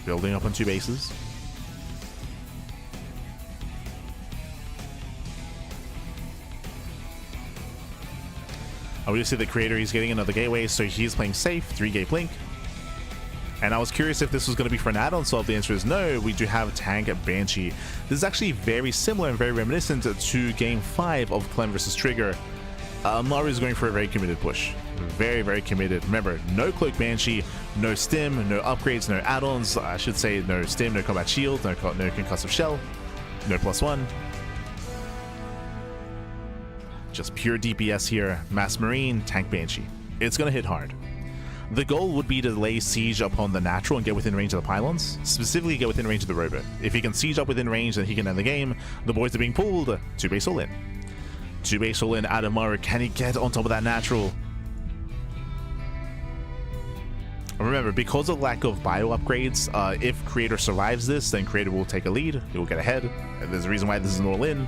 Building up on 2 bases. We see the Creator, he's getting another gateway, so he's playing safe, 3-gate Blink. And I was curious if this was going to be for an add-on, so the answer is no. We do have Tank Banshee. This is actually very similar and very reminiscent to Game 5 of Clem versus Trigger. Maru is going for a very committed push. Very committed. Remember, no Cloak Banshee, no stim, no upgrades, no add-ons. I should say no stim, no combat shield, no concussive shell, no +1. Just pure DPS here. Mass Marine, Tank Banshee. It's going to hit hard. The goal would be to lay siege upon the natural and get within range of the pylons. Specifically, get within range of the robo. If he can siege up within range, then he can end the game. The boys are being pulled. 2-base all in. 2-base all in out of Maru. Can he get on top of that natural? Remember, because of lack of bio upgrades, if Creator survives this, then Creator will take a lead. He will get ahead. And there's a reason why this is an all-in.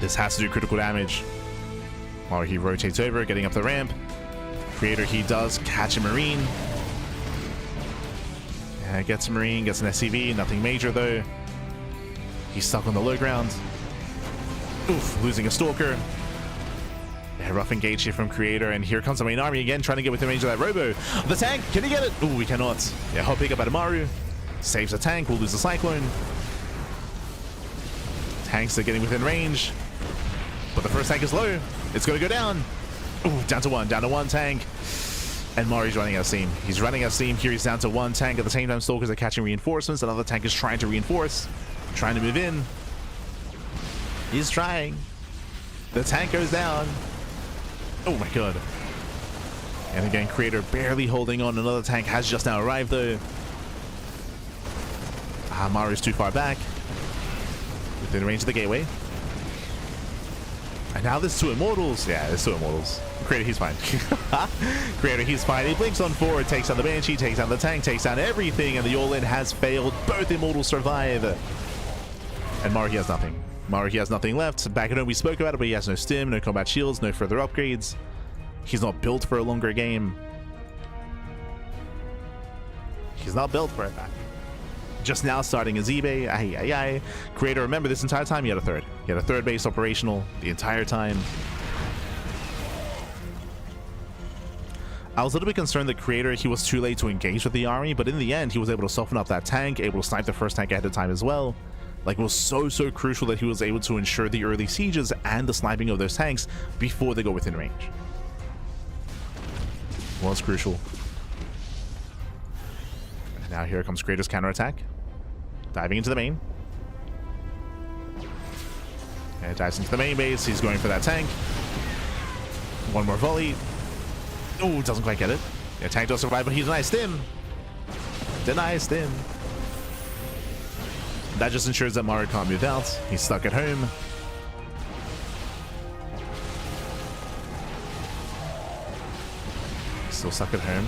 This has to do critical damage. While he rotates over, getting up the ramp. Creator, he does catch a Marine. Gets a Marine, gets an SCV. Nothing major, though. He's stuck on the low ground. Oof, losing a Stalker. Yeah, rough engage here from Creator, and here comes the main army again, trying to get within range of that Robo. The tank, can he get it? Ooh, we cannot. Yeah, hop pick up out of Maru. Saves the tank, we'll lose the Cyclone. Tanks are getting within range. But the first tank is low. It's going to go down. Ooh, down to one tank. And Maru's running out of steam. He's running out of steam. Here he's down to one tank. At the same time, Stalkers are catching reinforcements. Another tank is trying to reinforce. Trying to move in. He's trying. The tank goes down. Oh my god. And again, Creator barely holding on. Another tank has just now arrived though. Maru's too far back. Within range of the gateway. And now there's two Immortals. Yeah, there's two Immortals. Creator, he's fine. Creator, he's fine. He blinks on forward, takes down the Banshee, takes down the tank, takes down everything, and the all-in has failed. Both Immortals survive. And Maru, he has nothing. Maru, he has nothing left. Back at home, we spoke about it, but he has no stim, no combat shields, no further upgrades. He's not built for a longer game. He's not built for it back. Just now starting his eBay. Ay, ay, ay. Creator, remember this entire time he had a third. He had a third base operational the entire time. I was a little bit concerned that Creator, he was too late to engage with the army, but in the end, he was able to soften up that tank, able to snipe the first tank ahead of time as well. Like, it was so crucial that he was able to ensure the early sieges and the sniping of those tanks before they go within range. Was crucial. And now here comes Creator's counterattack. Diving into the main. And dives into the main base. He's going for that tank. One more volley. Oh, doesn't quite get it. Yeah, tank does survive, but he denies stim. Denies stim. That just ensures that Maru can't move out. He's stuck at home. Still stuck at home.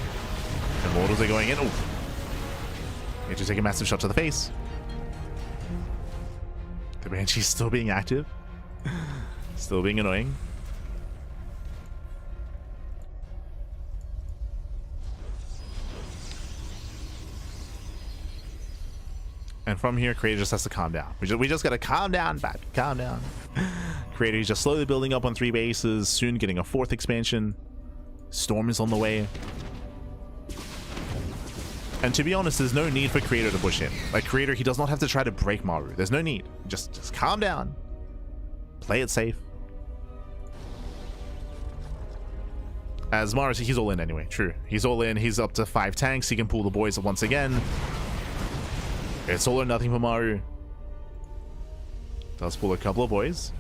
Immortals are going in. Oh. Need to take a massive shot to the face. The Banshee's still being active. Still being annoying. And from here, Creator just has to calm down. We just gotta calm down, Bat. Calm down. Creator is just slowly building up on 3 bases, soon getting a 4th expansion. Storm is on the way. And to be honest, there's no need for Creator to push in. Like, Creator, he does not have to try to break Maru. There's no need. Just calm down. Play it safe. As Maru, he's all in anyway. True. He's all in. He's up to 5 tanks. He can pull the boys once again. It's all or nothing for Maru. Does pull a couple of boys.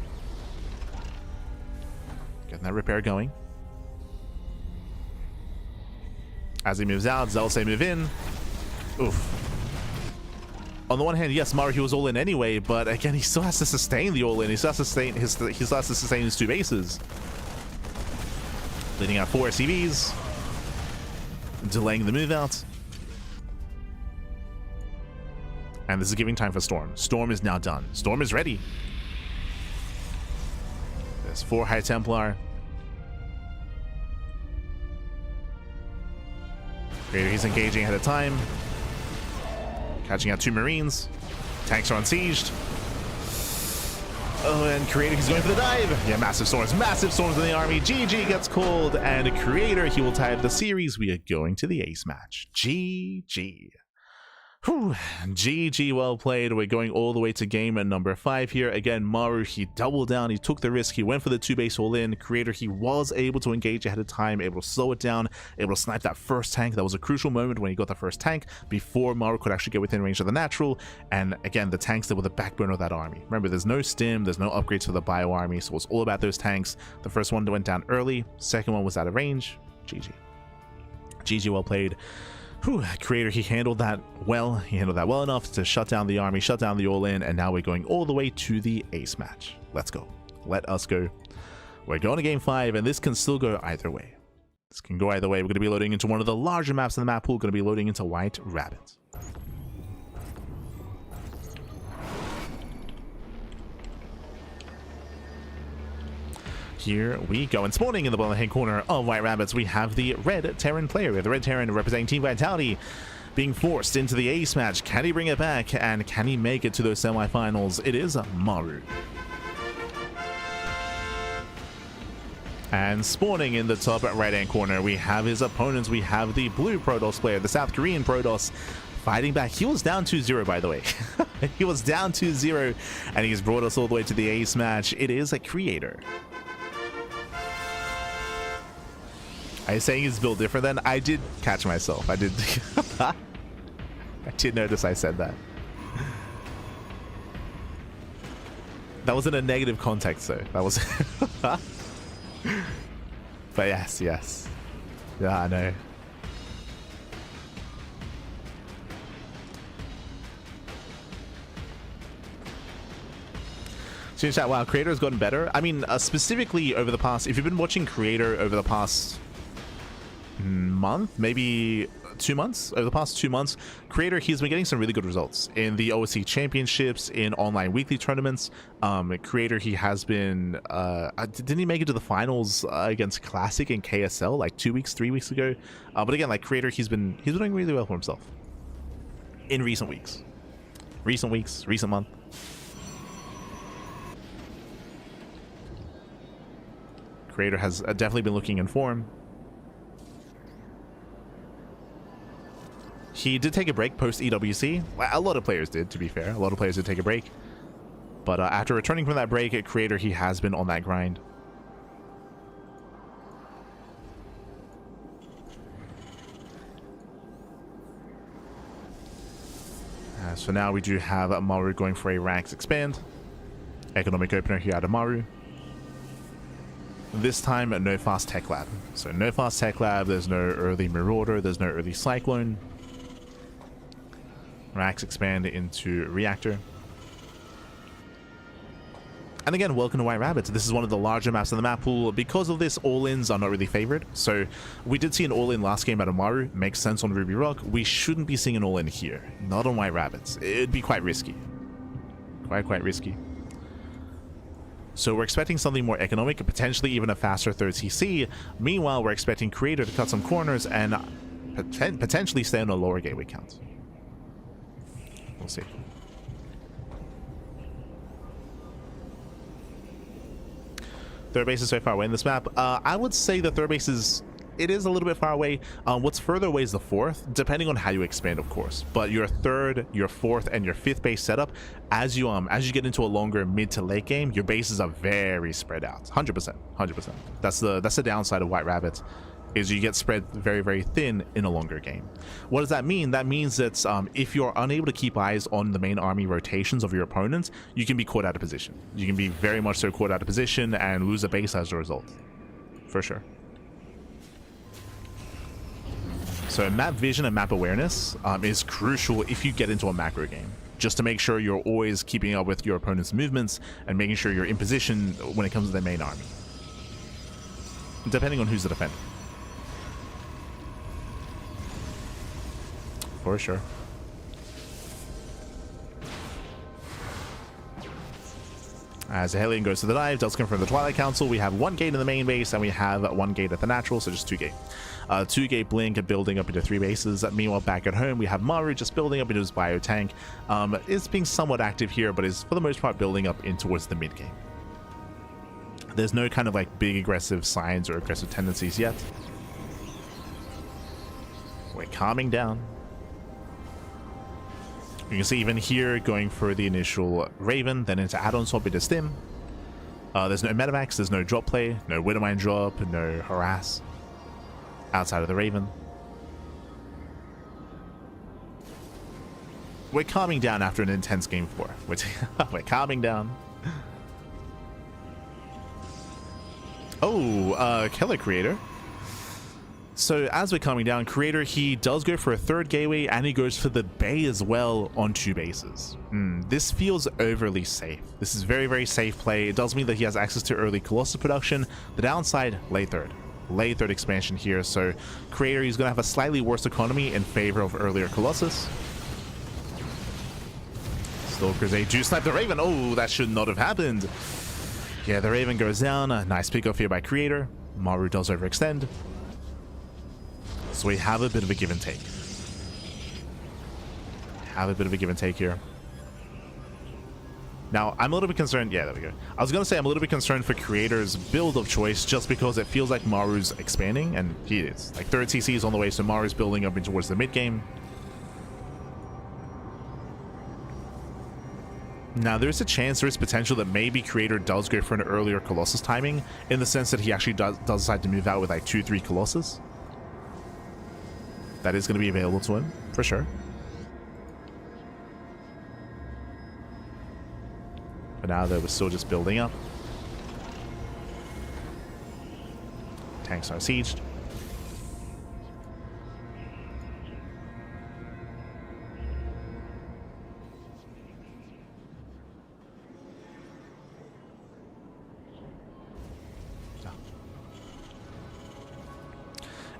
Getting that repair going. As he moves out, they'll say move in. Oof. On the one hand, yes, Maru, he was all in anyway, but again, he still has to sustain the all in. He still has to sustain his 2 bases. Leading out 4 SCVs. Delaying the move out. And this is giving time for Storm. Storm is now done. Storm is ready. There's 4 High Templar. Creator, he's engaging ahead of time. Catching out 2 Marines. Tanks are unsieged. Oh, and Creator, he's going for the dive. Yeah, massive storms in the army. GG gets called, and Creator, he will tie up the series. We are going to the ace match. GG. Whew. GG, well played. We're going all the way to game at number 5 here. Again, Maru, he doubled down, he took the risk, he went for the 2 base all in. Creator, he was able to engage ahead of time, able to slow it down, able to snipe that first tank. That was a crucial moment when he got the first tank before Maru could actually get within range of the natural. And again, the tanks that were the backbone of that army. Remember, there's no stim, there's no upgrades for the bio army, so it's all about those tanks. The first one went down early, second one was out of range. GG. GG, well played. Whew, Creator, he handled that well. He handled that well enough to shut down the army, shut down the all-in, and now we're going all the way to the ace match. Let's go. Let us go. We're going to game 5, and this can still go either way. This can go either way. We're going to be loading into one of the larger maps in the map pool. Going to be loading into White Rabbit. Here we go. And spawning in the bottom hand corner of White Rabbits, we have the Red Terran player. We have the Red Terran representing Team Vitality being forced into the ace match. Can he bring it back? And can he make it to those semifinals? It is Maru. And spawning in the top right hand corner, we have his opponents. We have the blue Protoss player, the South Korean Protoss, fighting back. He was down 2-0, by the way. He was down 2-0, and he's brought us all the way to the ace match. It is a Creator. Are you saying he's built different then? I did catch myself. I did. I did notice I said that. That was in a negative context, though. That was. But yes, yes. Yeah, I know. So in chat, wow, Creator has gotten better. I mean, specifically over the past, if you've been watching Creator over the past month, maybe 2 months, over the past 2 months, Creator, he's been getting some really good results in the OSC championships, in online weekly tournaments. Creator, he has been, didn't he make it to the finals against Classic and KSL like 3 weeks ago? But again, like Creator, he's been doing really well for himself in recent month. Creator has definitely been looking in form. He did take a break post EWC. A lot of players did, to be fair. A lot of players did take a break. But after returning from that break at Creator, he has been on that grind. So now we do have Maru going for a ranks expand. Economic opener here out of Maru. This time, no fast tech lab. So no fast tech lab, there's no early Marauder, there's no early Cyclone. Rax expand into Reactor. And again, welcome to White Rabbits. This is one of the larger maps in the map pool. Because of this, all-ins are not really favored. So we did see an all-in last game out of Maru. Makes sense on Ruby Rock. We shouldn't be seeing an all-in here. Not on White Rabbits. It'd be quite risky. Quite risky. So we're expecting something more economic, potentially even a faster third CC. Meanwhile, we're expecting Creator to cut some corners and potentially stay on a lower gateway count. We'll see. Third base is so far away in this map. I would say the third base is... It is a little bit far away. What's further away is the fourth, depending on how you expand, of course. But your third, your fourth, and your fifth base setup, as you get into a longer mid to late game, your bases are very spread out. 100%. That's the downside of White Rabbits, is you get spread very, very thin in a longer game. What does that mean? That means that if you're unable to keep eyes on the main army rotations of your opponents, you can be caught out of position. You can be very much so caught out of position and lose a base as a result. For sure. So map vision and map awareness is crucial if you get into a macro game, just to make sure you're always keeping up with your opponent's movements and making sure you're in position when it comes to their main army, depending on who's the defender. For sure. As the Hellion goes to the dive, does confirm the Twilight Council. We have 1 gate in the main base, and we have 1 gate at the natural, so just 2 gate. 2 gate Blink building up into 3 bases. Meanwhile, back at home, we have Maru just building up into his bio tank. It's being somewhat active here, but is for the most part building up in towards the mid game. There's no kind of like big aggressive signs or aggressive tendencies yet. We're calming down. You can see even here going for the initial Raven, then into add-on swap into Stim. There's no Metamax, there's no drop play, no Widowmine drop, no harass outside of the Raven. We're calming down after an intense game 4. We're calming down. Oh, Killer Creator. So as we're coming down, Creator, he does go for a 3rd gateway and he goes for the Bay as well on 2 bases. This feels overly safe. This is very, very safe play. It does mean that he has access to early Colossus production. The downside, late third expansion here. So Creator, he's going to have a slightly worse economy in favor of earlier Colossus. Stalkers, they do snipe the Raven. Oh, that should not have happened. Yeah, the Raven goes down. A nice pickoff here by Creator. Maru does overextend. So we have a bit of a give and take. Here. Now, I'm a little bit concerned. Yeah, there we go. I was going to say I'm a little bit concerned for Creator's build of choice just because it feels like Maru's expanding, and he is. Like, 3rd CC is on the way, so Maru's building up in towards the mid game. Now, there's a chance, there is potential that maybe Creator does go for an earlier Colossus timing, in the sense that he actually does decide to move out with like 2-3 Colossus. That is going to be available to him, for sure. But now, though, we're still just building up. Tanks are sieged.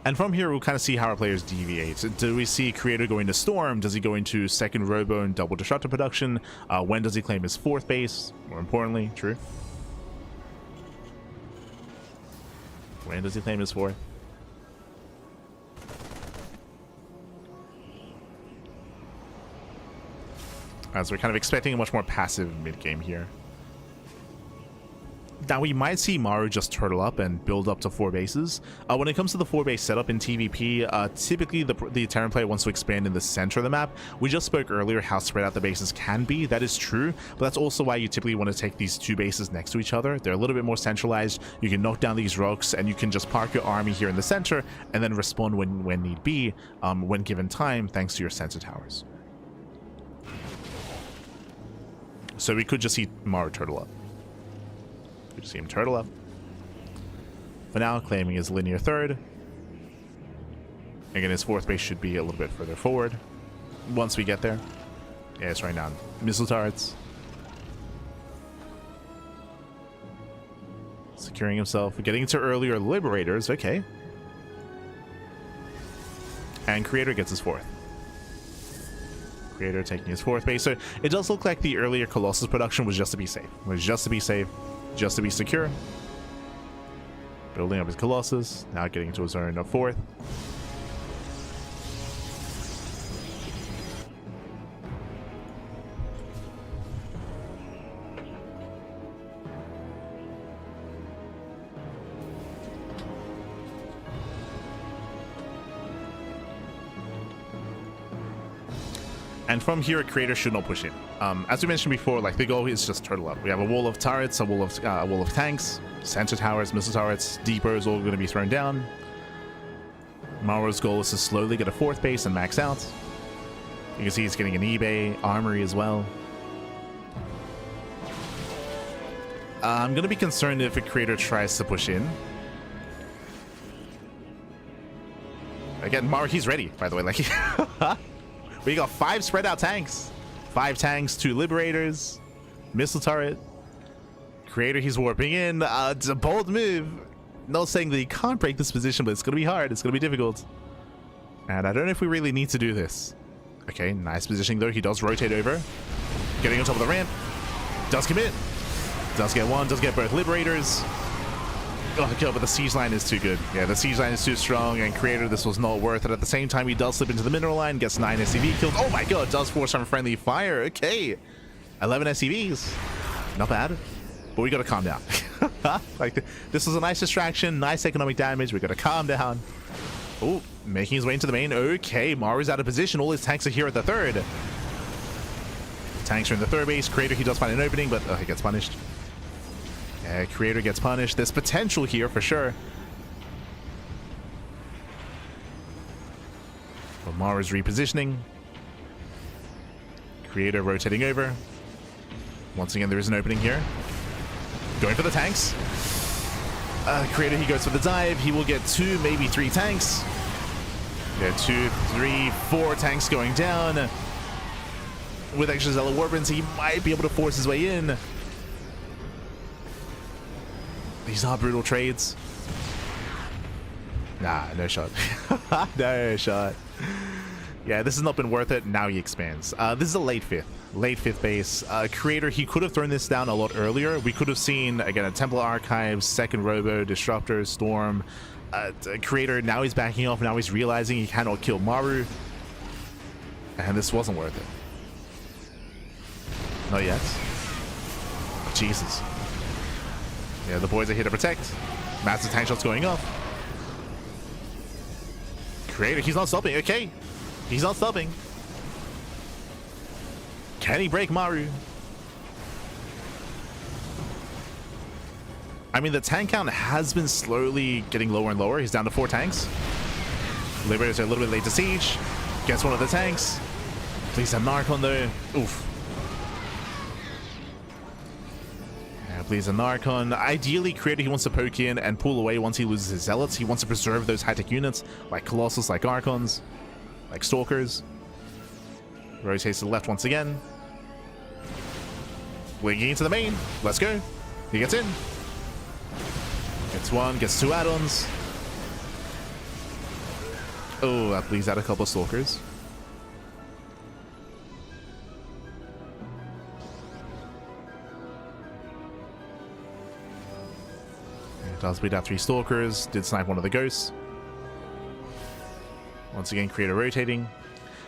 And from here, we'll kind of see how our players deviate. Do we see Creator going to Storm? Does he go into second Robo and double Disruptor production? When does he claim his fourth base? More importantly, true. When does he claim his fourth? As we're kind of expecting a much more passive mid-game here. Now, we might see Maru just turtle up and build up to 4 bases. When it comes to the 4-base setup in TVP, typically the Terran player wants to expand in the center of the map. We just spoke earlier how spread out the bases can be. That is true, but that's also why you typically want to take these 2 bases next to each other. They're a little bit more centralized. You can knock down these rocks, and you can just park your army here in the center and then respond when need be, when given time, thanks to your sensor towers. So we could just see Maru turtle up. We just see him turtle up. For now, claiming his linear third. Again, his 4th base should be a little bit further forward once we get there. Yeah, it's right now. Missile turrets. Securing himself. Getting into earlier Liberators. Okay. And Creator gets his 4th. Creator taking his 4th base. So it does look like the earlier Colossus production was just to be safe. Just to be secure. Building up his Colossus. Now getting into a zone of 4th. And from here, a Creator should not push in. As we mentioned before, like the goal is just turtle up. We have a wall of turrets, a wall of tanks, sensor towers, missile turrets, depots, all going to be thrown down. Maru's goal is to slowly get a 4th base and max out. You can see he's getting an eBay, armory as well. I'm going to be concerned if a Creator tries to push in. Again, Maru, he's ready, by the way. Like, we got 5 spread out tanks. 5 tanks, 2 Liberators, missile turret. Creator, he's warping in. It's a bold move. Not saying that he can't break this position, but it's going to be hard. It's going to be difficult. And I don't know if we really need to do this. Okay, nice positioning though. He does rotate over. Getting on top of the ramp. Does commit. Does get one, does get both Liberators. Oh god, but the siege line is too good. Yeah, the siege line is too strong, and Creator, this was not worth it. At the same time, he does slip into the mineral line, gets 9 SCV kills. Oh my god, does force some friendly fire. Okay. 11 SCVs. Not bad. But we gotta calm down. Like, this was a nice distraction, nice economic damage. We gotta calm down. Oh, making his way into the main. Okay, Maru's out of position. All his tanks are here at the 3rd. Tanks are in the 3rd base. Creator, he does find an opening, but he gets punished. Yeah, Creator gets punished. There's potential here for sure. But Maru's repositioning. Creator rotating over. Once again, there is an opening here. Going for the tanks. Creator, he goes for the dive. He will get 2, maybe 3 tanks. Yeah, 2, 3, 4 tanks going down. With extra Zealot Warbirds, he might be able to force his way in. These are brutal trades. Nah, no shot. No shot. Yeah, this has not been worth it. Now he expands. This is a late 5th base. Creator, he could have thrown this down a lot earlier. We could have seen, again, a Templar Archives, second Robo, Disruptor, Storm. Creator, now he's backing off. Now he's realizing he cannot kill Maru. And this wasn't worth it. Not yet. Jesus. Yeah, the boys are here to protect. Massive tank shots going off. Creator, he's not stopping. Okay. He's not stopping. Can he break Maru? I mean, the tank count has been slowly getting lower and lower. He's down to 4 tanks. Liberators are a little bit late to siege. Gets one of the tanks. Please have Narcon though. Oof. Yeah, please a Narcon. Ideally, Creator, he wants to poke in and pull away once he loses his Zealots. He wants to preserve those high-tech units like Colossus, like Archons, like Stalkers. Rotates to the left once again. Linking into the main. Let's go. He gets in. Gets 1, gets 2 add-ons. Oh, that bleeds out a couple of Stalkers. It does bleed out 3 Stalkers. Did snipe one of the Ghosts. Once again, Creator rotating.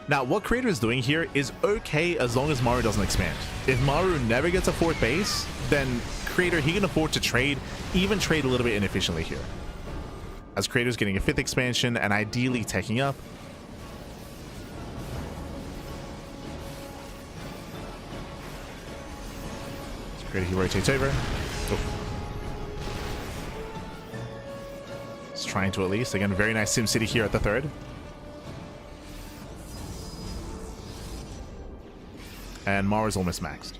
Now, what Creator is doing here is okay as long as Maru doesn't expand. If Maru never gets a 4th base, then Creator, he can afford to trade, even trade a little bit inefficiently here. As Creator's getting a 5th expansion and ideally taking up. Creator, he rotates over. Oh. He's trying to at least. Again, very nice SimCity here at the 3rd. And Maru's almost maxed.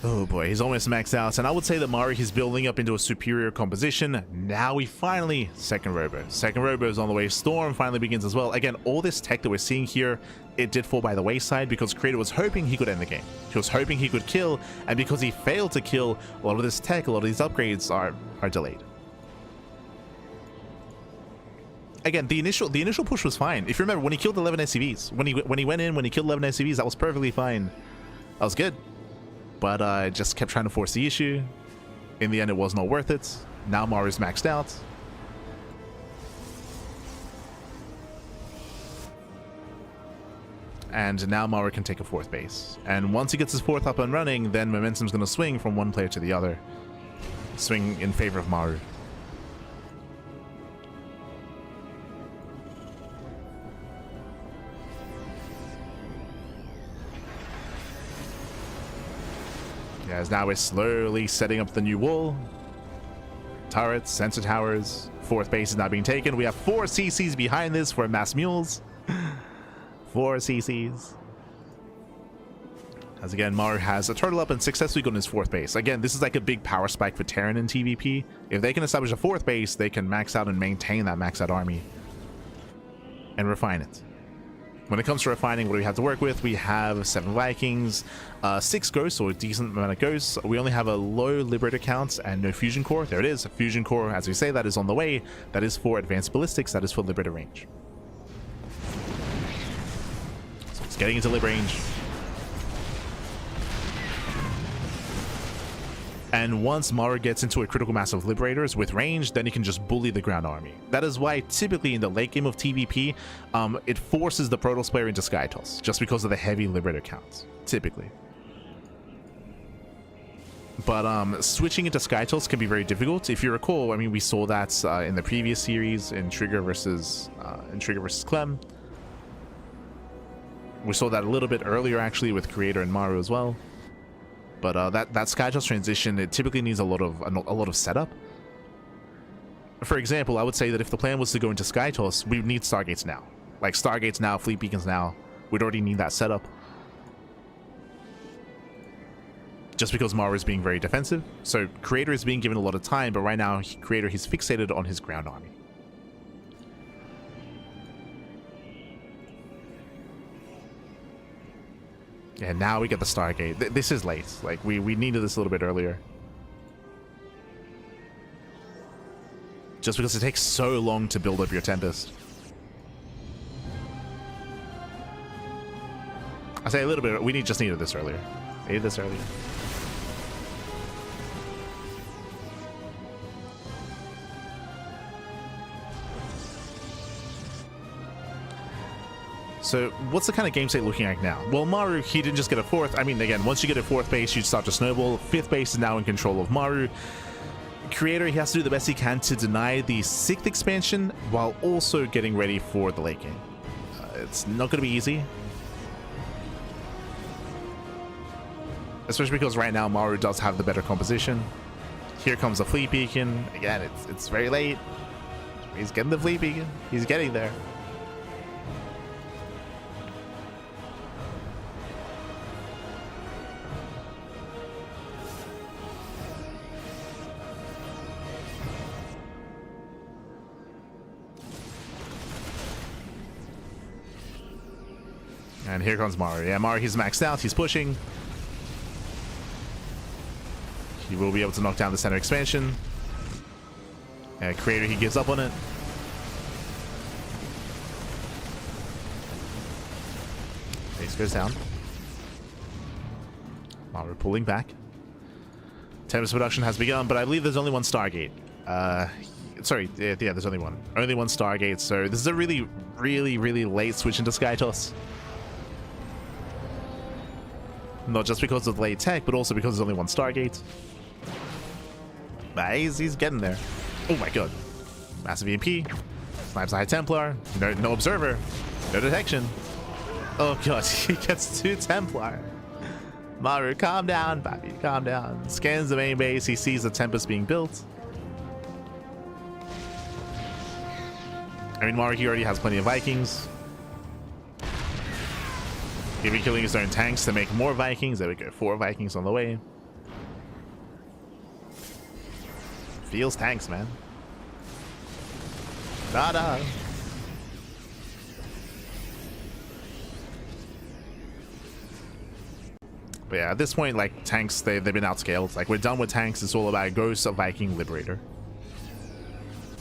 Oh boy, he's almost maxed out. And I would say that Maru, he's building up into a superior composition. Now we finally... Second Robo. Second Robo is on the way. Storm finally begins as well. Again, all this tech that we're seeing here, it did fall by the wayside because Creator was hoping he could end the game. He was hoping he could kill, and because he failed to kill, a lot of this tech, a lot of these upgrades are delayed. Again, the initial push was fine. If you remember, when he killed 11 SCVs, when he went in, when he killed 11 SCVs, that was perfectly fine. That was good. But I just kept trying to force the issue. In the end, it was not worth it. Now Maru's maxed out. And now Maru can take a 4th base. And once he gets his 4th up and running, then momentum's going to swing from one player to the other. Swing in favor of Maru. As now we're slowly setting up the new wall. Turrets, sensor towers. 4th base is now being taken. We have 4 CCs behind this for mass mules. 4 CCs. As again, Maru has a turtle up and successfully gotten his 4th base. Again, this is like a big power spike for Terran in TVP. If they can establish a 4th base, they can max out and maintain that max out army. And refine it. When it comes to refining, what do we have to work with? We have 7 Vikings, 6 Ghosts, or a decent amount of Ghosts. We only have a low Liberator count and no Fusion Core. There it is. A Fusion Core, as we say, that is on the way. That is for Advanced Ballistics. That is for Liberator range. So it's getting into Lib range. And once Maru gets into a critical mass of Liberators with range, then he can just bully the ground army. That is why typically in the late game of TVP, it forces the Protoss player into Sky Toss, just because of the heavy Liberator counts, typically. But switching into Sky Toss can be very difficult. If you recall, I mean, we saw that in the previous series in Trigger versus Clem. We saw that a little bit earlier actually with Creator and Maru as well. But that Sky Toss transition, it typically needs a lot of setup. For example, I would say that if the plan was to go into Sky Toss, we would need Stargates now. Like Stargates now, Fleet Beacons now. We'd already need that setup. Just because Maru is being very defensive. So Creator is being given a lot of time, but right now, Creator, he's fixated on his ground army. Yeah, now we get the Stargate. This is late. Like, we needed this a little bit earlier. Just because it takes so long to build up your Tempest. I say a little bit. We just needed this earlier. Needed this earlier. So what's the kind of game state looking like now? Well, Maru, he didn't just get a 4th. I mean, again, once you get a 4th base, you start to snowball. 5th base is now in control of Maru. Creator, he has to do the best he can to deny the 6th expansion while also getting ready for the late game. It's not going to be easy. Especially because right now Maru does have the better composition. Here comes the Flea Beacon. Again, it's very late. He's getting the Flea Beacon. He's getting there. And here comes Maru. Yeah, Maru, he's maxed out. He's pushing. He will be able to knock down the center expansion. Creator, he gives up on it. Base goes down. Maru pulling back. Tempest production has begun, but I believe there's only one Stargate. Sorry, yeah, there's only one. Only one Stargate, so this is a really, really, really late switch into Skytoss. Not just because of late tech, but also because there's only one Stargate. But he's getting there. Oh my god. Massive EMP. Snipes a High Templar. No observer. No detection. Oh god, he gets 2 Templar. Maru, calm down, Papi, calm down. Scans the main base. He sees the Tempest being built. I mean, Maru, he already has plenty of Vikings. He'll be killing his own tanks to make more Vikings. There we go, 4 Vikings on the way. Feels tanks, man. Da-da. But yeah, at this point, like, tanks, they've been outscaled. Like, we're done with tanks. It's all about Ghost of Viking Liberator.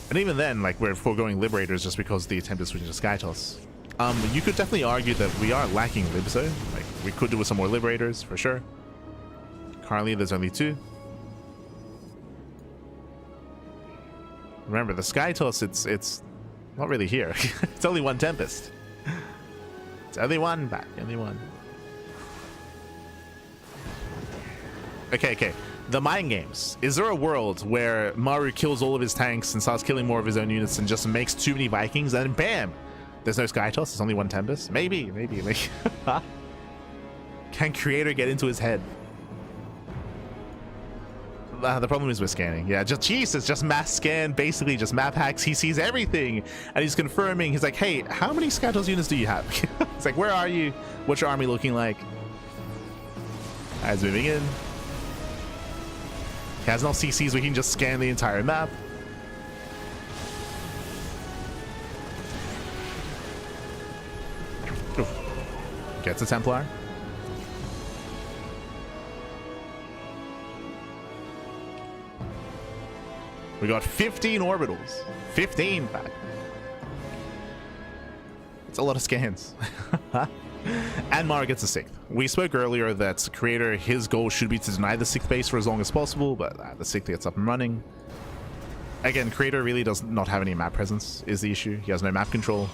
And even then, like, we're foregoing Liberators just because the attempt is switching to Skytoss. You could definitely argue that we are lacking Libso. Like, we could do with some more Liberators, for sure. Currently, there's only 2. Remember, the Skytoss, it's not really here. It's only 1 Tempest. It's only 1 back, only 1. Okay. The mind games. Is there a world where Maru kills all of his tanks and starts killing more of his own units and just makes too many Vikings and bam! There's no Skytoss, there's only 1 Tempest? Maybe. Can Creator get into his head? The problem is with scanning. Yeah, just mass scan, basically just map hacks. He sees everything and he's confirming. He's like, hey, how many Skytoss units do you have? It's like, where are you? What's your army looking like? He's moving in. He has no CCs where he can just scan the entire map. Oof. Gets a Templar. We got 15 orbitals. 15 back. It's a lot of scans. And Maru gets a 6th. We spoke earlier that Creator, his goal should be to deny the 6th base for as long as possible, but the 6th gets up and running. Again, Creator really does not have any map presence, is the issue. He has no map control.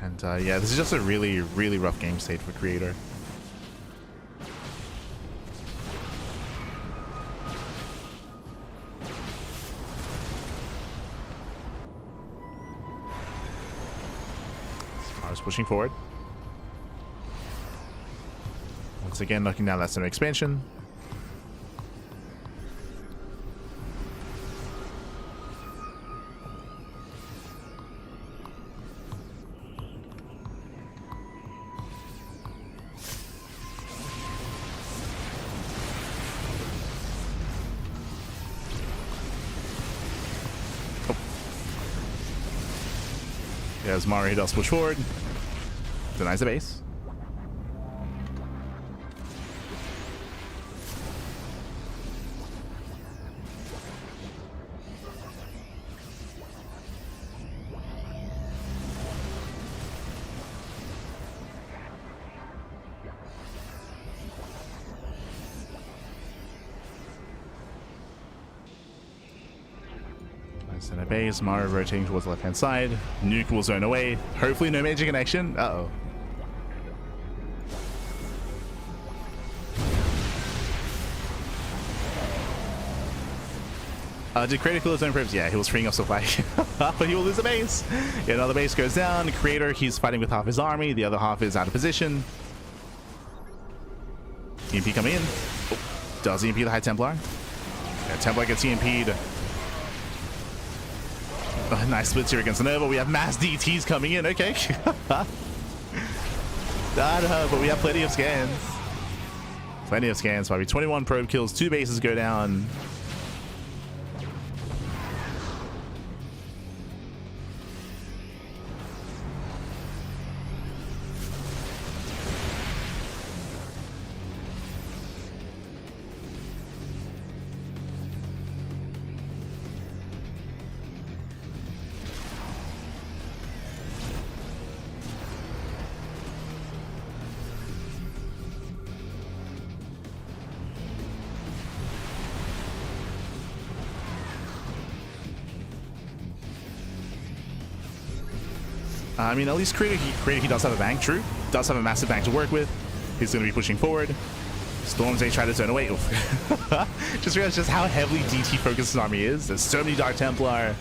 And yeah, this is just a really, really rough game state for Creator. Maru's pushing forward. Once again, knocking down that center expansion. As Maru, he does push forward, denies the base. Center base, Maru rotating towards the left-hand side. Nuke will zone away. Hopefully no major connection. Uh-oh. Did Creator kill his own probes? Yeah, he was freeing up supply. But he will lose a base. Yeah, another base goes down. Creator, he's fighting with half his army. The other half is out of position. EMP coming in. Oh, does EMP the High Templar? Yeah, Templar gets EMP'd. Oh, nice splits here against the Nova. We have mass DTs coming in. Okay. But we have plenty of scans. Plenty of scans. Probably 21 probe kills. 2 bases go down. I mean, at least Creator, he does have a bank, true. Does have a massive bank to work with. He's going to be pushing forward. Storms, they try to turn away. Just realized just how heavily DT focused his army is. There's so many Dark Templar.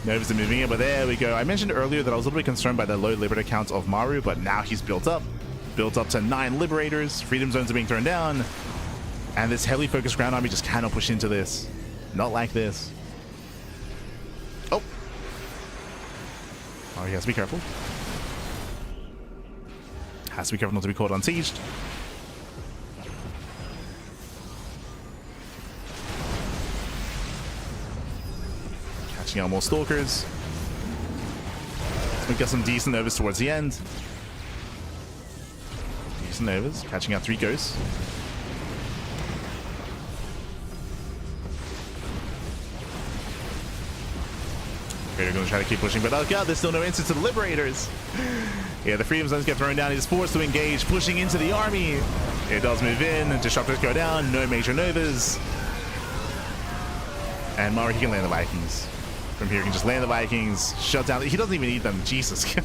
Novas are moving in, but there we go. I mentioned earlier that I was a little bit concerned by the low Liberator count of Maru, but now he's built up to 9 Liberators. Freedom Zones are being thrown down. And this heavily focused ground army just cannot push into this. Not like this. Oh. Oh, he has to be careful. Has to be careful not to be caught unsieged. Catching out more Stalkers. We got some decent Novas towards the end. Decent Novas. Catching out 3 Ghosts. They're going to try to keep pushing, but oh god, there's still no answer to the Liberators. Yeah, the Freedom Zones get thrown down. He's forced to engage, pushing into the army. It does move in. Disruptors go down. No major Novas. And Maru, he can land the Vikings. From here, he can just land the Vikings, shut down. He doesn't even need them. Jesus.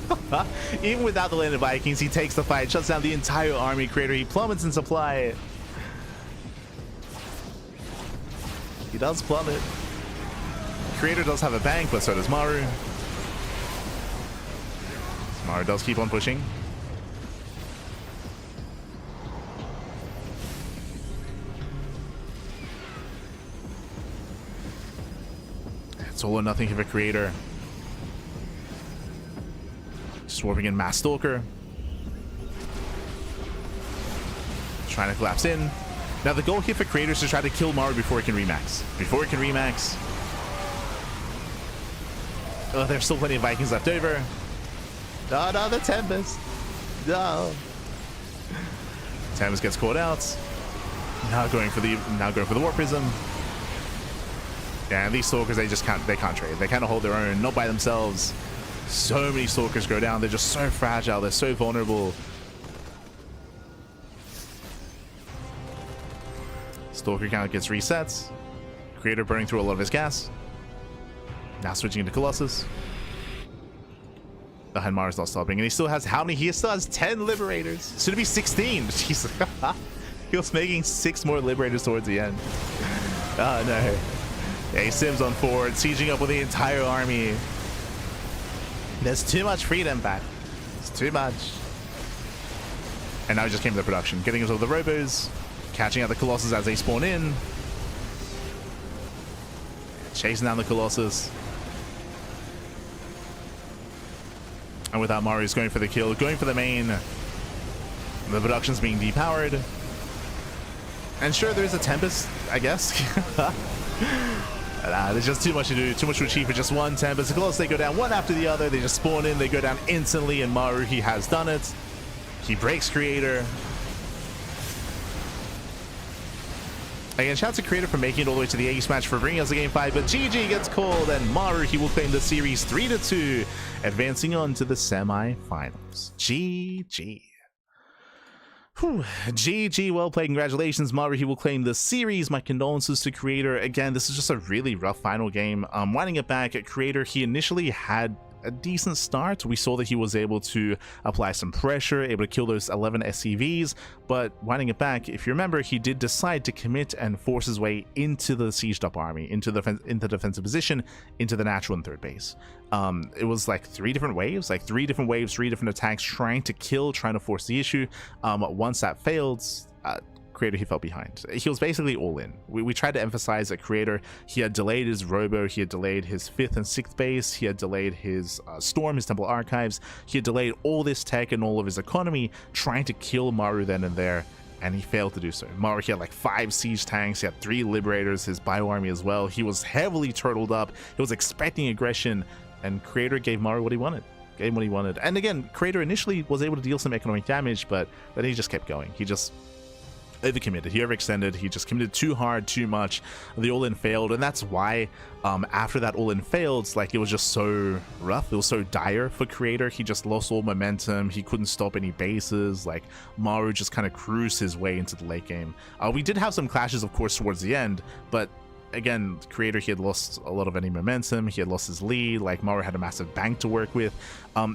Even without the landed Vikings, he takes the fight, shuts down the entire army. Creator, he plummets in supply. He does plummet. Creator does have a bank, but so does Maru. Maru does keep on pushing. It's all or nothing for Creator. Swarming in Mass Stalker. Trying to collapse in. Now the goal here for Creator is to try to kill Maru before it can remax. Oh, there's still plenty of Vikings left over. Oh no, the Tempest. No. Tempest gets caught out. Now going for the War Prism. Yeah, and these Stalkers, they can't trade. They kind of hold their own, not by themselves. So many Stalkers go down. They're just so fragile. They're so vulnerable. Stalker count gets resets. Creator burning through a lot of his gas. Now switching into Colossus. The Maru's not stopping, and he still has how many? He still has 10 Liberators. Soon to be 16. Jesus. He was making 6 more Liberators towards the end. Oh no. Yeah, Sims on forward, sieging up with the entire army. There's too much freedom back. It's too much. And now he just came to the production, getting us all the robos, catching out the Colossus as they spawn in. Chasing down the Colossus. And without Maru's going for the kill, going for the main. The production's being depowered. And sure, there's a Tempest, I guess. There's just too much to do, too much to achieve for just one Tempest. The Colossus, they go down one after the other. They just spawn in, they go down instantly, and Maru, he has done it. He breaks Creator. Again, shout out to Creator for making it all the way to the ace match, for bringing us a game 5, but GG gets called, and Maru, he will claim the series 3-2, advancing on to the semi-finals. GG. Whew. GG, well played, congratulations. Maru, he will claim the series. My condolences to Creator. Again, this is just a really rough final game. Winding it back, Creator, he initially had a decent start. We saw that he was able to apply some pressure, able to kill those 11 SCVs, but winding it back, if you remember, he did decide to commit and force his way into the sieged up army, into the defensive position, into the natural and third base. It was like three different waves, three different attacks, trying to kill, trying to force the issue. Once that failed, Creator, he fell behind. He was basically all in. We tried to emphasize that Creator, he had delayed his Robo, he had delayed his 5th and 6th base, he had delayed his Storm, his Temple Archives, he had delayed all this tech and all of his economy, trying to kill Maru then and there, and he failed to do so. Maru, he had like 5 siege tanks, he had 3 liberators, his bio army as well. He was heavily turtled up, he was expecting aggression, and Creator gave Maru what he wanted. Gave him what he wanted. And again, Creator initially was able to deal some economic damage, but then he just kept going. He just overcommitted, he overextended, he just committed too hard, too much. The all-in failed, and that's why after that all-in failed, like, it was just so rough, it was so dire for Creator. He just lost all momentum, he couldn't stop any bases. Like, Maru just kind of cruised his way into the late game. We did have some clashes, of course, towards the end, but again, Creator, he had lost a lot of any momentum, he had lost his lead. Like, Maru had a massive bank to work with.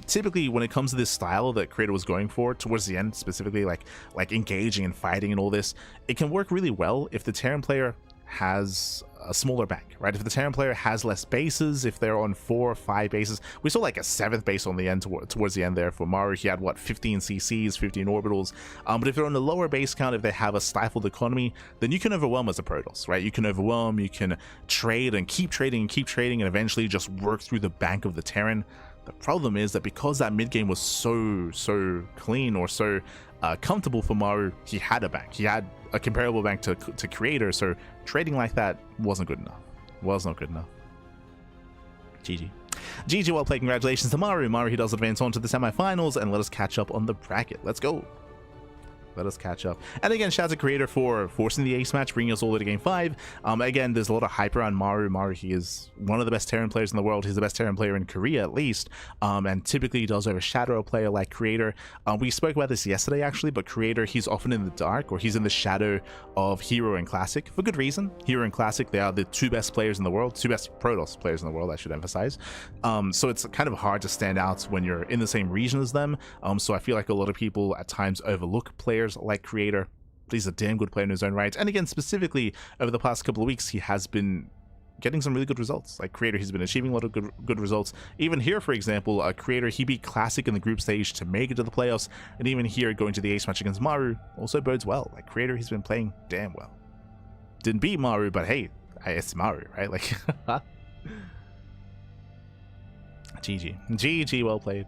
Typically, when it comes to this style that Creator was going for towards the end, specifically like engaging and fighting and all this, it can work really well if the Terran player has a smaller bank, right? If the Terran player has less bases, if they're on 4 or 5 bases. We saw like a 7th base on the end, towards the end there for Maru. He had, what, 15 CCs, 15 orbitals. But if they're on the lower base count, if they have a stifled economy, then you can overwhelm as a Protoss, right? You can overwhelm, you can trade and keep trading and eventually just work through the bank of the Terran. The problem is that because that mid game was so clean, or so comfortable for Maru, he had a bank. He had a comparable bank to Creator, so trading like that wasn't good enough. Was not good enough. GG. GG, well played. Congratulations to Maru. Maru, he does advance on to the semifinals, and let us catch up on the bracket. Let's go. Let us catch up. And again, shout out to Creator for forcing the ace match, bringing us all the way to game 5. Again, there's a lot of hype around Maru. Maru, he is one of the best Terran players in the world. He's the best Terran player in Korea, at least. And typically he does overshadow a player like Creator. We spoke about this yesterday, actually, but Creator, he's often in the dark, or he's in the shadow of Hero and Classic, for good reason. Hero and Classic, they are the 2 best players in the world, 2 best Protoss players in the world, I should emphasize. So it's kind of hard to stand out when you're in the same region as them. So I feel like a lot of people at times overlook players like Creator. He's a damn good player in his own right. And again, specifically over the past couple of weeks, he has been getting some really good results. Like Creator, he's been achieving a lot of good results. Even here, for example, Creator, he beat Classic in the group stage to make it to the playoffs, and even here, going to the ace match against Maru also bodes well. Like, Creator, he's been playing damn well. Didn't beat Maru, but hey, it's Maru, right? Like, GG, well played.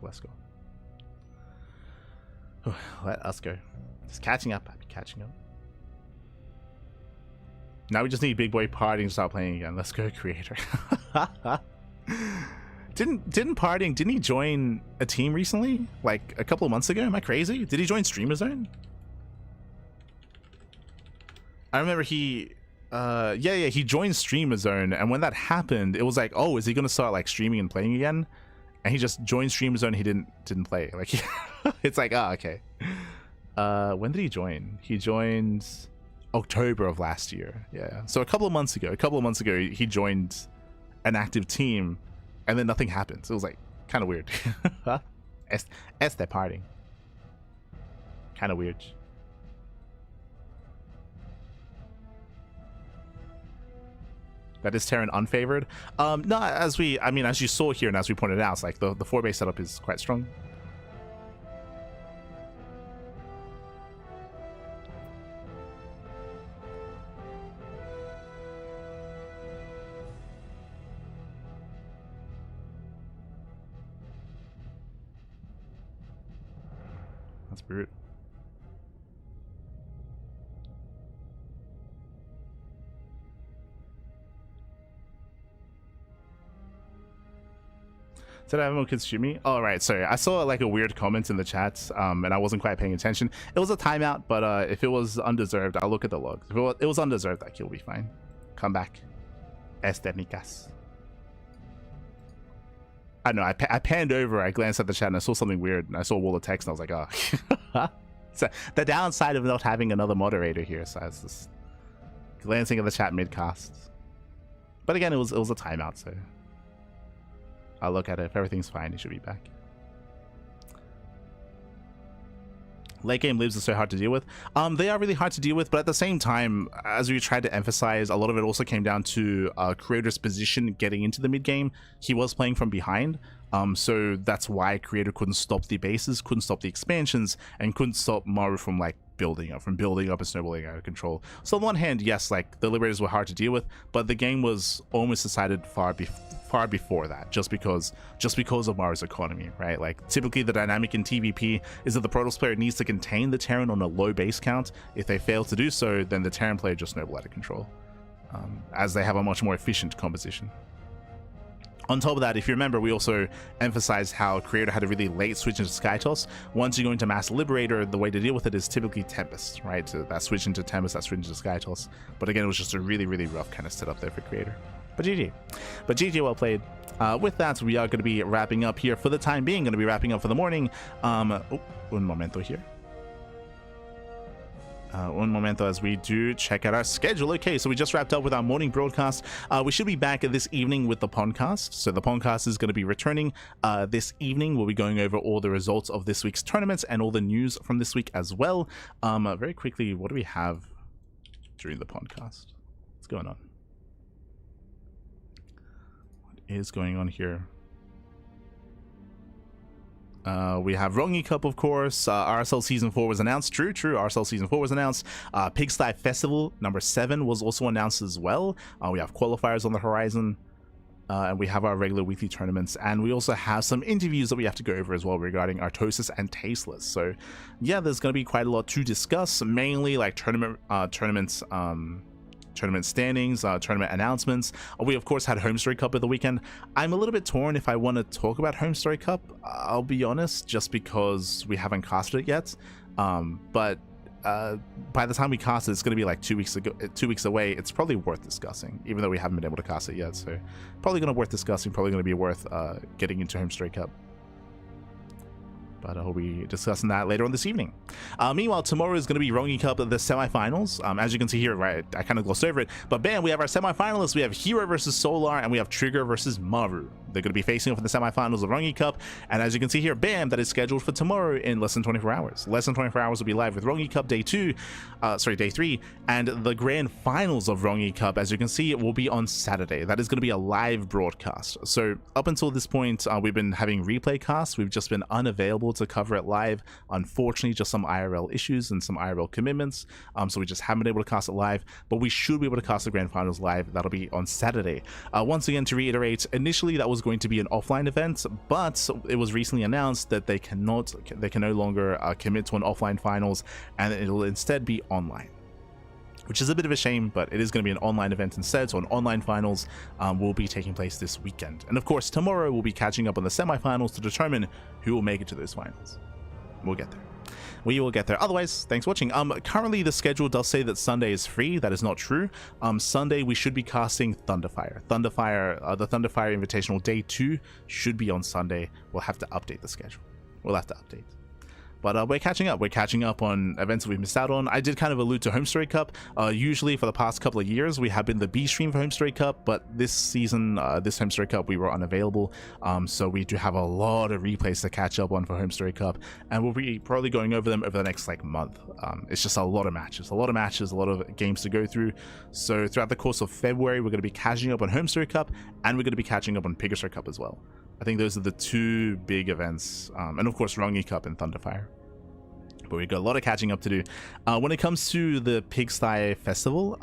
Let's go. Let us go. Just catching up. I'll be catching up. Now we just need Big Boy Partying to start playing again. Let's go, Creator. Didn't he join a team recently? Like a couple of months ago? Am I crazy? Did he join Streamer Zone? I remember he he joined Streamer Zone, and when that happened, it was like, oh, is he gonna start like streaming and playing again? And he just joined Stream Zone. He didn't play. Like, it's like, oh, okay. When did he join? He joined October of last year. Yeah. So a couple of months ago, he joined an active team, and then nothing happened. So it was like kind of weird. They're partying. Kind of weird. That is Terran unfavored. No, as you saw here and as we pointed out, it's like the 4-base setup is quite strong. That's brutal. Did I have more kids shoot me? Oh, right, sorry. I saw like a weird comment in the chat, and I wasn't quite paying attention. It was a timeout, but if it was undeserved, I'll look at the logs. If it was undeserved, that kill will be fine. Come back. Técnicas. I don't know, I panned over, I glanced at the chat, and I saw something weird, and I saw a wall of text, and I was like, oh. So the downside of not having another moderator here. So I was just glancing at the chat mid-cast. But again, it was a timeout, so I'll look at it. If everything's fine, it should be back. Late game lives are so hard to deal with. They are really hard to deal with, but at the same time, as we tried to emphasize, a lot of it also came down to Creator's position getting into the mid game. He was playing from behind, so that's why Creator couldn't stop the bases, couldn't stop the expansions, and couldn't stop Maru from like building up and snowballing out of control. So on one hand, yes, like the Liberators were hard to deal with, but the game was almost decided far before that, just because of Maru's economy, right? Like typically the dynamic in TVP is that the Protoss player needs to contain the Terran on a low base count. If they fail to do so, then the Terran player just snowball out of control, as they have a much more efficient composition. On top of that, if you remember, we also emphasized how Creator had a really late switch into Skytoss. Once you go into Mass Liberator, the way to deal with it is typically Tempest, right? So that switch into Tempest, that switch into Skytoss. But again, it was just a really, really rough kind of setup there for Creator. But GG. But GG, well played. With that, we are going to be wrapping up here for the time being. Going to be wrapping up for the morning. Un momento here. Un momento as we do check out our schedule. Okay, so we just wrapped up with our morning broadcast. We should be back this evening with the podcast. So the podcast is going to be returning this evening. We'll be going over all the results of this week's tournaments and all the news from this week as well. Very quickly, what do we have during the podcast? What's going on? What is going on here? We have Rongyi Cup, of course. RSL Season 4 was announced. True. RSL Season 4 was announced. Pigsty Festival number 7 was also announced as well. We have qualifiers on the horizon. And we have our regular weekly tournaments. And we also have some interviews that we have to go over as well regarding Artosis and Tasteless. So, yeah, there's going to be quite a lot to discuss. Mainly like tournament standings, tournament announcements. We of course had Home Story Cup of the weekend. I'm a little bit torn if I want to talk about Home Story Cup, I'll be honest, just because we haven't casted it yet. But by the time we cast it, it's going to be like 2 weeks away. It's probably worth discussing, even though we haven't been able to cast it yet. So probably going to worth discussing, probably going to be worth getting into Home Story Cup. But I'll be discussing that later on this evening. Meanwhile, tomorrow is going to be Rongyi Cup, the semifinals. As you can see here, right, I kind of glossed over it. But bam, we have our semifinalists. We have Hero versus Solar, and we have Trigger versus Maru. They're going to be facing off in the semifinals of Rongyi Cup. And as you can see here, bam, that is scheduled for tomorrow in less than 24 hours. Less than 24 hours will be live with Rongyi Cup Day 3. And the grand finals of Rongyi Cup, as you can see, it will be on Saturday. That is going to be a live broadcast. So up until this point, we've been having replay casts. We've just been unavailable to cover it live. Unfortunately, just some IRL issues and some IRL commitments. So we just haven't been able to cast it live, but we should be able to cast the grand finals live. That'll be on Saturday. Once again, to reiterate, initially that was going to be an offline event, but it was recently announced that they can no longer commit to an offline finals, and it'll instead be online, which is a bit of a shame, but it is going to be an online event instead. So an online finals will be taking place this weekend. And of course, tomorrow we'll be catching up on the semifinals to determine who will make it to those finals. We'll get there. We will get there. Otherwise, thanks for watching. Currently, the schedule does say that Sunday is free. That is not true. Sunday, we should be casting Thunderfire. The Thunderfire Invitational Day 2 should be on Sunday. We'll have to update the schedule. We'll have to update. But we're catching up. We're catching up on events that we've missed out on. I did kind of allude to Home Story Cup. Usually for the past couple of years, we have been the B stream for Home Story Cup, but this season, this Home Story Cup, we were unavailable. So we do have a lot of replays to catch up on for Home Story Cup, and we'll be probably going over them over the next like month. It's just a lot of matches, a lot of games to go through. So throughout the course of February, we're going to be catching up on Home Story Cup, and we're going to be catching up on Pigsty Cup as well. I think those are the two big events, and of course Rongyi Cup and Thunderfire. But we've got a lot of catching up to do. When it comes to the Pigsty Festival,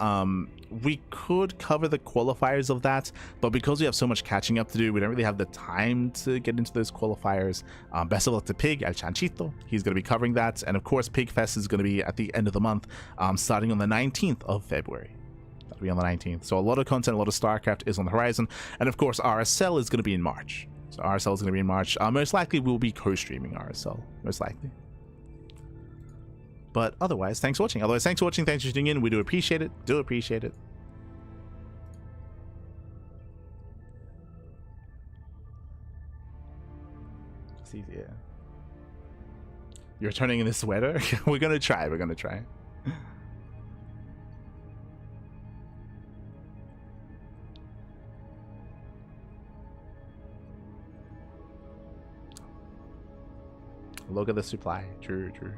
we could cover the qualifiers of that, but because we have so much catching up to do, we don't really have the time to get into those qualifiers. Best of luck to Pig, El Chanchito. He's going to be covering that, and of course Pig Fest is going to be at the end of the month, starting on the 19th of February. That'll be on the 19th. So a lot of content, a lot of StarCraft is on the horizon, and of course RSL is going to be in March. So RSL is going to be in March. Most likely we'll be co-streaming RSL, most likely. But otherwise, thanks for watching. Thanks for tuning in. We do appreciate it. See, yeah. You're turning in this sweater? We're gonna try. We're gonna try. Look at the supply. True, true.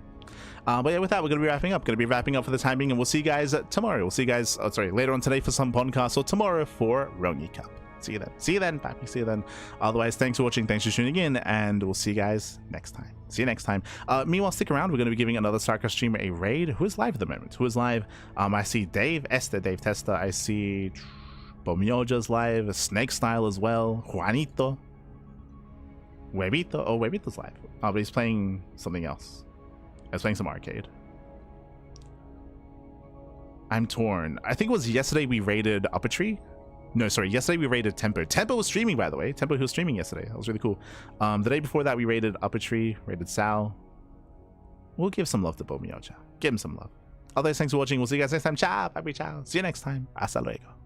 But yeah, with that, we're going to be wrapping up. Going to be wrapping up for the time being, and we'll see you guys tomorrow. We'll see you guys, later on today for some podcast, or tomorrow for Rongyi Cup. See you then. See you then, Pappy. See you then. Otherwise, thanks for watching. Thanks for tuning in, and we'll see you guys next time. See you next time. Meanwhile, stick around. We're going to be giving another StarCraft streamer a raid. Who is live at the moment? Who is live? I see Dave, Esther, Dave Testa. I see Bomioja's live. Snake Style as well. Juanito. Webito. Oh, Webito's live. Oh, but he's playing something else. I was playing some arcade. I'm torn. I think it was yesterday we raided Upper Tree. No, sorry. Yesterday we raided Tempo. Tempo was streaming, by the way. Tempo, who was streaming yesterday. That was really cool. The day before that we raided Upper Tree, raided Sal. We'll give some love to Bomioja. Give him some love. Otherwise, thanks for watching. We'll see you guys next time. Ciao. Bye. Ciao. See you next time. Hasta luego.